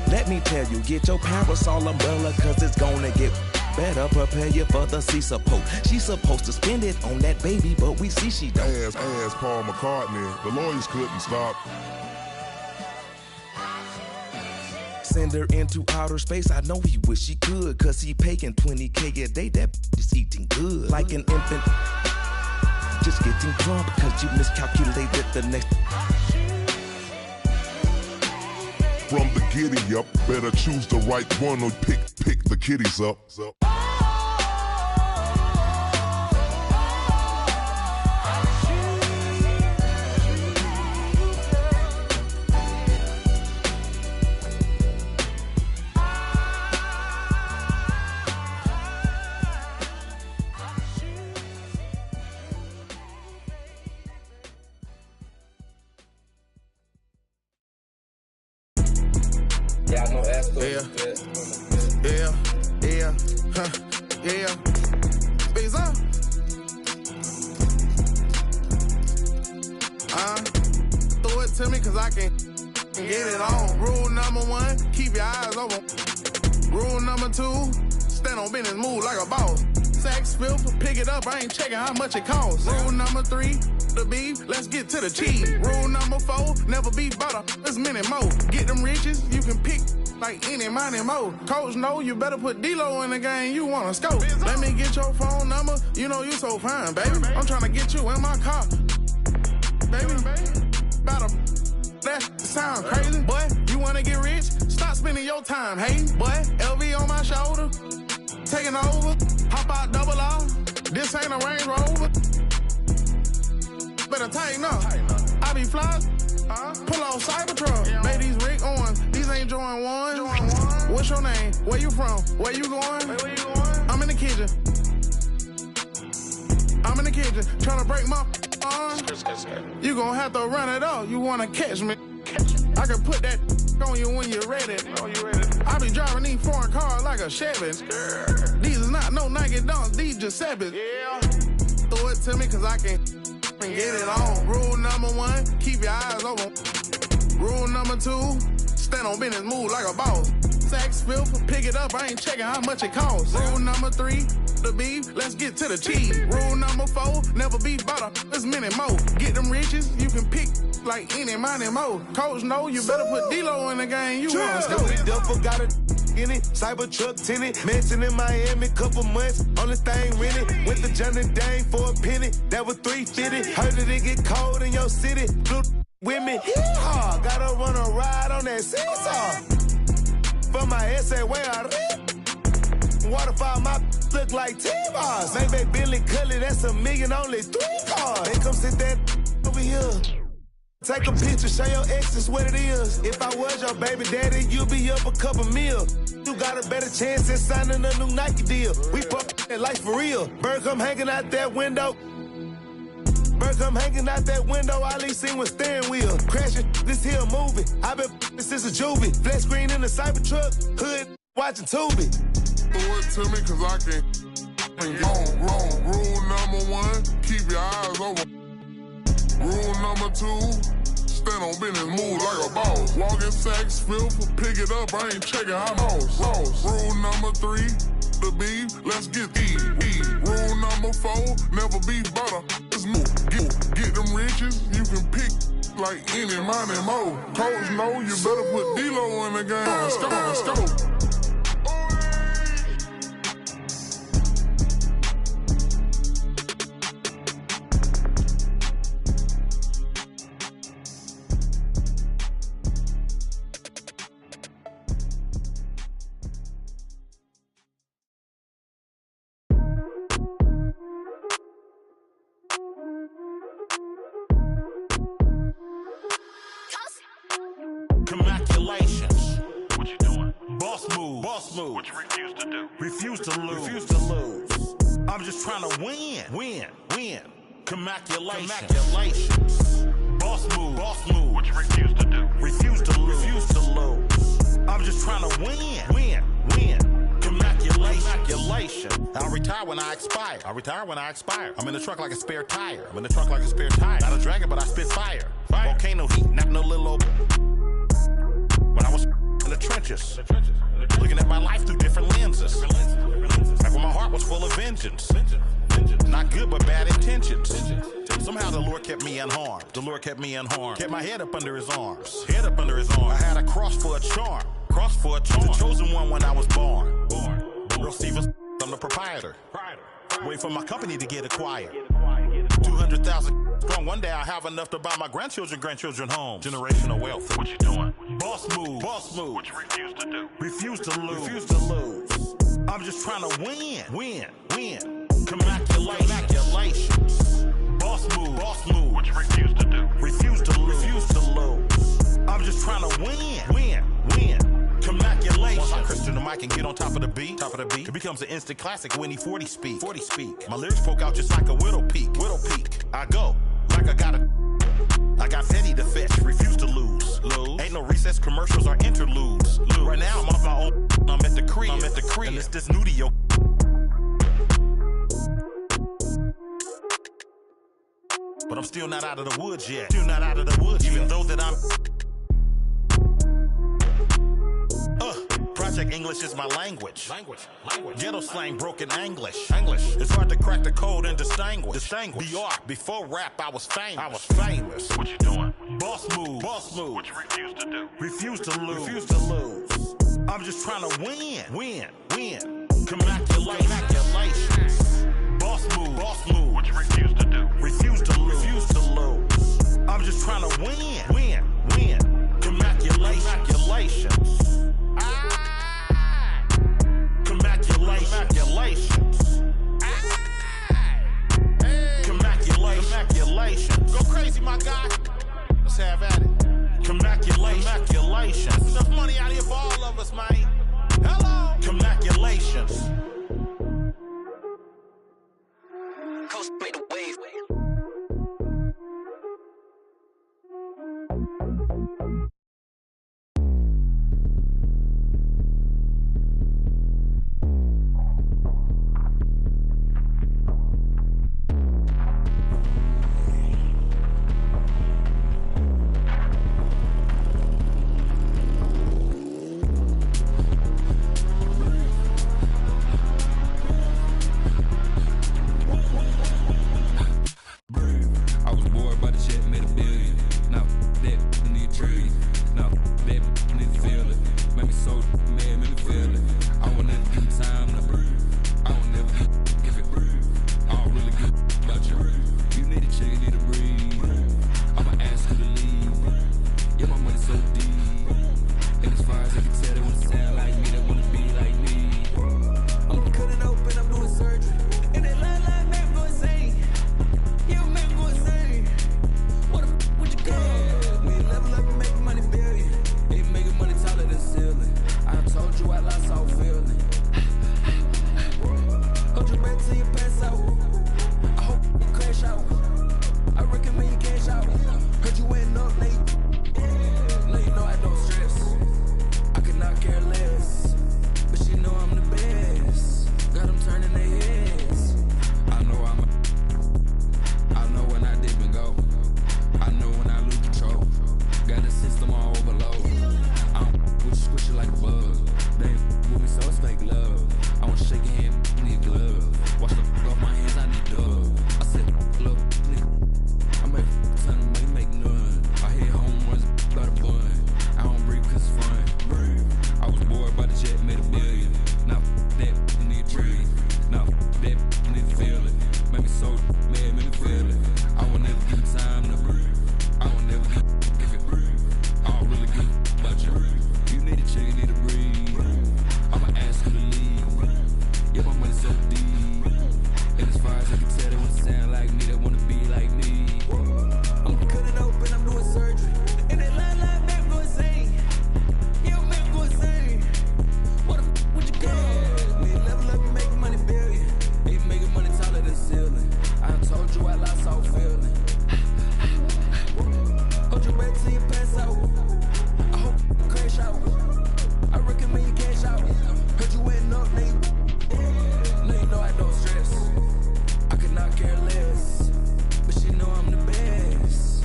Let me tell you, get your parasol umbrella, cause it's gonna get better. Prepare you for the sea support. She's supposed to spend it on that baby, but we see she don't. As Paul McCartney, the lawyers couldn't stop. Send her into outer space, I know he wish he could, cause he paying $20K a day, that is eating good. Like an infant, just getting drunk, cause you miscalculated the next. From the giddy up, better choose the right one or pick the kiddies up. Throw it to me cause I can get it on. Rule number 1, keep your eyes open. Rule number 2, stand on business, move like a boss. Sex filter, pick it up, I ain't checking how much it costs. Rule number 3, the beef, let's get to the cheese. Rule number 4, never be butter, there's many more. Get them riches, you can pick like any money more. Coach know you better put D-Lo in the game, you wanna scope. Let me get your phone number, you know you so fine, baby. I'm tryna get you in my car, baby. About to, that sound crazy, boy. You wanna get rich? Stop spending your time hating, boy. LV on my shoulder, taking over. Hop out double R, this ain't a Range Rover. Better tighten up. I be fly, pull off Cybertruck. Made these Rick Owens, these ain't Jordan 1. What's your name? Where you from? Where you going? I'm in the kitchen. I'm in the kitchen, tryna break my arm. You gon' have to run it off. You wanna catch me? I can put that on you when you're ready. I be driving these foreign cars like a Chevy. These is not no Nike Dunks, these Giuseppe's. Throw it to me cause I can get it on. Rule number 1, keep your eyes open. Rule number 2, stand on business, move like a boss. Sex filter, pick it up, I ain't checking how much it costs. Rule number 3, the beef, let's get to the cheese. Rule number 4, never be butter, there's many more. Get them riches, you can pick like any money more. Coach know you better put D-Lo in the game, you wanna score. Duffel got a in it, Cybertruck tinted, mansion in Miami, couple months, only thing rented. Went to Johnny Dang for a penny, that was $350. Heard that it get cold in your city, blue with me. Yeehaw, gotta run a ride on that seesaw. For my essay, where I rip. Waterfall, my look like T-Bars. Maybe Billy Cully, that's $1 million, only 3 cars. They come sit that over here. Take a picture, show your exes what it is. If I was your baby daddy, you'd be up a couple meals. You got a better chance at signing a new Nike deal. We fuck that life for real. Bird come hanging out that window. Bird come hanging out that window. All he seen was steering wheel. Crashing this hill movie. I been since a juvie. Flat screen in the Cybertruck. Hood watching Tubi. Throw it to me cause I can wrong. Rule number 1, keep your eyes open. Rule number 2, stand on business, move like a boss. Walking sacks, filth, pick it up, I ain't checking how boss. Rule number 3, the beef, let's get eat. Rule number 4, never be butter, let's move. Get them riches, you can pick like any money mo. Coach know you better put D-Lo in the game. Let's go. Congratulations. What you doing? Boss move. What you refuse to do? Refuse to lose. I'm just trying to win. Congratulations. Boss move. What you refuse to do? Refuse to lose. I'm just trying to win. Congratulations. I'll retire when I expire. I'm in the truck like a spare tire. Not a dragon, but I spit fire. Volcano heat, not no little old. When I was in the trenches, looking at my life through different lenses. Like when my heart was full of vengeance. Not good, but bad intentions. Somehow the Lord kept me unharmed. Kept my head up under his arms. I had a cross for a charm. The chosen one when I was born. Real Stevens, I'm the proprietor. Wait for my company to get acquired. 200,000 strong. One day I'll have enough to buy my grandchildren homes. Generational wealth. What you doing? Boss move. What you refuse to do? Refuse to lose. I'm just trying to win. Congratulations. Boss move. What you refuse to do? Refuse to lose. I'm just trying to win. Congratulations. Once I Christian the mic and get on top of the beat, it becomes an instant classic when he 40 speak. My lyrics poke out just like a widow peak. I go like I got Fetty to fetch, refuse to lose. Ain't no recess commercials or interludes. Right now I'm off my own. I'm at the crib. And it's this new to your. But I'm still not out of the woods yet. Even though that I'm. Project English is my language. Ghetto slang, broken English. It's hard to crack the code and distinguish. Before rap, I was famous. What you doing? Boss move. What you refuse to do? Refuse to lose. I'm just trying to win. Congratulations. Boss move. What you refuse to do? Refuse to lose. I'm just trying to win. Congratulations. Congratulations. Go crazy, my guy. Let's have at it. Congratulations. Enough money out here for all of us, man. Hello. Congratulations. Coast made the wave. eyes, I can tell they wanna sound like me, they wanna be like me. I'm cutting open, I'm doing surgery. And that line back go insane. Yeah, I'm back go insane. What the f with your girl? Me level up and make money billion. Ain't making money taller than ceiling. I told you I lost all feeling. Hold your breath till you pass out. I hope you crash out. I recommend you cash out. Heard you went up, now you know I don't stress. I could not care less, but she know I'm the best.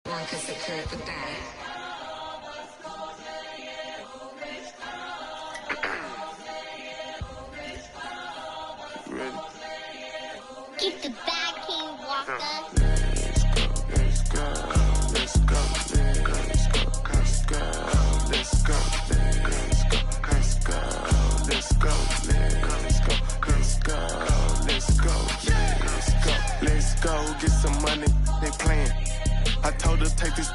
One cause the curve for that. Ready? Get the bag, King Walker. Let's go, let's go, let's go, let's go, let's go, let's go, let's go, let's go, let's go, let's go, let's go, let's go, let's go, get some money, they playing. I told her take this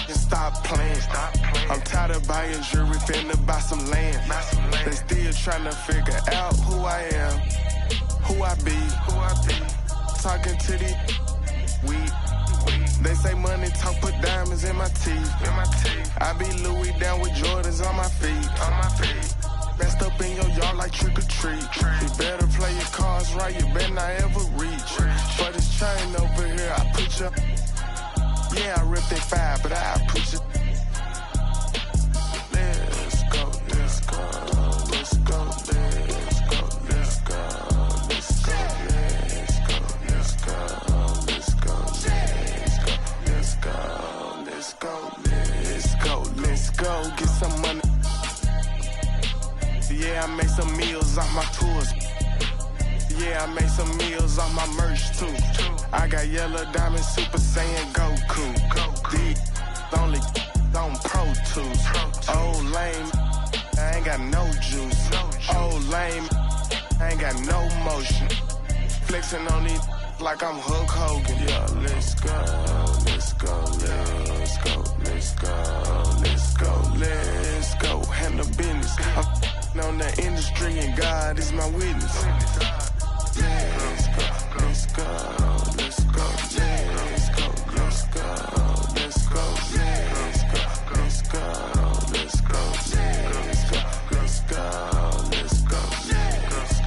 and stop playing. I'm tired of buying jewelry, finna buy some land. They still trying to figure out who I am, who I be. Talking to these weed. They say money talk, put diamonds in my teeth. I be Louis down with Jordans on my feet. Messed up in your yard like trick or treat. You better play your cards right, you better not ever reach. For this chain over here, I put you. Yeah, I ripped that 5, but I put you. Let's go, let's go, let's go, let's go, let's go, let's go, let's go, let's go, let's go, let's go, let's go, let's go, let's go, get some money. Yeah, I made some meals off my tours. Yeah, I made some meals off my merch too. I got yellow diamond Super Saiyan Goku. Deep, only on Pro Tools. Old lame, I ain't got no juice. Old lame, I ain't got no motion. Flexing on these like I'm Hulk Hogan. Yeah, let's go, let's go, let's go, let's go, let's go, let's go. Handle business. I'm on the industry and God is my witness. Let's go, let's go, let's go, let's go, let's go, let's go, let's go, let's go, let's go, let's go, let's go, let's go, let's go.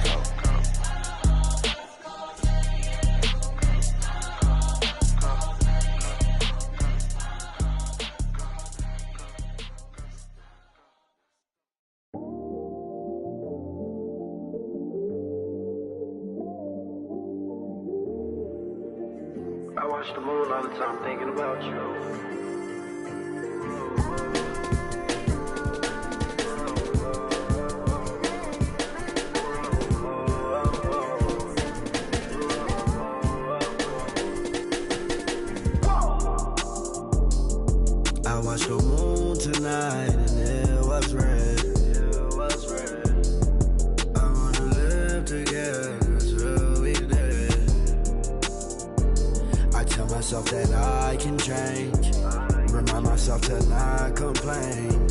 I watch the moon all the time thinking about you. I watched the moon tonight and it was red. I wanna live together till we dead. I tell myself that I can change. Remind myself to not complain.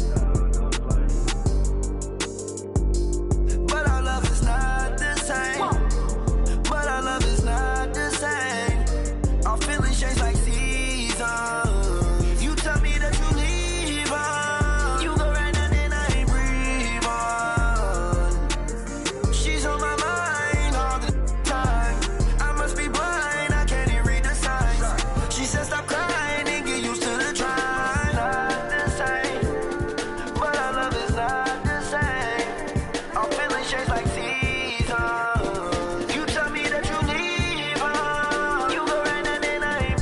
But our love is not the same. But our love is not the same. Our feelings change like seasons. You tell me that you leave on. You go right now, then I ain't breathe on. She's on my mind all the time. I must be blind, I can't even read the signs. She said stop crying and get used to the drive. Not the same, but our love is not the same. Our feelings change like seasons. You tell me that you leave on. You go right now, then I ain't.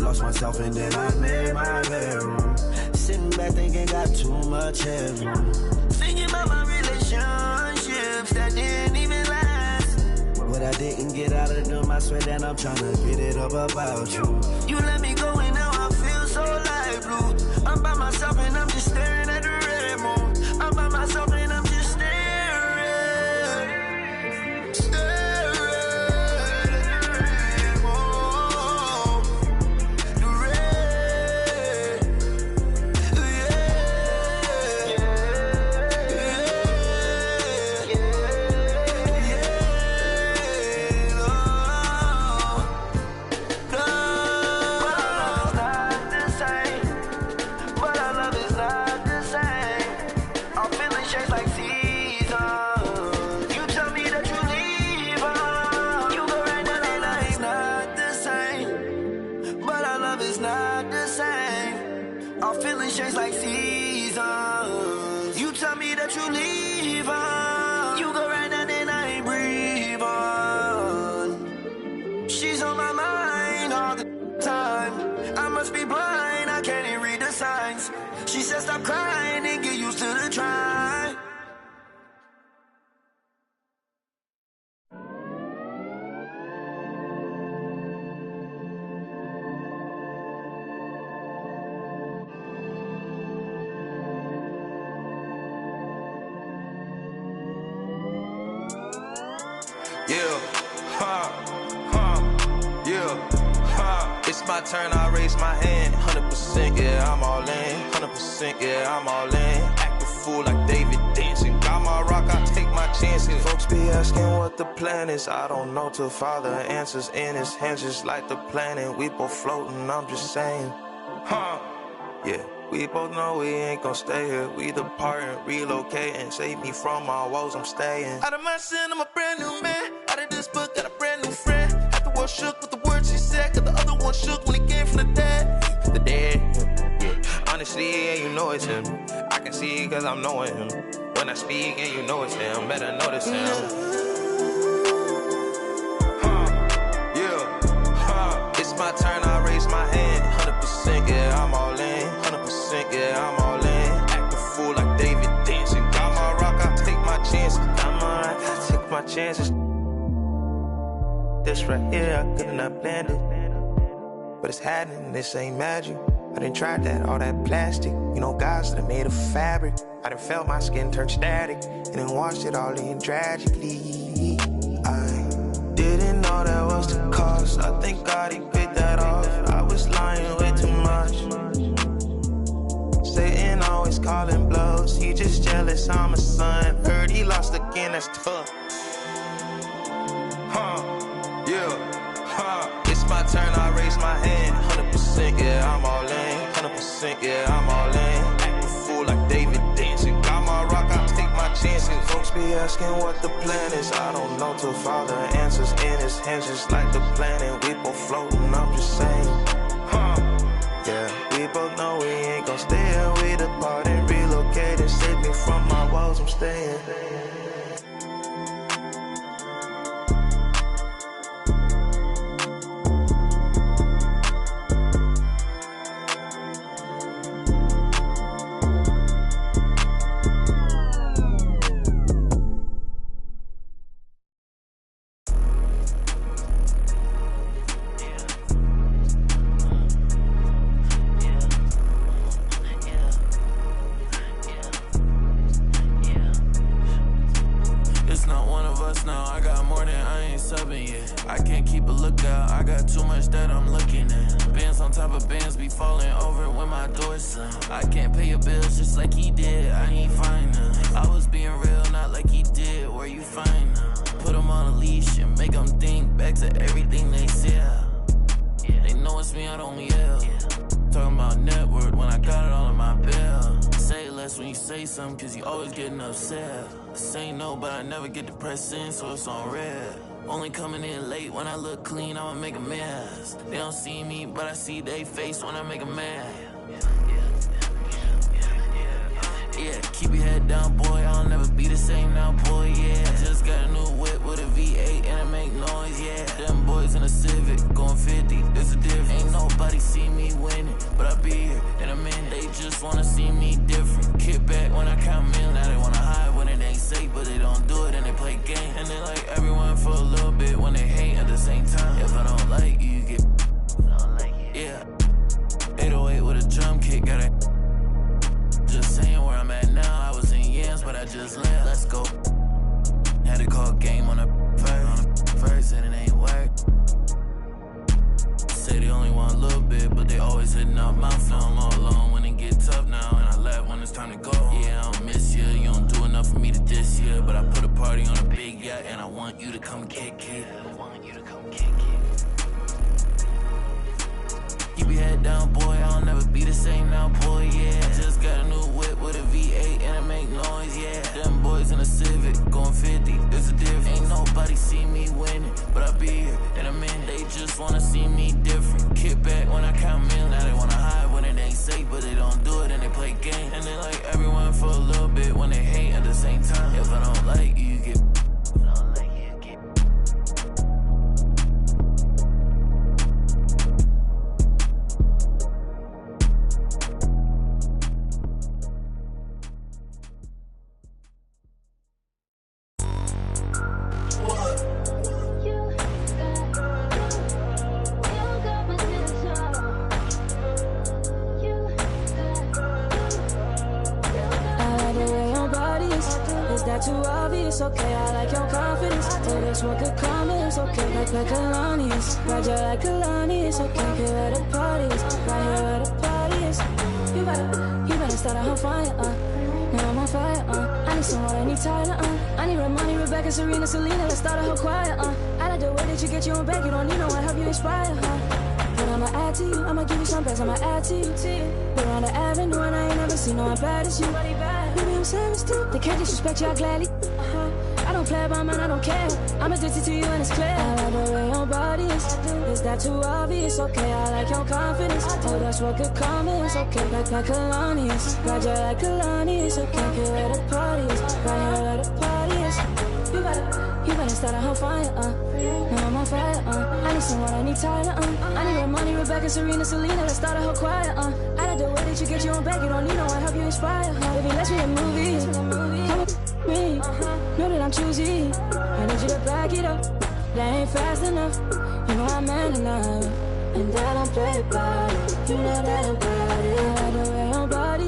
Lost myself and then I made my bedroom. Sitting back thinking got too much headroom. Thinking about my relationships that didn't even last. What I didn't get out of them, I swear that I'm trying to get it up about you. You let me go and now I feel so light blue. I'm by myself and I'm just staring at the red moon. I'm by myself and I'm just staring at the red moon. The not the same. Our feelings change like seasons. You tell me that you leave on. You go right now, then I ain't breathe on. She's on my mind all the time. I must be blind, I can't even read the signs. She said stop crying and get used to the try. Yeah, yeah, it's my turn, I raise my hand. 100%, yeah, I'm all in. 100%, yeah, I'm all in. Act a fool like David dancing. Got my rock, I take my chances. Folks be asking what the plan is. I don't know till Father answers in his hands, just like the planet. We both floating, I'm just saying. Yeah. We both know we ain't gon' stay here. We departing, relocating. Save me from my woes, I'm staying. Out of my sin, I'm a brand new man. Out of this book, got a brand new friend. Half the world shook with the words she said. Got the other one shook when he came from the dead. The dead, yeah. Honestly, yeah, you know it's him. I can see it cause I'm knowing him. When I speak and you know it's him, better notice him. It's my turn, I raise my hand. 100%, yeah, I'm all in. 100%, yeah, I'm all in. Act a fool like David dancing. Got my rock, I take my chances. Got my rock, I take my chances. This right here, I couldn't have planned it. But it's happening, this ain't magic. I done tried that, all that plastic. You know, guys that are made of fabric. I done felt my skin turn static. And then washed it all in tragically. I didn't know that was the cost. I think God, he paid that off. I was lying way too much. Satan always calling blows. He just jealous, I'm a son. Heard he lost again, that's tough. It's my turn, I raise my hand. 100%, yeah, I'm all in. 100%, yeah, I'm all in. Act a fool like David dancing. Got my rock, I take my chances. Folks be asking what the plan is. I don't know till Father answers in his hands, just like the planet. We both floating, I'm just saying. Yeah, we both know we ain't gon' stay here. We departed, relocated. Save me from my woes, I'm staying. So it's on red. Only coming in late when I look clean, I'ma make a mess. They don't see me, but I see they face when I make a mess. Yeah, keep your head down, boy. I'll never be the same now, boy. Yeah, just got a new whip with a V8 and it make noise. Yeah, them boys in a Civic going 50. There's a difference. Ain't nobody see me winning, but I be here and I'm in. They just wanna see me different. Kick back when I count meal. Now they wanna hide when it ain't safe, but they don't do it and they play games. And they like everyone for a little bit when they hate at the same time. If I don't like you, you get. Yeah, 808 with a drum kick, got it. Just saying where I'm at now. I was in yams, but I just left. Let's go. Had to call game on the first, and it ain't work. Say they only want a little bit, but they always hitting up my phone. All alone when it get tough now, and I laugh when it's time to go. Yeah, I don't miss you. You don't do enough for me to diss you, but I put a party on a big yacht, and I want you to come kick it. Keep your head down, boy. I don't never be the same now, boy, yeah. Just got a new whip with a V8 and it make noise, yeah. Them boys in a Civic going 50, there's a difference. Ain't nobody see me winning, but I be here in a minute. They just wanna see me different. Kick back when I count millions. Now they wanna hide when it ain't safe, but they don't do it and they play games. And they like everyone for a little bit when they hate at the same time. If I don't like you, you get. Too obvious, okay, I like your confidence. Tell this what could come is okay, like Kalani's. Ride you like Kalani's, okay, here where the party is. Right here where the party is. You better start a whole fire, now I'm on fire, I need someone, I need Tyler, I need Ramani, Rebecca, Serena, Selena, let's start a whole choir, I like the way that you get your own back, you don't need no one, help you inspire, But I'ma add to you, I'ma give you some best, I'ma add to you. We're on the avenue and I ain't never seen no one bad as you. Maybe I'm savage too, they can't disrespect you, I gladly. I don't play about mine, I don't care. I'm addicted to you and it's clear. I like the way your body is that too obvious? Okay, I like your confidence. Oh, that's what could come is okay, like Kalani's. Ride you like Kalani's, okay, here where the party is. Right here where the party is. You better start a whole fire, now I'm on fire, I need someone, I need Tyler, I need Ramani, Rebecca, Serena, Selena, let's start a whole choir, I like the way that you get your own back, you don't need no one, help you inspire, Baby, let's be a movie, come with me, know that I'm choosy, I need you to back it up, that ain't fast enough, you know I'm man enough, and I don't play about it, you know that about it, I like the way your body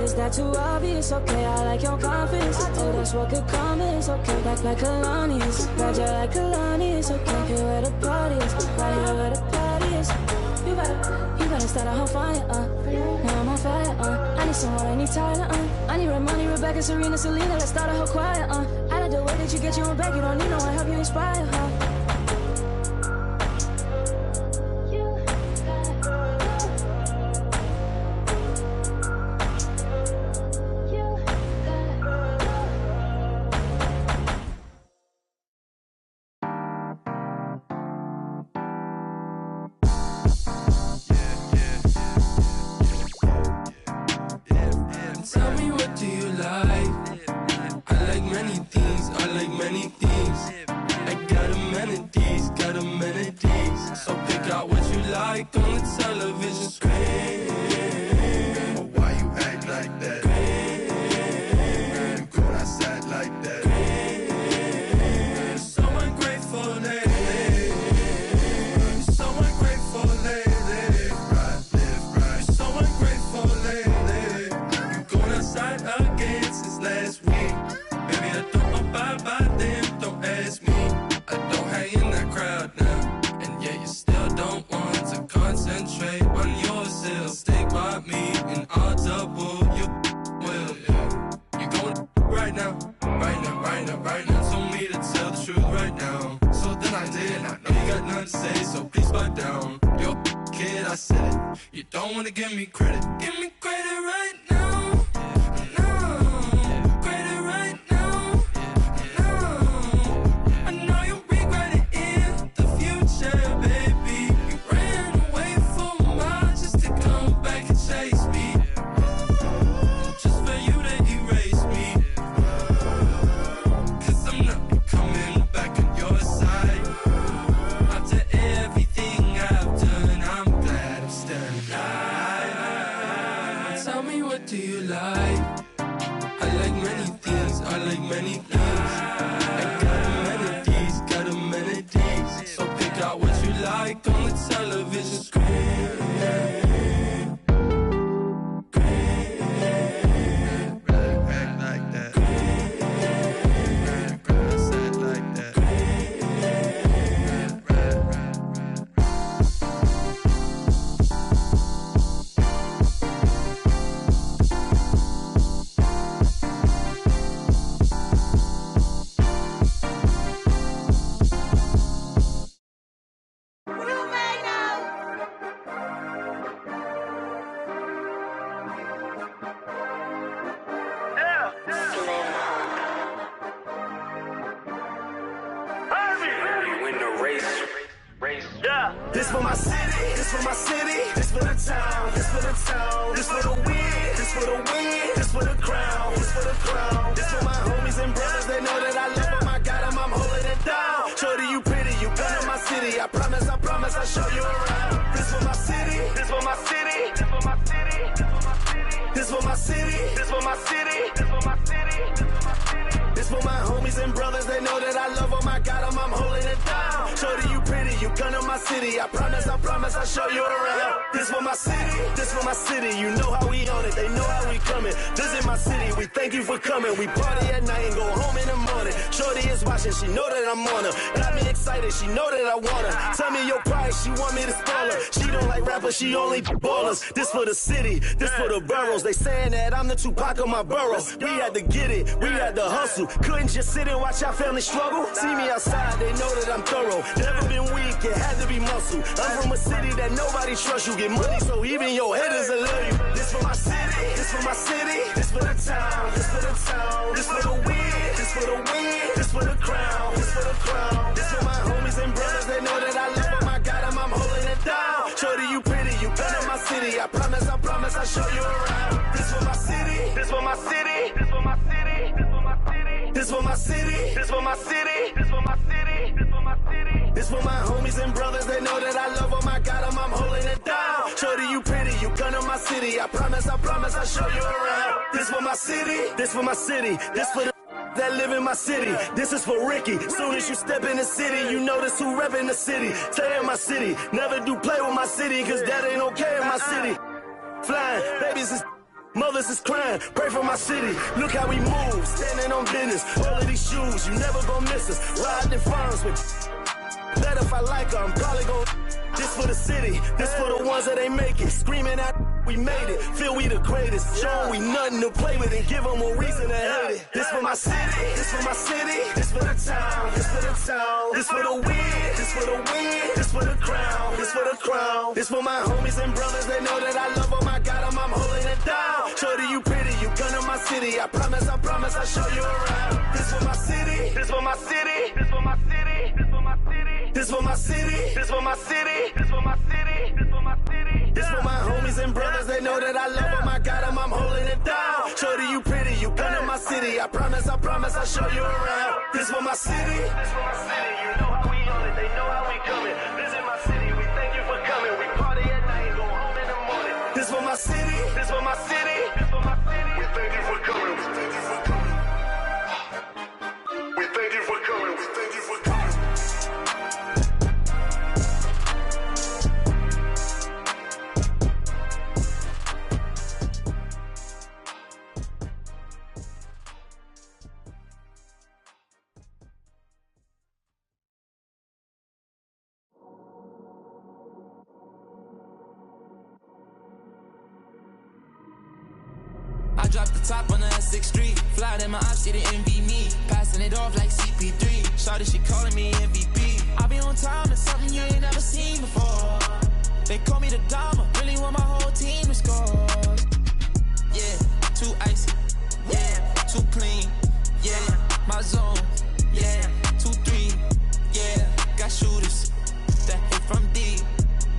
is that too obvious? Okay, I like your confidence. Oh, that's what could come is okay, like Kalani's. Ride you like Kalani's, okay, here where the party is. Right here where the party is. You better start a whole fire, now I'm on fire, I need someone, I need Tyler, I need Ramani, Rebecca, Serena, Selena, let's start a whole choir, I like the way that you get your own back, you don't need no one, help you inspire, Tell me, what do you like? I like many things, I like many things. I got amenities. So pick out what you like on the television screen. But why you act like that? You go outside like that. You're so ungrateful lately. You're so ungrateful lately. Live right. You're so ungrateful lately. Outside again since last week. Baby, I don't abide by them, don't ask me. I don't hang in that crowd now. And yet you still don't want to concentrate on yourself. Stick by me and I'll double your will, yeah. You going right now. Told me to tell the truth right now. So then I did. I know you got nothing to say, so please buy down. You're a kid, I said it. You don't wanna give me credit. Give me credit right now. city, this for my city, this for the town, this for the town, this for the win, this for the win, this for the crown, this for the crown, this for my homies and brothers. They know that I love them. I got them, I'm holding it down. Shorty, you pretty, you come to my city. I promise, I'll show you around. This for my city, this for my city, this for my city, this for my city, this for my city, this for my city, this for my homies and brothers. They know that I love them. I got them, I'm holding it down. Shorty, you pretty, you come to my city. I promise, I'll show you around. This for my city, this for my city. You know how we on it, they know how we coming. Visit my city, we thank you for coming. We party at night and go home in the morning. Shorty is watching, she know that I'm on her. Got me excited, she know that I want her. Tell me your price, she want me to spoil her. She don't like rappers, she only ballers. This for the city, this for the boroughs. They saying that I'm the Tupac of my borough. We had to get it, we had to hustle. Couldn't just sit and watch our family struggle. See me outside, they know that I'm thorough. Never been weak, it had to be muscle. I'm from a city that nobody trusts. You get money, so even your haters will love you. This for my city, this for my city, this for the town, this for the town, this for the win, this for the win, this for the crown, this for the crown, this for my homies and brothers. They know that I love them. I got them, I'm holding it down. Shorty, you pretty, you come to my city. I promise, I'll show you around. This for my city, this for my city, this for my city, this for my city, this for my city, this for my city, this for my city, this for my homies and brothers. They know that I love them. I got them, I'm holding it down. Shorty, you pretty, you come to my city. I promise, I'll show you around. This for my city, this for my city, this for the that live in my city. This is for Ricky. Soon as you step in the city, you notice who rep in the city. Stay in my city, never do play with my city, cause that ain't okay in my city. Flying, babies is mothers is crying, pray for my city. Look how we move, standing on business. All of these shoes, you never gon' miss us. Riding in farms with that if I like her, I'm probably gon' this for the city, this for the ones that ain't make it. Screaming out, we made it, feel we the greatest. Show we nothing to play with and give them a reason to hate it. This for my city, this for my city, this for the town, this for the town, this for the win, this for the win, this for the crown, this for the crown, this for my homies and brothers. They know that I love them. I got them, I'm holding it down. Shorty, you pretty, you come to my city. I promise, I'll show you around. This for my city, this for my city, this for my city, this for my city, this for my city, this for my city, this for my city, this for my city, this for my homies and brothers. They know that I love them. I got them, I'm holding it down. Shorty, you pretty, you come to my city. I promise, I'll show you around. This for my city, this for my city. You know how we on it, they know how we coming. Visit my city, we thank you for coming. We party at night and go home in the morning. This for my city, this for my city, this for my city. We thank you for coming. We thank you for coming. We thank you for coming. We thank you for coming. I dropped the top on the S6 Street. Fly in my ops, she didn't envy me. Passing it off like CP3. Shawty, she calling me MVP. I be on time, it's something you ain't never seen before. They call me the Dama, really want my whole team to score. Yeah, too icy. Yeah, too clean. Yeah, my zone. Yeah, 2-3. Yeah, got shooters that hit from deep.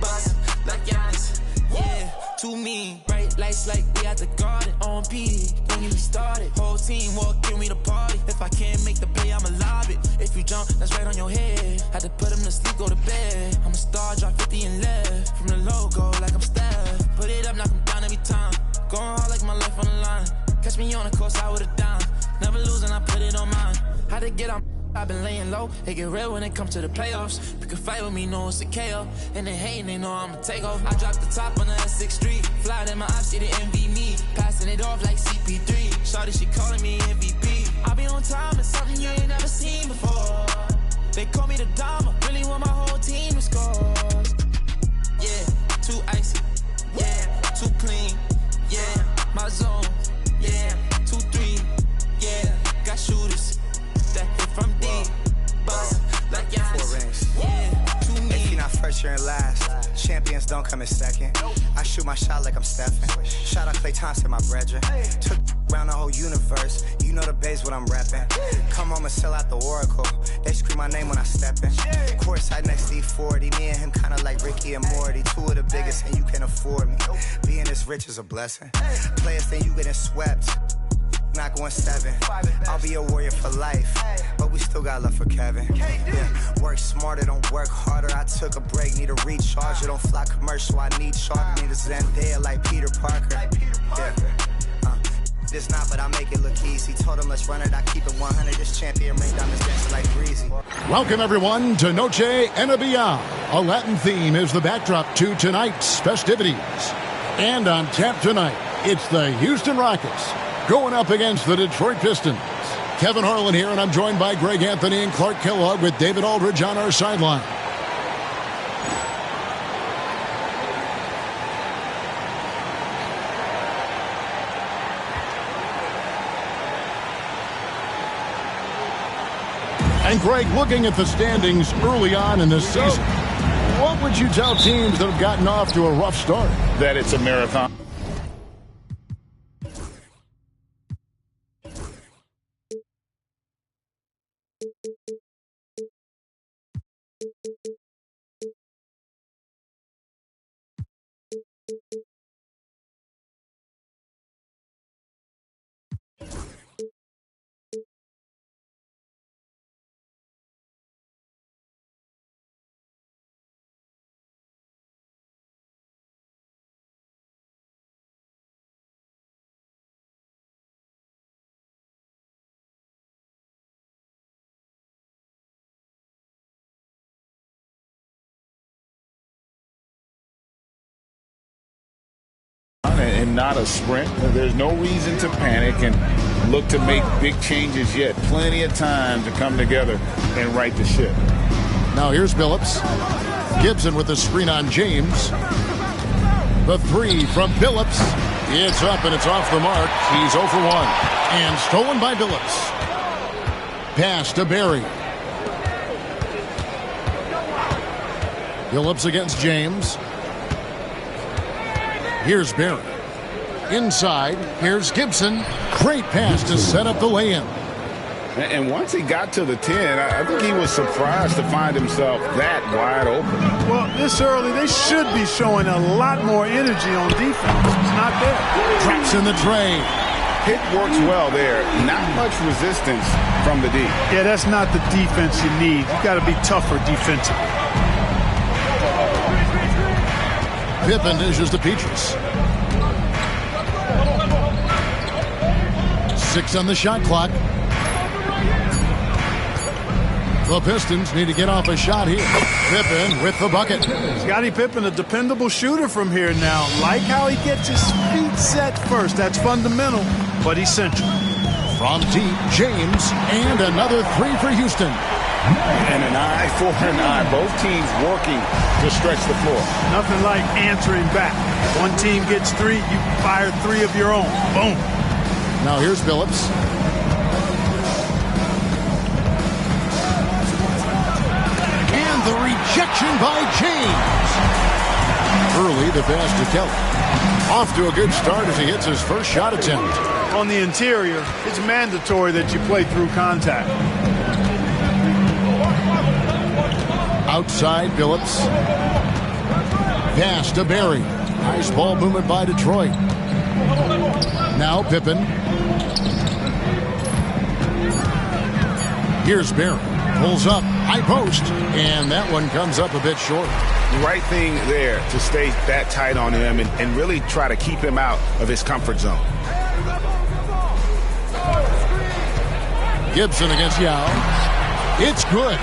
Bust like Giannis. Yeah, too mean. Bright lights like we at the garden. On PD, don't get me started. Whole team walking me to party. If I can't make the play, I'ma lob it. If you jump, that's right on your head. Had to put him to sleep, go to bed. I'm a star, drop 50 and left. From the logo, like I'm Steph. Put it up, knock him down every time. Going hard like my life on the line. Catch me on the course, I would've down. Never losing, I put it on mine. Had to get on. I've been laying low, it get real when it comes to the playoffs. You can fight with me, know it's a KO. And they hating, they know I'ma take off. I dropped the top on the S6 Street. Fly in my ops, she didn't envy me. Passing it off like CP3. Shawty, she calling me MVP. I be on time, it's something you ain't never seen before. They call me the Dama, really want my whole team to score. Yeah, too icy. Yeah, too clean. Yeah, my zone. Yeah, 2-3. Yeah, got shooters that hit from deep. Bust like Giannis. Yeah, too mean. If you're not first, you're in last. Champions don't come in second. I shoot my shot like I'm Stephen. Shout out Klay Thompson, my brethren. Took around the whole universe. You know the base what I'm reppin'. Come home and sell out the Oracle. They scream my name when I step in. Courtside next to E40. Me and him kinda like Ricky and Morty. Two of the biggest and you can afford me. Being this rich is a blessing. Players think you getting swept. Not going 7. I'll be a warrior for life, but we still got love for Kevin. Yeah, work smarter, don't work harder. I took a break, need a recharge. Don't fly commercial, I need shark. Need a Zendaya like Peter Parker. Yeah. This not, but I make it look easy. Told him let's run it, I keep it 100. This champion ring diamonds dancing like breezy. Welcome everyone to Noche NBA. A Latin theme is the backdrop to tonight's festivities. And on tap tonight, it's the Houston Rockets going up against the Detroit Pistons. Kevin Harlan here, and I'm joined by Greg Anthony and Clark Kellogg with David Aldridge on our sideline. And Greg, looking at the standings early on in this season, what would you tell teams that have gotten off to a rough start? That it's a marathon. And not a sprint. There's no reason to panic and look to make big changes yet. Plenty of time to come together and right the ship. Now here's Billups. Gibson with the screen on James. The three from Billups. It's up and it's off the mark. He's 0 for 1. And stolen by Billups. Pass to Barry. Billups against James. Here's Barry. Inside, here's Gibson. Great pass to set up the lay-in. And once he got to the 10, I think he was surprised to find himself that wide open. Well, this early, they should be showing a lot more energy on defense. It's not there. Drops in the tray. Hit works well there. Not much resistance from the D. Yeah, that's not the defense you need. You got to be tougher defensively. Pippen dishes to Petrus. 6 on the shot clock. The Pistons need to get off a shot here. Pippen with the bucket. Scottie Pippen, a dependable shooter from here now. Like how he gets his feet set first. That's fundamental, but essential. From deep, James, and another 3 for Houston. And an eye for an eye. Both teams working to stretch the floor. Nothing like answering back. One team gets 3, you fire 3 of your own. Boom. Now here's Billups. And the rejection by James. Early, the pass to Kelly. Off to a good start as he hits his first shot attempt. On the interior, it's mandatory that you play through contact. Outside, Billups. Pass to Barry. Nice ball movement by Detroit. Now Pippen. Here's Barry. Pulls up. High post. And that one comes up a bit short. Right thing there to stay that tight on him and really try to keep him out of his comfort zone. Gibson against Yao. It's good.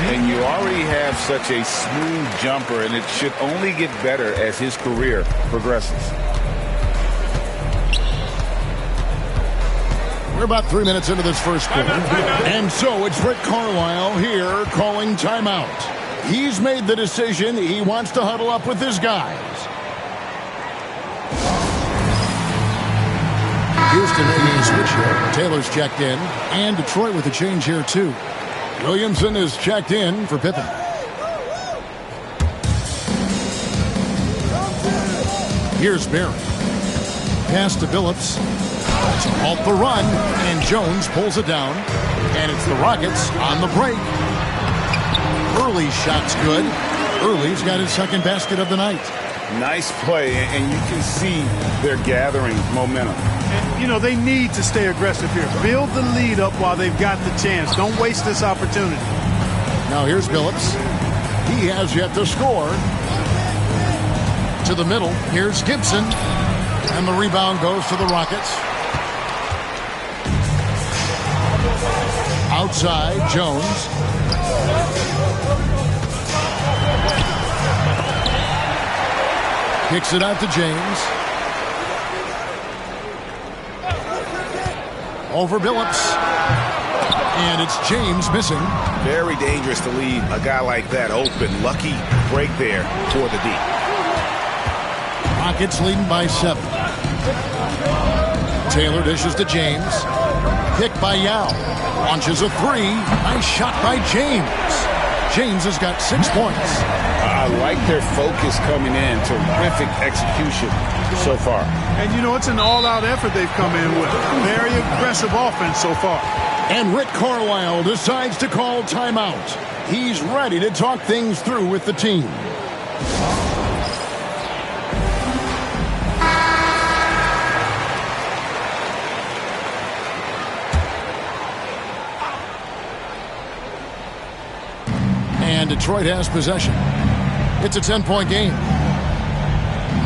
And you already have such a smooth jumper, and it should only get better as his career progresses. We're about 3 minutes into this first quarter. And so it's Rick Carlisle here calling timeout. He's made the decision. He wants to huddle up with his guys. Houston making a switch here. Taylor's checked in. And Detroit with a change here, too. Williamson is checked in for Pippen. Here's Barry. Pass to Phillips. To halt the run, and Jones pulls it down. And it's the Rockets on the break. Early's shot's good. Early's got his second basket of the night. Nice play, and you can see they're gathering momentum. And, you know, they need to stay aggressive here. Build the lead up while they've got the chance. Don't waste this opportunity. Now here's Phillips. He has yet to score. To the middle. Here's Gibson. And the rebound goes to the Rockets. Outside, Jones. Kicks it out to James. Over Phillips. And it's James missing. Very dangerous to leave a guy like that open. Lucky break there for the deep. Rockets leading by 7. Taylor dishes to James. Pick by Yao. Launches a 3. Nice shot by James. James has got 6 points. I like their focus coming in. Terrific execution so far. And, you know, it's an all-out effort they've come in with. Very aggressive offense so far. And Rick Carlisle decides to call timeout. He's ready to talk things through with the team. And Detroit has possession. It's a 10-point game.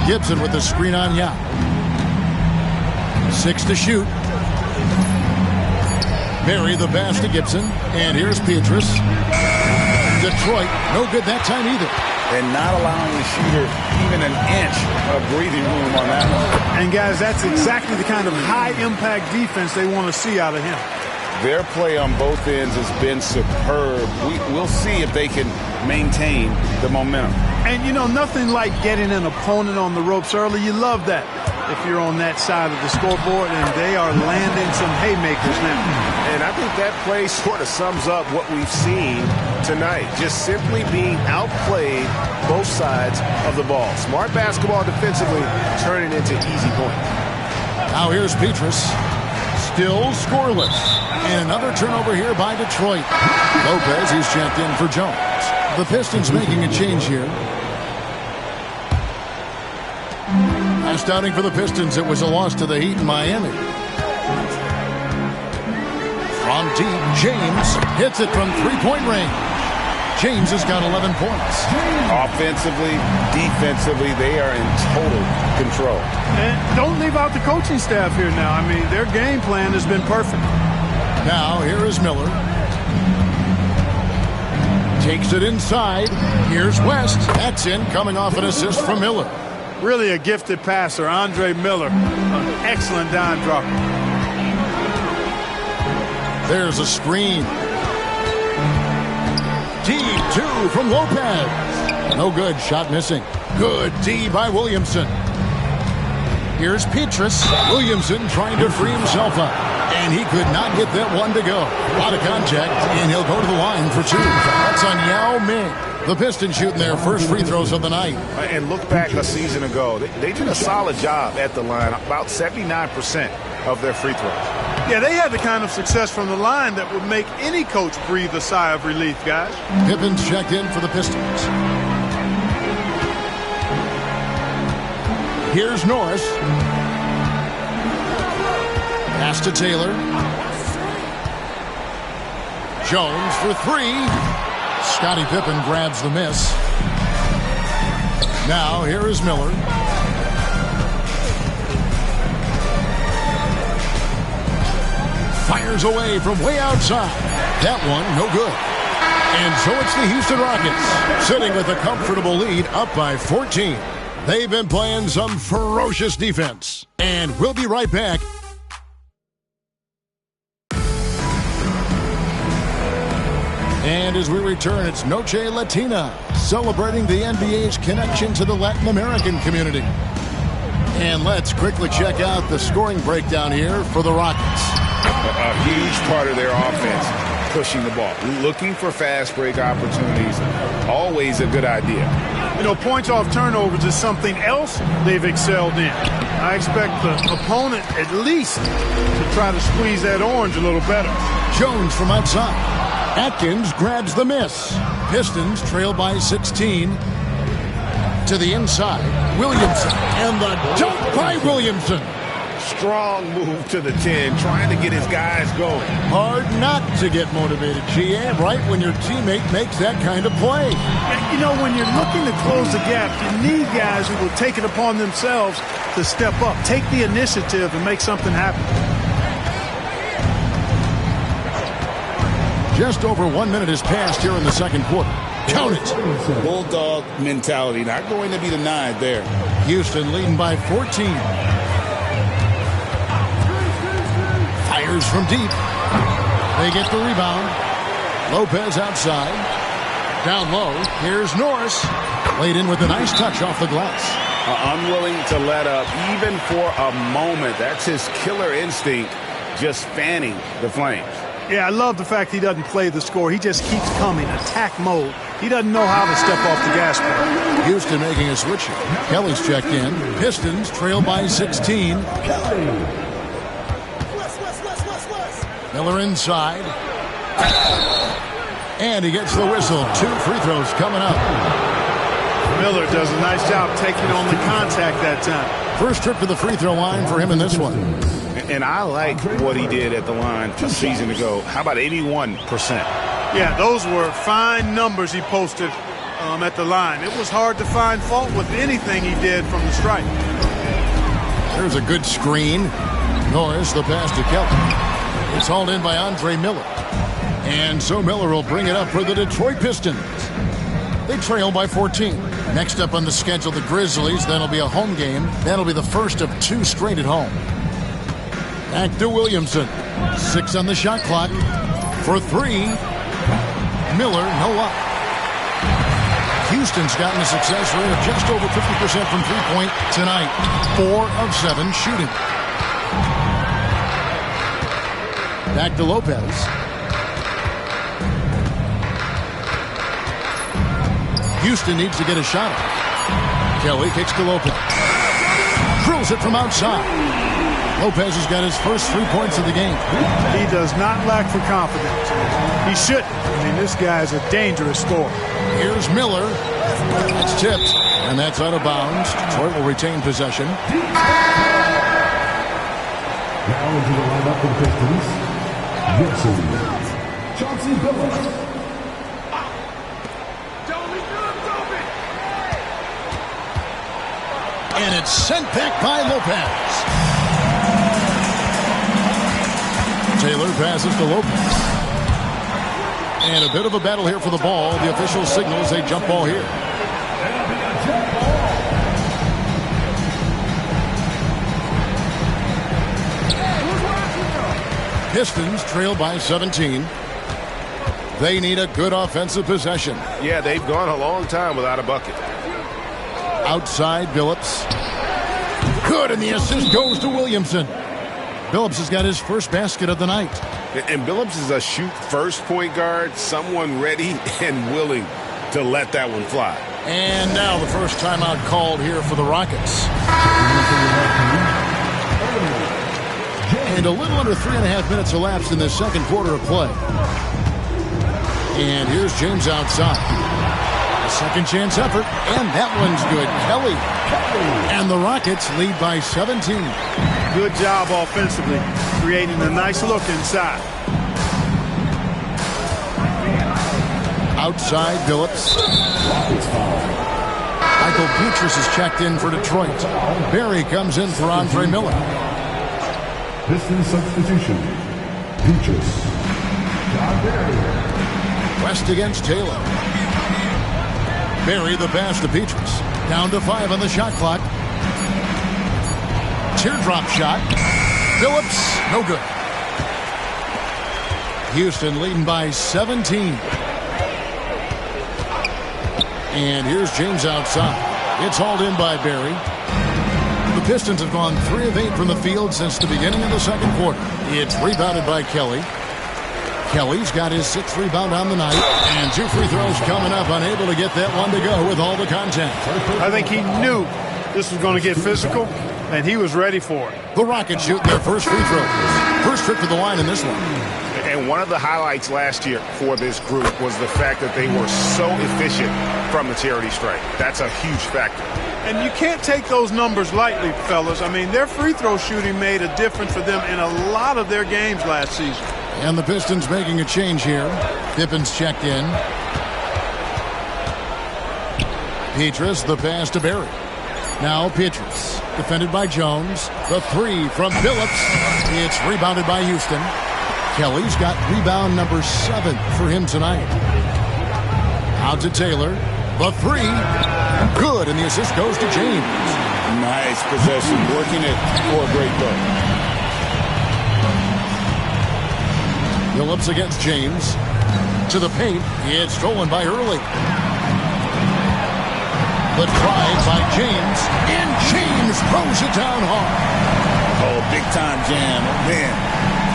Gibson with the screen on Yao. 6 to shoot. Barry the pass to Gibson. And here's Petrus. Detroit, no good that time either. And not allowing the shooter even an inch of breathing room on that one. And, guys, that's exactly the kind of high-impact defense they want to see out of him. Their play on both ends has been superb. We'll see if they can maintain the momentum. And, you know, nothing like getting an opponent on the ropes early. You love that if you're on that side of the scoreboard, and they are landing some haymakers now. And I think that play sort of sums up what we've seen tonight. Just simply being outplayed both sides of the ball. Smart basketball defensively, turning into easy points. Now here's Petrus. Still scoreless. And another turnover here by Detroit. Lopez, he's checked in for Jones. The Pistons making a change here. Last outing for the Pistons, it was a loss to the Heat in Miami. From deep, James hits it from three-point range. James has got 11 points. Offensively, defensively, they are in total control. And don't leave out the coaching staff here now. I mean, their game plan has been perfect. Now, here is Miller. Takes it inside. Here's West. That's in, coming off an assist from Miller. Really a gifted passer, Andre Miller. An excellent dime dropper. There's a screen. Deep 2 from Lopez. No good. Shot missing. Good D by Williamson. Here's Petrus. Williamson trying to free himself up. And he could not get that one to go. A lot of contact, and he'll go to the line for 2. That's on Yao Ming. The Pistons shooting their first free throws of the night. And look back a season ago. They did a solid job at the line. About 79% of their free throws. Yeah, they had the kind of success from the line that would make any coach breathe a sigh of relief, guys. Pippen's checked in for the Pistons. Here's Norris. Pass to Taylor. Jones for 3. Scottie Pippen grabs the miss. Now here is Miller. Fires away from way outside. That one, no good. And so it's the Houston Rockets, sitting with a comfortable lead, up by 14. They've been playing some ferocious defense. And we'll be right back. And as we return, it's Noche Latina, celebrating the NBA's connection to the Latin American community. And let's quickly check out the scoring breakdown here for the Rockets. A huge part of their offense, pushing the ball. Looking for fast break opportunities, always a good idea. You know, points off turnovers is something else they've excelled in. I expect the opponent at least to try to squeeze that orange a little better. Jones from outside. Atkins grabs the miss. Pistons trail by 16. To the inside, Williamson. And the dunk by Williamson. Strong move to the 10, trying to get his guys going. Hard not to get motivated, GA, right when your teammate makes that kind of play. You know, when you're looking to close the gap, you need guys who will take it upon themselves to step up, take the initiative, and make something happen. Just over 1 minute has passed here in the second quarter. Count it. Bulldog mentality, not going to be denied there. Houston leading by 14. Fires from deep. They get the rebound. Lopez outside. Down low. Here's Norris. Laid in with a nice touch off the glass. Unwilling to let up even for a moment. That's his killer instinct, just fanning the flames. Yeah, I love the fact he doesn't play the score. He just keeps coming, attack mode. He doesn't know how to step off the gas pedal. Houston making a switch here. Kelly's checked in. Pistons trail by 16. Miller inside. And he gets the whistle. 2 free throws coming up. Miller does a nice job taking on the contact that time. First trip to the free throw line for him in this one. And I like what he did at the line a season ago. How about 81%? Yeah, those were fine numbers he posted at the line. It was hard to find fault with anything he did from the stripe. There's a good screen. Norris, the pass to Kelly. It's hauled in by Andre Miller. And so Miller will bring it up for the Detroit Pistons. They trail by 14. Next up on the schedule, the Grizzlies. That'll be a home game. That'll be the first of 2 straight at home. Back to Williamson. 6 on the shot clock. For 3. Miller, no up. Houston's gotten a success rate of just over 50% from three-point tonight. 4 of 7 shooting. Back to Lopez. Houston needs to get a shot off. Kelly kicks to Lopez. Drills it from outside. Lopez has got his first 3 points of the game. He does not lack for confidence. He shouldn't. I mean, this guy's a dangerous scorer. Here's Miller. It's tipped, and that's out of bounds. Detroit will retain possession. Now into the lineup for the Pistons. Gibson. Chauncey Billups. And it's sent back by Lopez. Taylor passes to Lopez. And a bit of a battle here for the ball. The official signals a jump ball here. Pistons trail by 17. They need a good offensive possession. Yeah, they've gone a long time without a bucket. Outside, Billups. Good, and the assist goes to Williamson. Billups has got his first basket of the night. And Billups is a shoot-first point guard, someone ready and willing to let that one fly. And now the first timeout called here for the Rockets. And a little under 3.5 minutes elapsed in the second quarter of play. And here's James outside. A second chance effort, and that one's good. Kelly. And the Rockets lead by 17. Good job offensively, creating a nice look inside. Outside, Billups. Michael Petrus is checked in for Detroit. Barry comes in for Andre Miller. Pistons substitution. Petrus. John Barry. West against Taylor. Barry the pass to Petrus. Down to 5 on the shot clock. Teardrop shot. Billups, no good. Houston leading by 17. And here's James outside. It's hauled in by Barry. The Pistons have gone 3 of 8 from the field since the beginning of the second quarter. It's rebounded by Kelly. Kelly's got his 6th rebound on the night, and 2 free throws coming up, unable to get that one to go with all the contact. I think he knew this was going to get physical, and he was ready for it. The Rockets shooting their first free throws. First trip to the line in this one. And one of the highlights last year for this group was the fact that they were so efficient from the charity stripe. That's a huge factor. And you can't take those numbers lightly, fellas. I mean, their free throw shooting made a difference for them in a lot of their games last season. And the Pistons making a change here. Pippin's checked in. Petrus, the pass to Barry. Now Petrus, defended by Jones. The 3 from Phillips. It's rebounded by Houston. Kelly's got rebound number 7 for him tonight. Out to Taylor. The 3. Good, and the assist goes to James. Nice possession, working it for a great goal. Phillips against James. To the paint. It's stolen by Early. The drive by James. And James throws it down hard. Oh, big time jam. Man,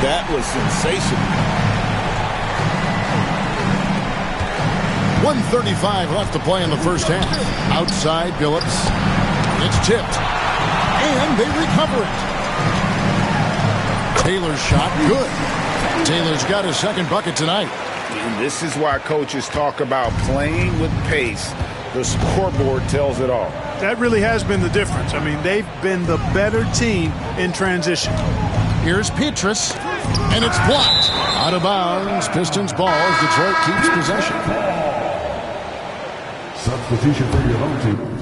that was sensational. 1:35 left to play in the first half. Outside Phillips. It's tipped. And they recover it. Taylor's shot, good. Taylor's got his second bucket tonight. And this is why coaches talk about playing with pace. The scoreboard tells it all. That really has been the difference. I mean, they've been the better team in transition. Here's Petrus, and it's blocked. Out of bounds, Pistons ball as Detroit keeps possession. Substitution for your home team.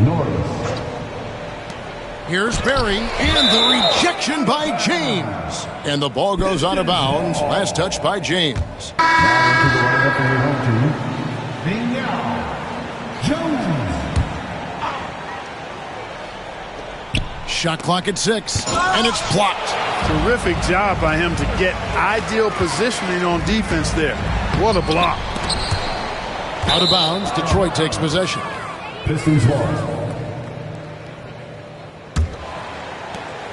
Norris. Here's Barry, and the rejection by James. And the ball goes out of bounds. Last touch by James. Shot clock at 6, and it's blocked. Terrific job by him to get ideal positioning on defense there. What a block. Out of bounds, Detroit takes possession. Pistons ball.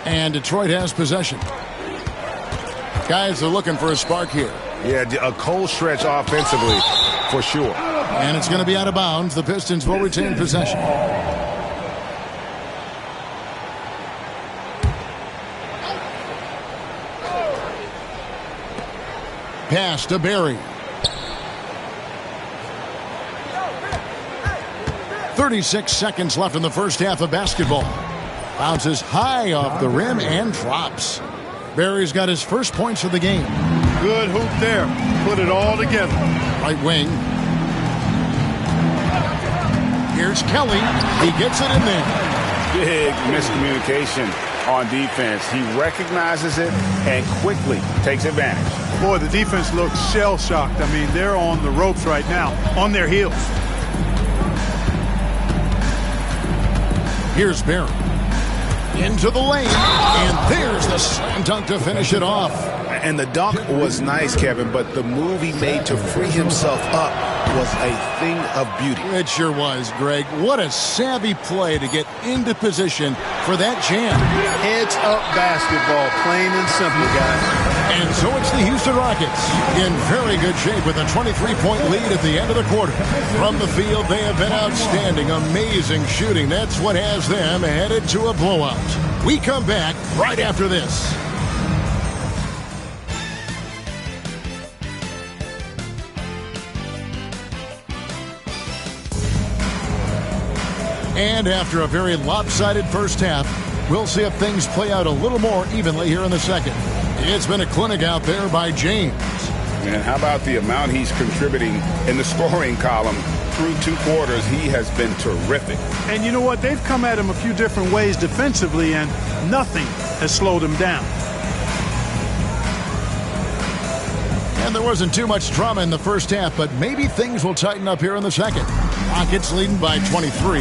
And Detroit has possession. Guys are looking for a spark here. Yeah, a cold stretch offensively, for sure. And it's going to be out of bounds. The Pistons will retain possession. Pass to Barry. 36 seconds left in the first half of basketball. Bounces high off the rim and drops. Barry's got his first points of the game. Good hoop there. Put it all together. Right wing. Here's Kelly. He gets it in there. Big miscommunication on defense. He recognizes it and quickly takes advantage. Boy, the defense looks shell-shocked. I mean, they're on the ropes right now, on their heels. Here's Barry. Into the lane, and there's the slam dunk to finish it off. And the dunk was nice, Kevin, but the move he made to free himself up was a thing of beauty. It sure was, Greg. What a savvy play to get into position for that jam. Heads up basketball, plain and simple, guys. And so it's the Houston Rockets in very good shape with a 23-point lead at the end of the quarter. From the field, they have been outstanding, amazing shooting. That's what has them headed to a blowout. We come back right after this. And after a very lopsided first half, we'll see if things play out a little more evenly here in the second. It's been a clinic out there by James. And how about the amount he's contributing in the scoring column through 2 quarters? He has been terrific. And you know what? They've come at him a few different ways defensively, and nothing has slowed him down. And there wasn't too much drama in the first half, but maybe things will tighten up here in the second. Rockets leading by 23.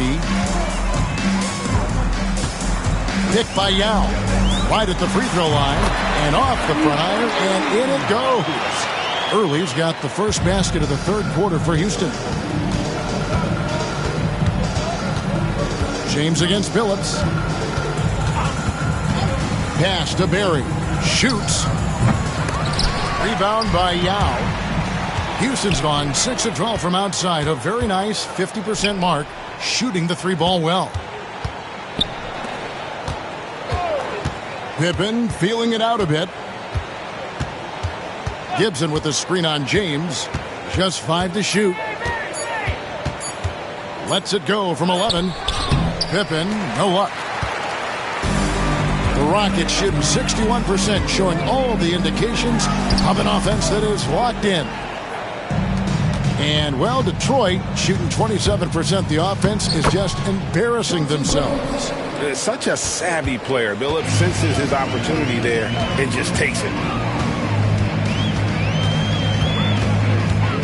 Pick by Yao. Right at the free throw line, and off the front iron, and in it goes. Early's got the first basket of the third quarter for Houston. James against Phillips. Pass to Barry. Shoots. Rebound by Yao. Houston's gone 6 of 12 from outside. A very nice 50% mark, shooting the 3-ball well. Pippen feeling it out a bit. Gibson with the screen on James. Just 5 to shoot. Lets it go from 11. Pippen, no luck. The Rockets shooting 61%, showing all the indications of an offense that is locked in. And, well, Detroit shooting 27%. The offense is just embarrassing themselves. Such a savvy player. Billups senses his opportunity there and just takes it.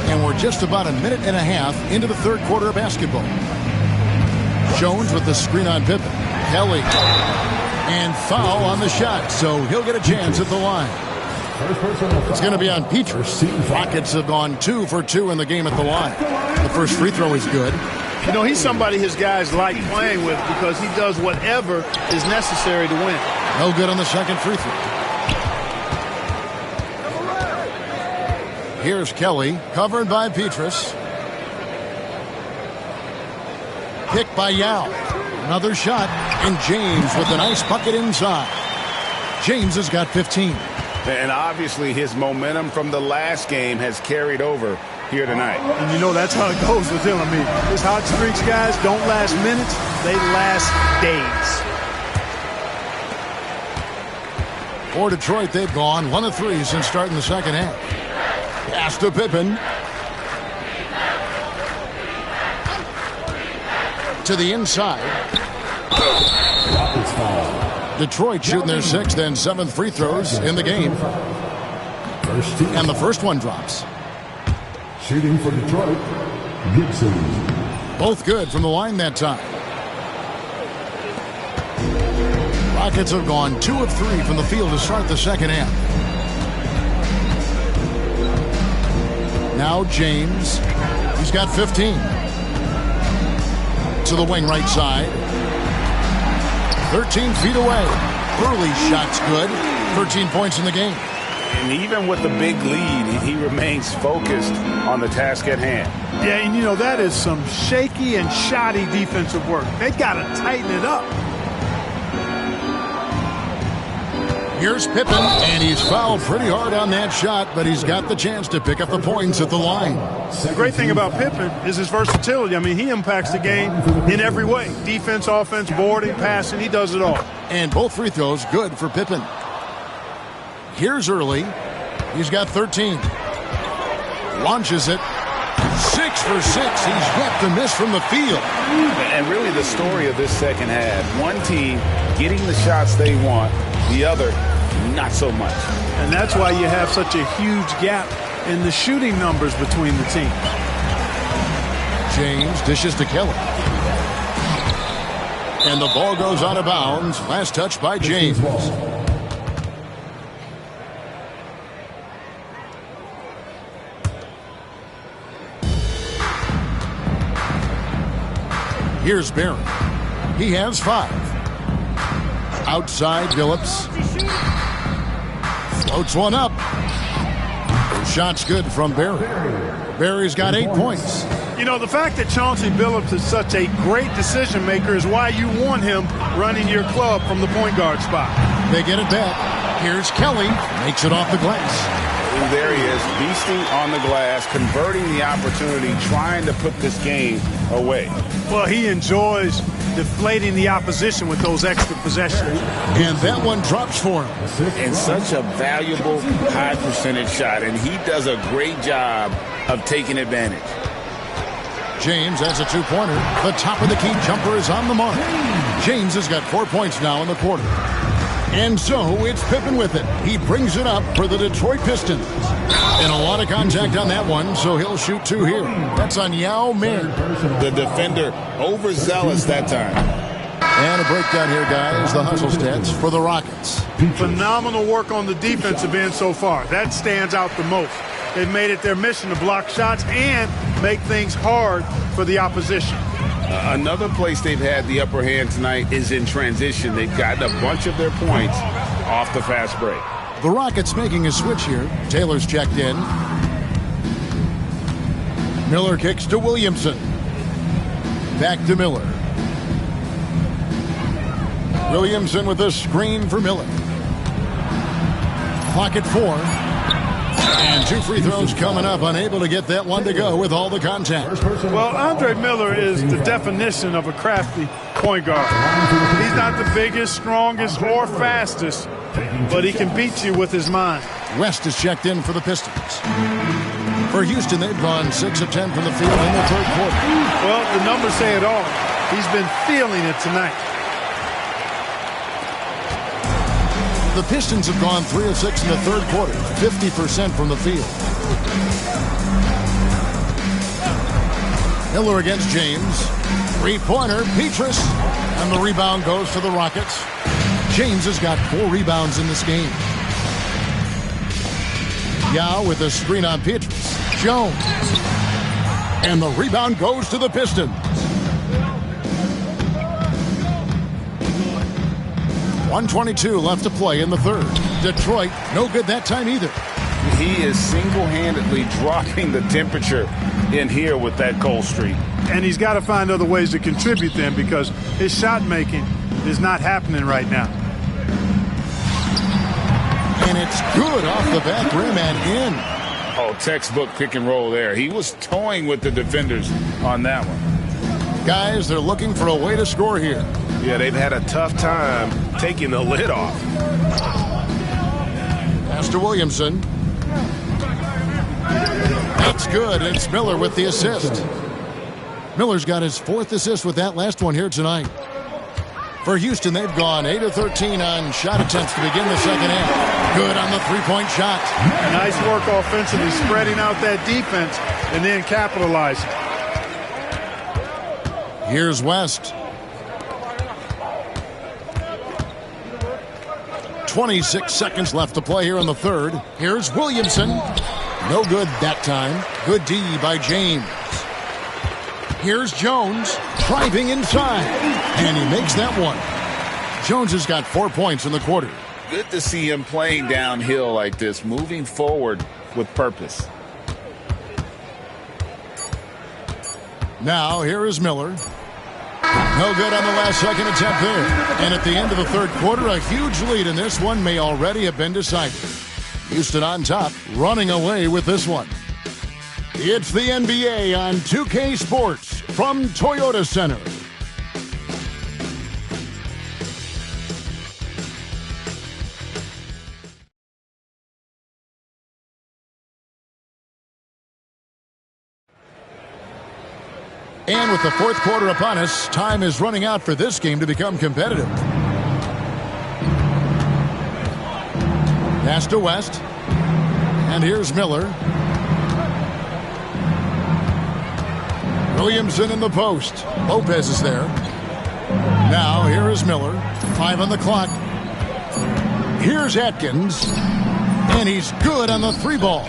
And we're just about a minute and a half into the third quarter of basketball. Jones with the screen on Pippen. Kelly. And foul on the shot, so he'll get a chance at the line. It's going to be on Petrus. Rockets have gone 2 for 2 in the game at the line. The first free throw is good. You know, he's somebody his guys like playing with because he does whatever is necessary to win. No good on the second free throw. Here's Kelly, covered by Petrus. Pick by Yao. Another shot, and James with a nice bucket inside. James has got 15. And obviously his momentum from the last game has carried over here tonight. And you know that's how it goes with him. I mean, his hot streaks, guys, don't last minutes. They last days. For Detroit, they've gone 1 of 3 since starting the second half. Pass to Pippen. To the inside. Detroit shooting their 6th and 7th free throws in the game. And the first one drops. Shooting for Detroit, Gibson. Both good from the line that time. Rockets have gone 2 of 3 from the field to start the second half. Now James. He's got 15. To the wing right side. 13 feet away. Early shot's good. 13 points in the game. And even with the big lead, he remains focused on the task at hand. Yeah, and you know, that is some shaky and shoddy defensive work. They got to tighten it up. Here's Pippen, and he's fouled pretty hard on that shot, but he's got the chance to pick up the points at the line. The great thing about Pippen is his versatility. I mean, he impacts the game in every way. Defense, offense, boarding, passing, he does it all. And both free throws good for Pippen. Here's Early. He's got 13. Launches it. 6 for 6. He's yet to miss from the field. And really the story of this second half, one team getting the shots they want, the other not so much. And that's why you have such a huge gap in the shooting numbers between the teams. James dishes to Kelly. And the ball goes out of bounds. Last touch by James. Here's Barron. He has 5. Outside Phillips. Floats one up. The shot's good from Barry. Barry's got 8 points. You know, the fact that Chauncey Billups is such a great decision maker is why you want him running your club from the point guard spot. They get it back. Here's Kelly. Makes it off the glass. There he is, beasting on the glass, converting the opportunity, trying to put this game away. Well, he enjoys deflating the opposition with those extra possessions. And that one drops for him. And such a valuable high percentage shot, and he does a great job of taking advantage. James has a 2-pointer. The top of the key jumper is on the mark. James has got 4 points now in the quarter. And so it's Pippen with it. He brings it up for the Detroit Pistons. And a lot of contact on that one, so he'll shoot 2 here. That's on Yao Ming. The defender overzealous that time. And a breakdown here, guys. The hustle stats for the Rockets. Phenomenal work on the defensive end so far. That stands out the most. They've made it their mission to block shots and make things hard for the opposition. Another place they've had the upper hand tonight is in transition. They've gotten a bunch of their points off the fast break. The Rockets making a switch here. Taylor's checked in. Miller kicks to Williamson. Back to Miller. Williamson with a screen for Miller. Clock at 4. And 2 free throws coming up, unable to get that one to go with all the contact. Well, Andre Miller is the definition of a crafty point guard. He's not the biggest, strongest, or fastest, but he can beat you with his mind. West is checked in for the Pistons. For Houston, they've gone 6 of 10 from the field in the third quarter. Well, the numbers say it all. He's been feeling it tonight. The Pistons have gone 3 of 6 in the third quarter, 50% from the field. Miller against James. 3-pointer, Petrus. And the rebound goes to the Rockets. James has got 4 rebounds in this game. Yao with a screen on Petrus. Jones. And the rebound goes to the Pistons. 1:22 left to play in the third. Detroit, no good that time either. He is single-handedly dropping the temperature in here with that cold streak. And he's got to find other ways to contribute then, because his shot making is not happening right now. And it's good off the back rim and in. Oh, textbook pick and roll there. He was toying with the defenders on that one. Guys, they're looking for a way to score here. Yeah, they've had a tough time taking the lid off. Pass to Williamson. That's good. It's Miller with the assist. Miller's got his 4th assist with that last one here tonight. For Houston, they've gone 8 of 13 on shot attempts to begin the second half. Good on the three-point shot. Nice work offensively, spreading out that defense and then capitalizing. Here's West. 26 seconds left to play here in the third. Here's Williamson. No good that time. Good D by James. Here's Jones driving inside, and he makes that one. Jones has got 4 points in the quarter. Good to see him playing downhill like this, moving forward with purpose. Now here is Miller. No good on the last second attempt there. And at the end of the third quarter, a huge lead in this one may already have been decided. Houston on top, running away with this one. It's the NBA on 2K Sports from Toyota Center. And with the fourth quarter upon us, time is running out for this game to become competitive. Pass to West. And here's Miller. Williamson in the post. Lopez is there. Now here is Miller. 5 on the clock. Here's Atkins. And he's good on the 3-ball.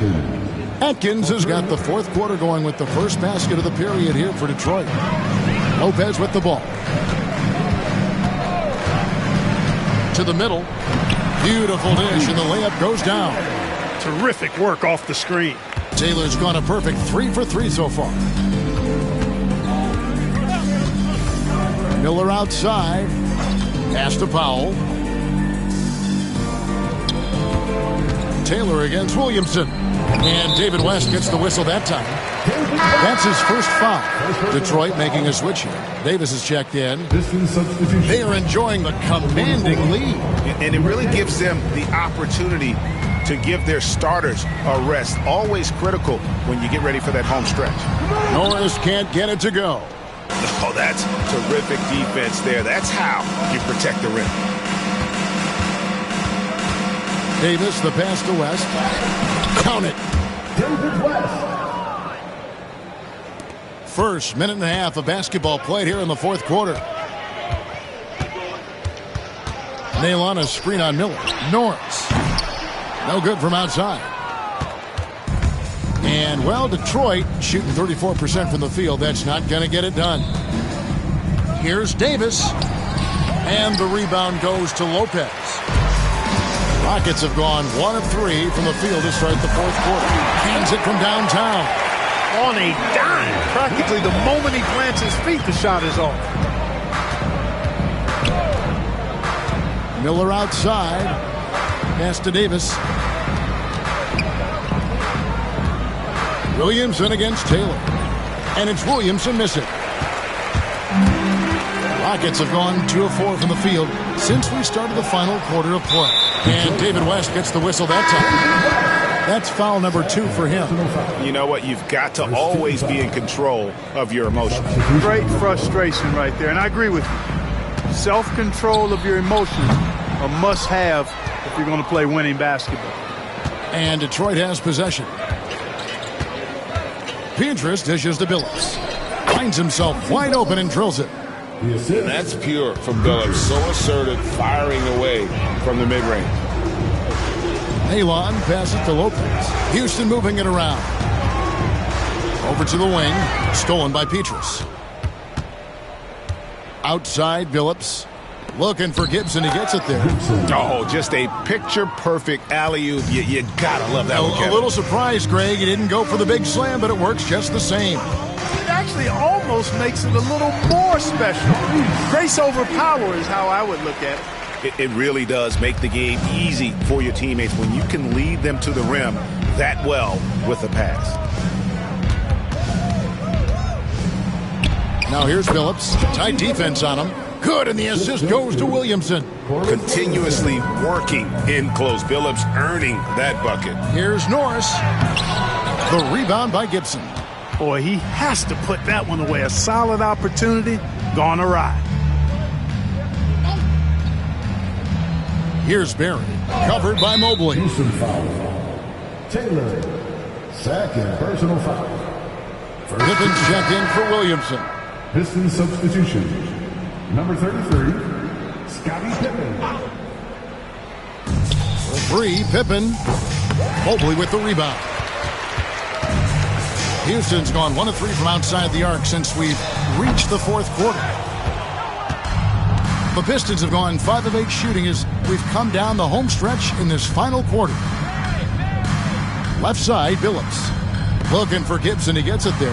Atkins has got the fourth quarter going with the first basket of the period here for Detroit. Lopez with the ball. To the middle. Beautiful dish, and the layup goes down. Terrific work off the screen. Taylor's gone a perfect 3 for 3 so far. Miller outside. Pass to Powell. Taylor against Williamson. And David West gets the whistle that time. That's his first foul. Detroit making a switch here. Davis has checked in. They are enjoying the commanding lead. And it really gives them the opportunity to give their starters a rest. Always critical when you get ready for that home stretch. Norris can't get it to go. Oh, that's terrific defense there. That's how you protect the rim. Davis, the pass to West. Count it. David West. First minute and a half of basketball played here in the fourth quarter. Nail on a screen on Miller. Norris. No good from outside. And, well, Detroit shooting 34% from the field. That's not going to get it done. Here's Davis. And the rebound goes to Lopez. Rockets have gone 1 of 3 from the field to start the fourth quarter. Hands it from downtown. On a dime. Practically the moment he plants his feet, the shot is off. Miller outside. Pass to Davis. Williamson against Taylor. And it's Williamson missing. Rockets have gone 2 of 4 from the field since we started the final quarter of play. And David West gets the whistle that time. That's foul number 2 for him. You know what? You've got to always be in control of your emotions. Great frustration right there. And I agree with you. Self-control of your emotions a must-have if you're going to play winning basketball. And Detroit has possession. Pietrus dishes to Billups. Finds himself wide open and drills it. And that's pure from Billups. So assertive, firing away from the mid-range. Elon passes to Lopez. Houston moving it around. Over to the wing. Stolen by Pietrus. Outside, Billups. Looking for Gibson. He gets it there. Oh, just a picture-perfect alley-oop. You gotta love that one, Kevin. A little surprise, Greg. He didn't go for the big slam, but it works just the same. It actually almost makes it a little more special. Grace over power is how I would look at it. It really does make the game easy for your teammates when you can lead them to the rim that well with a pass. Now here's Billups. Tight defense on him. Good, and the assist goes to Williamson. Continuously working in close. Billups earning that bucket. Here's Norris. The rebound by Gibson. Boy, he has to put that one away. A solid opportunity gone awry. Here's Barry, covered by Mobley. Houston foul. Taylor, second personal foul. Pippin's checked in for Williamson. Pistons substitution. Number 33, Scottie Pippen. For three, Pippen. Mobley with the rebound. Houston's gone 1 of 3 from outside the arc since we've reached the fourth quarter. The Pistons have gone 5 of 8 shooting as we've come down the home stretch in this final quarter. Left side, Billups. Looking for Gibson. He gets it there.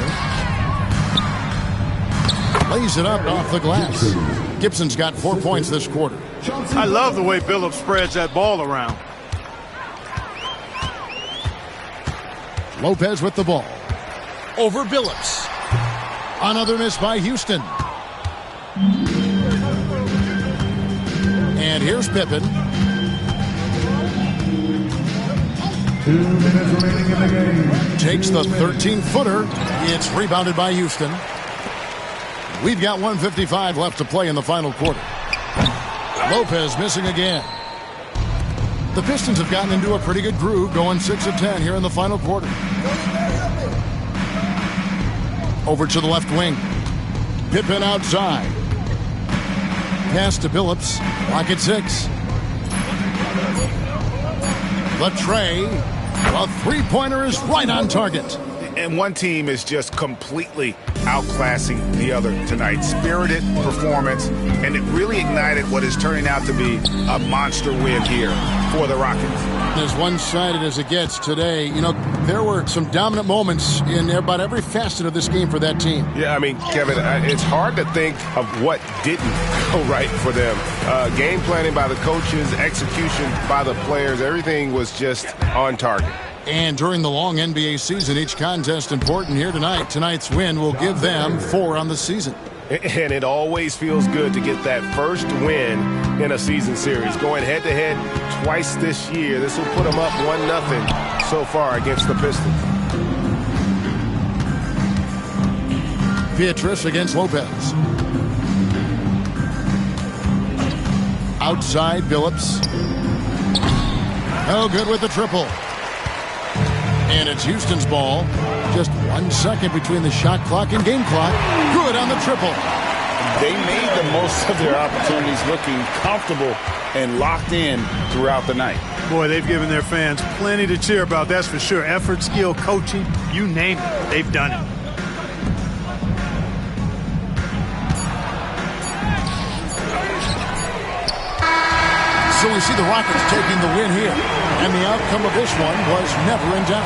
Lays it up off the glass. Gibson's got 4 points this quarter. I love the way Billups spreads that ball around. Lopez with the ball. Over Billups. Another miss by Houston. And here's Pippen. 2 minutes remaining in the game. Takes the 13-footer. It's rebounded by Houston. We've got 1:55 left to play in the final quarter. Lopez missing again. The Pistons have gotten into a pretty good groove, going 6 of 10 here in the final quarter. Over to the left wing. Pippen outside. Pass to Billups. Lock at 6. The tray. A three-pointer is right on target. And one team is just completely outclassing the other tonight. Spirited performance, and it really ignited what is turning out to be a monster win here for the Rockets. As one-sided as it gets today, you know, there were some dominant moments in about every facet of this game for that team. Yeah, I mean, Kevin, it's hard to think of what didn't go right for them. Game planning by the coaches, execution by the players, everything was just on target. And during the long NBA season, each contest important here tonight. Tonight's win will give them 4 on the season. And it always feels good to get that first win in a season series. Going head-to-head twice this year, this will put them up 1-0 so far against the Pistons. Beatrice against Lopez. Outside, Billups. No good with the triple. And it's Houston's ball. Just 1 second between the shot clock and game clock. Good on the triple. They made the most of their opportunities, looking comfortable and locked in throughout the night. Boy, they've given their fans plenty to cheer about, that's for sure. Effort, skill, coaching, you name it, they've done it. So we see the Rockets taking the win here. And the outcome of this one was never in doubt.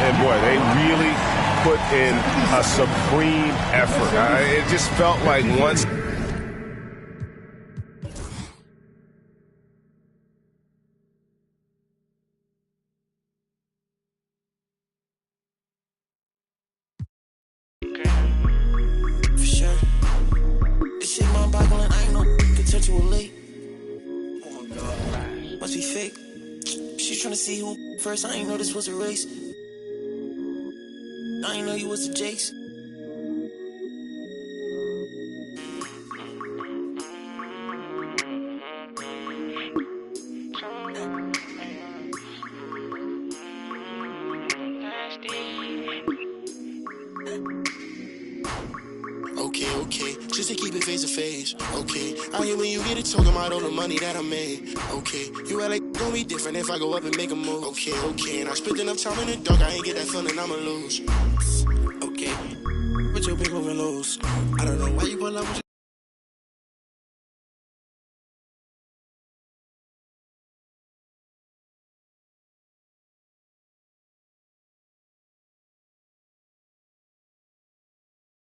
And boy, they really put in a supreme effort. It just felt like once... For sure. This shit mind boggling, I ain't no can touch you late. Must be fake. She tryna see who first. I ain't know this was a race. I ain't know you was a Jace. Okay, just to keep it face to face. Okay, I hear when you get it talking about all the money that I made. Okay, you act like gonna be different if I go up and make a move. Okay, and I spent enough time in the dark, I ain't get that feeling I'ma lose. Okay, but your big moving loose. I don't know why you pull up with